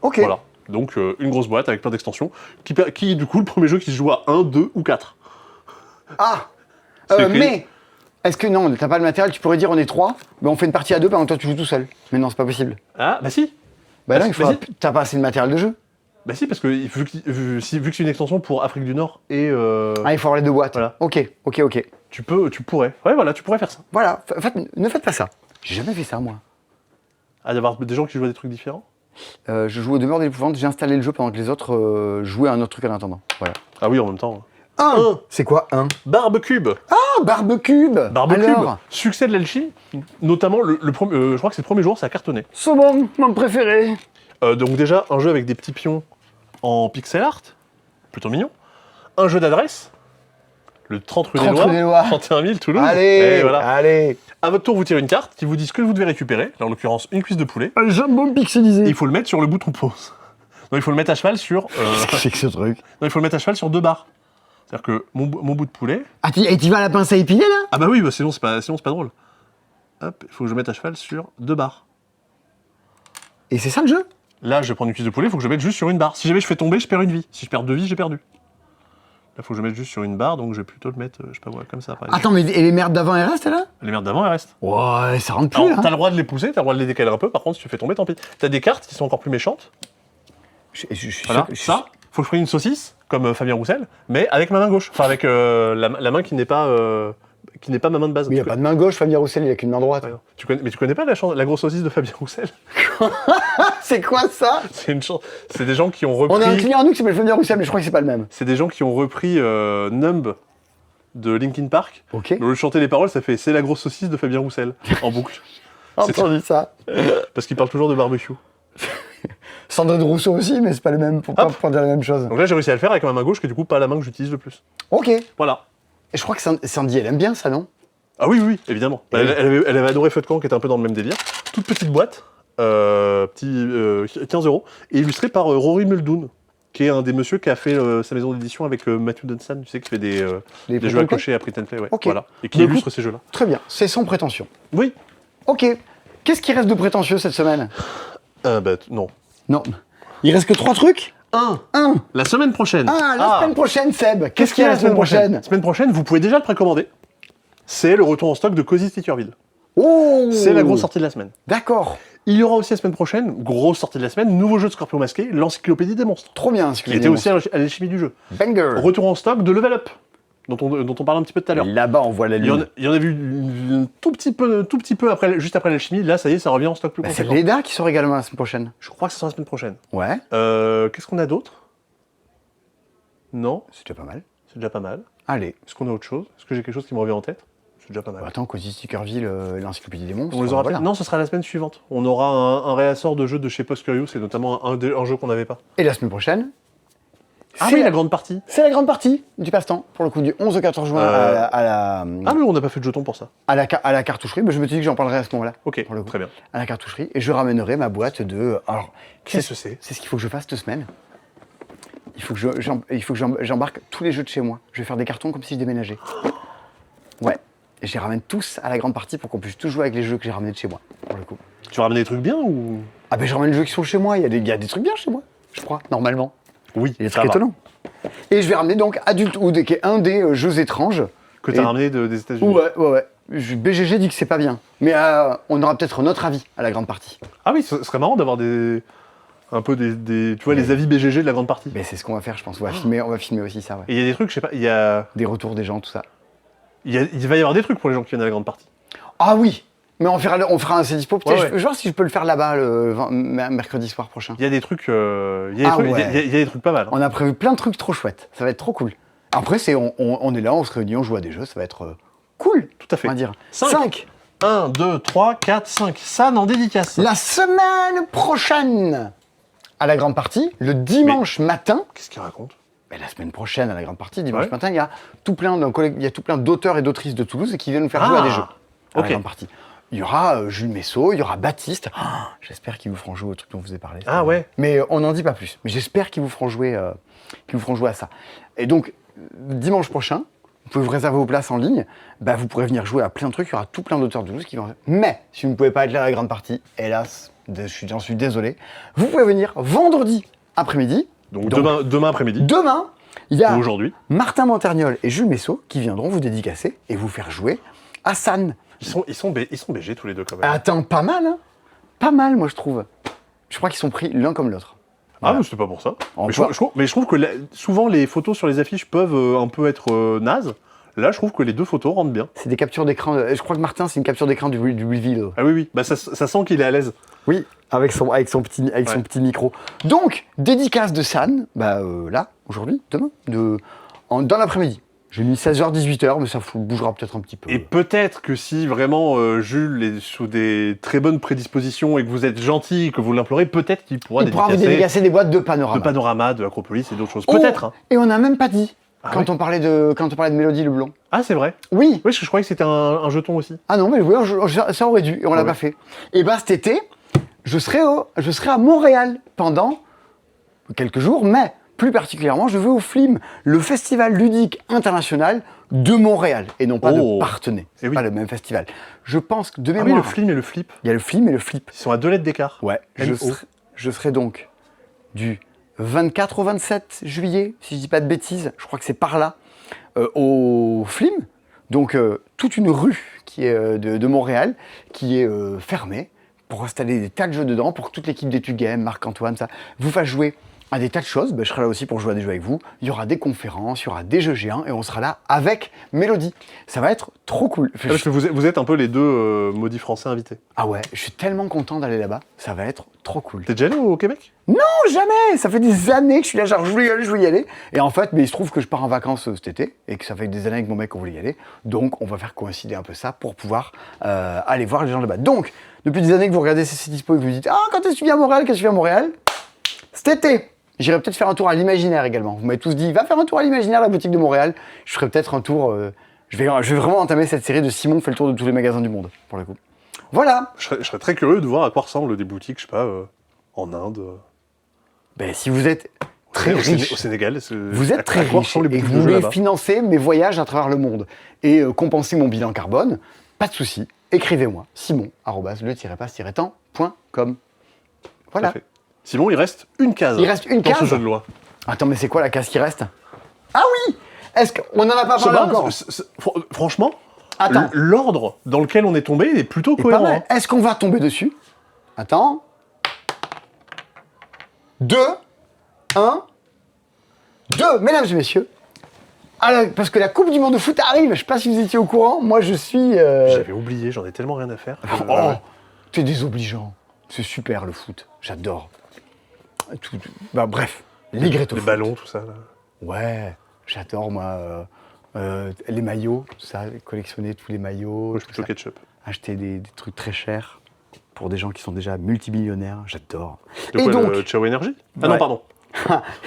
Ok. Voilà. Donc une grosse boîte avec plein d'extensions qui du coup le premier jeu qui se joue à 1, 2 ou 4. Ah C'est écrit. Mais est-ce que non, t'as pas le matériel, tu pourrais dire on est 3, mais on fait une partie à 2 pendant que toi tu joues tout seul. Mais non, c'est pas possible. Ah bah si. Bah non, Bah, il faudra... si. T'as pas assez de matériel de jeu. Bah si parce que vu que c'est une extension pour Afrique du Nord et Ah, il faut avoir les 2 boîtes. Voilà. Ok. tu pourrais. Ouais voilà, tu pourrais faire ça. Voilà, ne faites pas ça. J'ai jamais fait ça moi. Ah d'avoir des gens qui jouent à des trucs différents. Je joue au demeure de l'épouvante, j'ai installé le jeu pendant que les autres jouaient à un autre truc en attendant. Voilà. Ah oui en même temps. Un. C'est quoi un? Barbecube. Ah, Barbecube. Barbecube. Alors, Succès de l'Elchi, notamment le premier, je crois que c'est le premier jour, ça a cartonné. c'est bon, mon préféré. Donc déjà, un jeu avec des petits pions en pixel art, plutôt mignon. Un jeu d'adresse, le 30 rue des 30 rue des Lois, Lois. 31 000 Toulouse. Allez, Et voilà. allez. À votre tour, vous tirez une carte qui vous dit ce que vous devez récupérer, en l'occurrence une cuisse de poulet. Un jambon pixelisé. Et il faut le mettre sur le bouton pause. Donc il faut le mettre à cheval sur... C'est que ce truc. non, il faut le mettre à cheval sur 2 barres. C'est-à-dire que mon bout de poulet... Ah, et tu vas à la pince à épiler là? Ah bah oui, bah sinon c'est pas drôle. Hop, il faut que je mette à cheval sur 2 barres. Et c'est ça le jeu? Là, je vais prendre une cuisse de poulet, il faut que je mette juste sur une barre. Si jamais je fais tomber, je perds une vie. Si je perds 2 vies, j'ai perdu. Là, il faut que je mette juste sur une barre, donc je vais plutôt le mettre, je sais pas moi, comme ça, par exemple. Attends, mais et les merdes d'avant elles restent là? Les merdes d'avant, elles restent. Ouais, ça rentre plus Alors, là. t'as le droit de les pousser, t'as le droit de les décaler un peu, par contre, si tu fais tomber, tant pis. T'as des cartes qui sont encore plus méchantes. Je suis Voilà, sûr que- ça, faut que je prenne une saucisse, comme Fabien Roussel, mais avec ma main gauche. Enfin, avec la main qui n'est pas ma main de base. Mais il a pas de main gauche, Fabien Roussel, il a qu'une main droite. Ouais, non. Mais tu connais pas la grosse saucisse de Fabien Roussel? C'est quoi ça? C'est des gens qui ont repris... On a un client à nous qui s'appelle Fabien Roussel, mais je crois que c'est pas le même. C'est des gens qui ont repris Numb de Linkin Park. Ok. Au lieu de chanter les paroles, ça fait c'est la grosse saucisse de Fabien Roussel en boucle. C'est- Entendu ça. Parce qu'il parle toujours de barbecue. Sandrine Rousseau aussi, mais c'est pas le même, pour pas dire la même chose. Donc là, j'ai réussi à le faire avec ma main gauche, qui est du coup pas la main que j'utilise le plus. Ok. Et Voilà. je crois que Sandy, elle aime bien ça, non? Ah oui, évidemment. Et oui. Elle avait adoré Feu de camp, qui était un peu dans le même délire. Toute petite boîte, 15 €, et illustrée par Rory Muldoon, qui est un des messieurs qui a fait sa maison d'édition avec Matthew Dunstan, tu sais, qui fait des Les jeux print à and play cocher à print and play, ouais. Ok. Voilà. Et qui Bah, illustre ces jeux-là. Très bien, c'est sans prétention. Oui. Ok. Qu'est-ce qui reste de prétentieux cette semaine? Non. Non. Il reste que 3 trucs? Un. La semaine prochaine. Ah, la semaine prochaine, Seb. Qu'est-ce qu'il y a la semaine prochaine? La semaine prochaine, vous pouvez déjà le précommander. C'est le retour en stock de Cozy Stickerville. Oh. C'est la grosse sortie de la semaine. D'accord. Il y aura aussi la semaine prochaine, grosse sortie de la semaine, nouveau jeu de Scorpion Masqué, l'encyclopédie des monstres. Trop bien, ce Qui était aussi à l'alchimie du jeu. Banger. Retour en stock de Level Up, dont on parle un petit peu tout à l'heure. Là-bas, on voit la lune. Il y en a vu un tout petit peu après, juste après l'alchimie. Là, ça y est, ça revient en stock plus Bah, c'est conséquent. Leda qui sort également la semaine prochaine. Je crois que ça sera la semaine prochaine. Ouais, Qu'est-ce qu'on a d'autre? Non, c'est déjà pas mal. c'est déjà pas mal. Allez. Est-ce qu'on a autre chose? Est-ce que j'ai quelque chose qui me revient en tête? C'est déjà pas mal. Attends, Cozy Stickerville, l'encyclopédie des monstres. On les aura voilà. Non, ce sera la semaine suivante. On aura un réassort de jeux de chez Post Curious, et notamment un jeu qu'on n'avait pas. Et la semaine prochaine, Ah c'est oui, la grande partie. c'est la grande partie du passe-temps, pour le coup, du 11 au 14 juin Ah mais on n'a pas fait de jetons pour ça. à la cartoucherie. Mais je me suis dit que j'en parlerai à ce moment-là. Ok, Pour le coup. très bien. À la cartoucherie. Et je ramènerai ma boîte de. Alors, Qu'est-ce que c'est? C'est ce qu'il faut que je fasse cette semaine. Il faut que j'embarque tous les jeux de chez moi. Je vais faire des cartons comme si je déménageais. Ouais. Et je les ramène tous à la grande partie pour qu'on puisse tous jouer avec les jeux que j'ai ramenés de chez moi, pour le coup. Tu ramènes des trucs bien ou? Ah ben je ramène les jeux qui sont chez moi. Il y a des trucs bien chez moi, je crois, normalement. Oui, Il y a des ça trucs va. étonnants. Et je vais ramener donc Adulthood, qui est un des jeux étranges. Que t'as Et- ramené des États-Unis. Ouais. BGG dit que c'est pas bien. Mais on aura peut-être notre avis à la grande partie. Ah oui, ce serait marrant d'avoir un peu tu vois, les avis BGG de la grande partie. Mais c'est ce qu'on va faire, je pense. On va filmer aussi ça, ouais. Et il y a des trucs, je sais pas, Des retours des gens, tout ça. il va y avoir des trucs pour les gens qui viennent à la grande partie. Ah oui. Mais on fera un c'est dispo. Peut-être, Ouais. je vais voir si je peux le faire là-bas le mercredi soir prochain. Il y a des trucs, il y Ah a ouais. des trucs pas mal. hein. On a prévu plein de trucs trop chouettes. Ça va être trop cool. Après, on est là, on se réunit, on joue à des jeux. Ça va être cool, Tout à fait. on va dire. 5. 1, 2, 3, 4, 5. San en dédicace. La semaine prochaine, à la grande partie, le dimanche matin, Qu'est-ce qu'il raconte? ben, la semaine prochaine, à la grande partie, dimanche Ouais. matin, il y a tout plein d'auteurs et d'autrices de Toulouse qui viennent nous faire jouer à des jeux. À ok. la grande partie. Il y aura Jules Messot, il y aura Baptiste. Ah, j'espère qu'ils vous feront jouer au truc dont je vous ai parlé. Ah ouais. Mais on n'en dit pas plus. Mais j'espère qu'ils vous feront jouer à ça. Et donc, dimanche prochain, vous pouvez vous réserver vos places en ligne. Bah, vous pourrez venir jouer à plein de trucs. Il y aura tout plein d'auteurs de Toulouse qui vont. Mais si vous ne pouvez pas être là à la grande partie, hélas, j'en suis désolé. Vous pouvez venir vendredi après-midi. Donc demain après-midi. Demain, il y a Ou aujourd'hui. Martin Montergnol et Jules Messot qui viendront vous dédicacer et vous faire jouer à San. Ils sont BG tous les deux quand même. Attends, pas mal, hein? Pas mal, moi, je trouve. Je crois qu'ils sont pris l'un comme l'autre. Ah, mais c'était pas pour ça. En Mais quoi je trouve que souvent les photos sur les affiches peuvent un peu être nazes. Là, je trouve que les deux photos rendent bien. C'est des captures d'écran. Je crois que Martin, c'est une capture d'écran du reveal. Ah oui. Bah, ça sent qu'il est à l'aise. Oui, avec son petit micro. Donc, dédicace de San, là, aujourd'hui, demain, dans l'après-midi. J'ai mis 16h, 18h, mais ça bougera peut-être un petit peu. Et peut-être que si vraiment Jules est sous des très bonnes prédispositions et que vous êtes gentil et que vous l'implorez, peut-être qu'il pourra Il pourra vous dédicacer des boîtes de panorama. de Panorama, de Acropolis et d'autres choses. Oh, Peut-être. hein. Et on n'a même pas dit, Ah quand ouais on parlait de Mélodie Leblond. Ah, c'est vrai. Oui. Oui, parce que je croyais que c'était un jeton aussi. Ah non, mais oui, ça aurait dû, et on l'a Ouais. pas fait. Et cet été, je serai à Montréal pendant quelques jours, mais plus particulièrement, je vais au FLIM, le Festival ludique international de Montréal, et non pas de Oh. Parthenay. C'est Eh oui. pas le même festival. Je pense que de Ah oui, mémoire, le film et le flip. il y a le FLIM et le FLIP. Ils sont à 2 lettres d'écart. Ouais, MO. je serai donc du 24 au 27 juillet, si je dis pas de bêtises, je crois que c'est par là, au FLIM, donc toute une rue qui est de Montréal, qui est fermée, pour installer des tas de jeux dedans, pour que toute l'équipe d'Etudes Game, Marc-Antoine, ça, vous fasse jouer à des tas de choses. Je serai là aussi pour jouer à des jeux avec vous. Il y aura des conférences, il y aura des jeux géants, et on sera là avec Mélodie. Ça va être trop cool. Ah, parce que vous êtes un peu les deux maudits français invités. Ah ouais, je suis tellement content d'aller là-bas, ça va être trop cool. T'es déjà allé au Québec? Non, jamais. Ça fait des années que je suis là, genre je veux y aller. Et en fait, mais il se trouve que je pars en vacances cet été et que ça fait des années avec mon mec qu'on voulait y aller. Donc, on va faire coïncider un peu ça pour pouvoir aller voir les gens là-bas. Donc, depuis des années que vous regardez ces dispo et que vous dites « Ah, quand est-ce que tu viens à Montréal? Qu'est-ce que tu viens à Montréal ?» Cet été, j'irai peut-être faire un tour à l'Imaginaire également. Vous m'avez tous dit « Va faire un tour à l'Imaginaire, la boutique de Montréal. » Je ferai peut-être un tour... je vais vraiment entamer cette série de Simon fait le tour de tous les magasins du monde, pour le coup. Voilà. Je serais très curieux de voir à quoi ressemblent des boutiques, je sais pas, en Inde. Ben, si vous êtes très Au riche... Sénégal. Vous êtes très riche et que vous voulez financer mes voyages à travers le monde et compenser mon bilan carbone, pas de souci, écrivez-moi, simon@le-passe-temps.com. Voilà. Simon, il reste une case. Il reste une dans case ce jeu de loi. Attends, mais c'est quoi la case qui reste? Ah oui! Est-ce qu'on n'en a pas parlé encore? Franchement, Attends. l'ordre dans lequel on est tombé est plutôt Et pas cohérent. mal. Est-ce qu'on va tomber dessus? Attends. 2, 1, 2. Mesdames et messieurs. Alors, parce que la Coupe du Monde de foot arrive, je sais pas si vous étiez au courant, moi je suis... J'avais oublié, j'en ai tellement rien à faire. Oh, t'es désobligeant. C'est super le foot, j'adore. Bah, bref, Ligretto Les foot. ballons, tout ça. Là. Ouais, j'adore moi. Les maillots, tout ça, collectionner tous les maillots. Moi, je suis tout plutôt ça. ketchup. Acheter des trucs très chers pour des gens qui sont déjà multimillionnaires, j'adore. De quoi, le Ciao Energy Ah Ouais. non, pardon.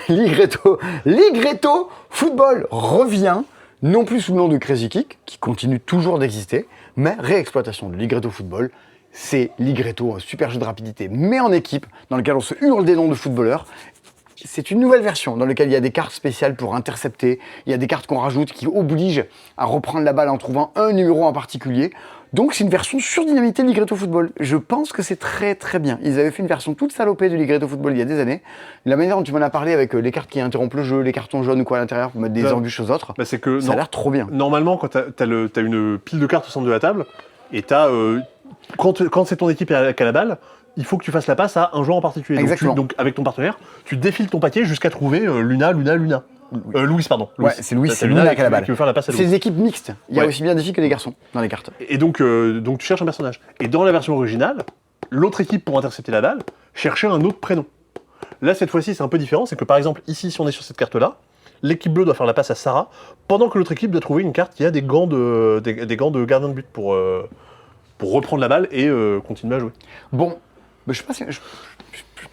Ligretto Football revient, non plus sous le nom de Crazy Kick, qui continue toujours d'exister, mais réexploitation de Ligretto Football. C'est Ligretto, un super jeu de rapidité, mais en équipe, dans lequel on se hurle des noms de footballeurs. C'est une nouvelle version dans laquelle il y a des cartes spéciales pour intercepter, il y a des cartes qu'on rajoute qui obligent à reprendre la balle en trouvant un numéro en particulier. Donc c'est une version surdynamité de Ligretto Football. Je pense que c'est très très bien. Ils avaient fait une version toute salopée de Ligretto Football il y a des années. La manière dont tu m'en as parlé avec les cartes qui interrompent le jeu, les cartons jaunes ou quoi à l'intérieur pour mettre des embûches aux autres, Bah, c'est que ça a l'air trop bien. normalement, quand t'as une pile de cartes au centre de la table, et quand c'est ton équipe qui a la balle, il faut que tu fasses la passe à un joueur en particulier. Exactement. Donc avec ton partenaire, tu défiles ton paquet jusqu'à trouver Luna. Louis, pardon. Ouais, c'est Louis, T'as c'est Luna Luna qui a la balle. qui veut faire la passe à C'est Louis. des équipes mixtes. Il y a Ouais. aussi bien des filles que des garçons dans les cartes. Et donc tu cherches un personnage. Et dans la version originale, l'autre équipe, pour intercepter la balle, cherchait un autre prénom. Là, cette fois-ci, c'est un peu différent. C'est que par exemple, ici, si on est sur cette carte-là, l'équipe bleue doit faire la passe à Sarah, pendant que l'autre équipe doit trouver une carte qui a des gants de gardien de but pour reprendre la balle et continuer à jouer. Bon, mais je sais pas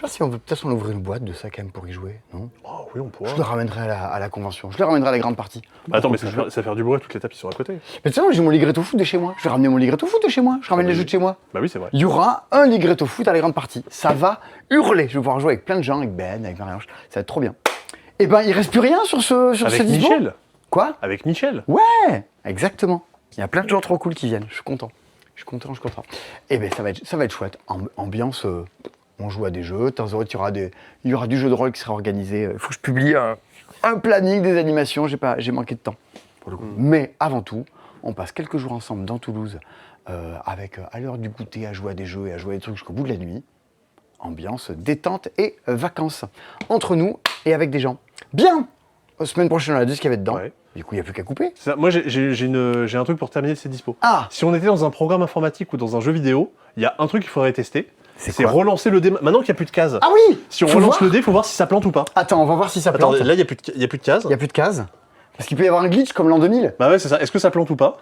si on veut peut-être ouvrir une boîte de ça quand même pour y jouer, non? Oh oui, on pourra. Je le ramènerai à la convention. Je le ramènerai à la grande partie. Attends, mais ça va faire du bruit, toutes les tables qui sont à côté. Mais tu sais, moi j'ai mon Ligretto Foot de chez moi. Je vais ramener mon Ligretto Foot de chez moi. Je ramène Ah, les mais- jeux de chez moi. Bah oui, c'est vrai. Il y aura un Ligretto Foot à la grande partie. Ça va hurler. Je vais pouvoir jouer avec plein de gens, avec Ben, avec Marie-Ange. Ça va être trop bien. Et ben, il reste plus rien sur ce Avec dispo. Michel. Quoi? Avec Michel. Ouais, exactement. Il y a plein de gens trop cool qui viennent. Je suis content. Je suis content. Et ben, ça va être chouette. Ambiance. On joue à des jeux, de temps en temps, il y aura du jeu de rôle qui sera organisé. Il faut que je publie un planning des animations, j'ai manqué de temps pour le coup. Mais avant tout, on passe quelques jours ensemble dans Toulouse avec à l'heure du goûter à jouer à des jeux et à jouer à des trucs jusqu'au bout de la nuit. Ambiance, détente et vacances entre nous et avec des gens. Bien. Semaine prochaine, on a 2 ce qu'il y avait dedans. Ouais. Du coup, il n'y a plus qu'à couper. Moi, j'ai un truc pour terminer ces dispos. Ah, Si on était dans un programme informatique ou dans un jeu vidéo, il y a un truc qu'il faudrait tester. C'est C'est quoi relancer le dé. Maintenant qu'il n'y a plus de cases. ah oui. Si on Faut relance voir. le dé, il faut voir si ça plante ou pas. Attends, on va voir si ça Attends, plante. là, il n'y a plus de cases. Il n'y a plus de cases. Parce qu'il peut y avoir un glitch comme l'an 2000. Bah ouais, c'est ça. Est-ce que ça plante ou pas?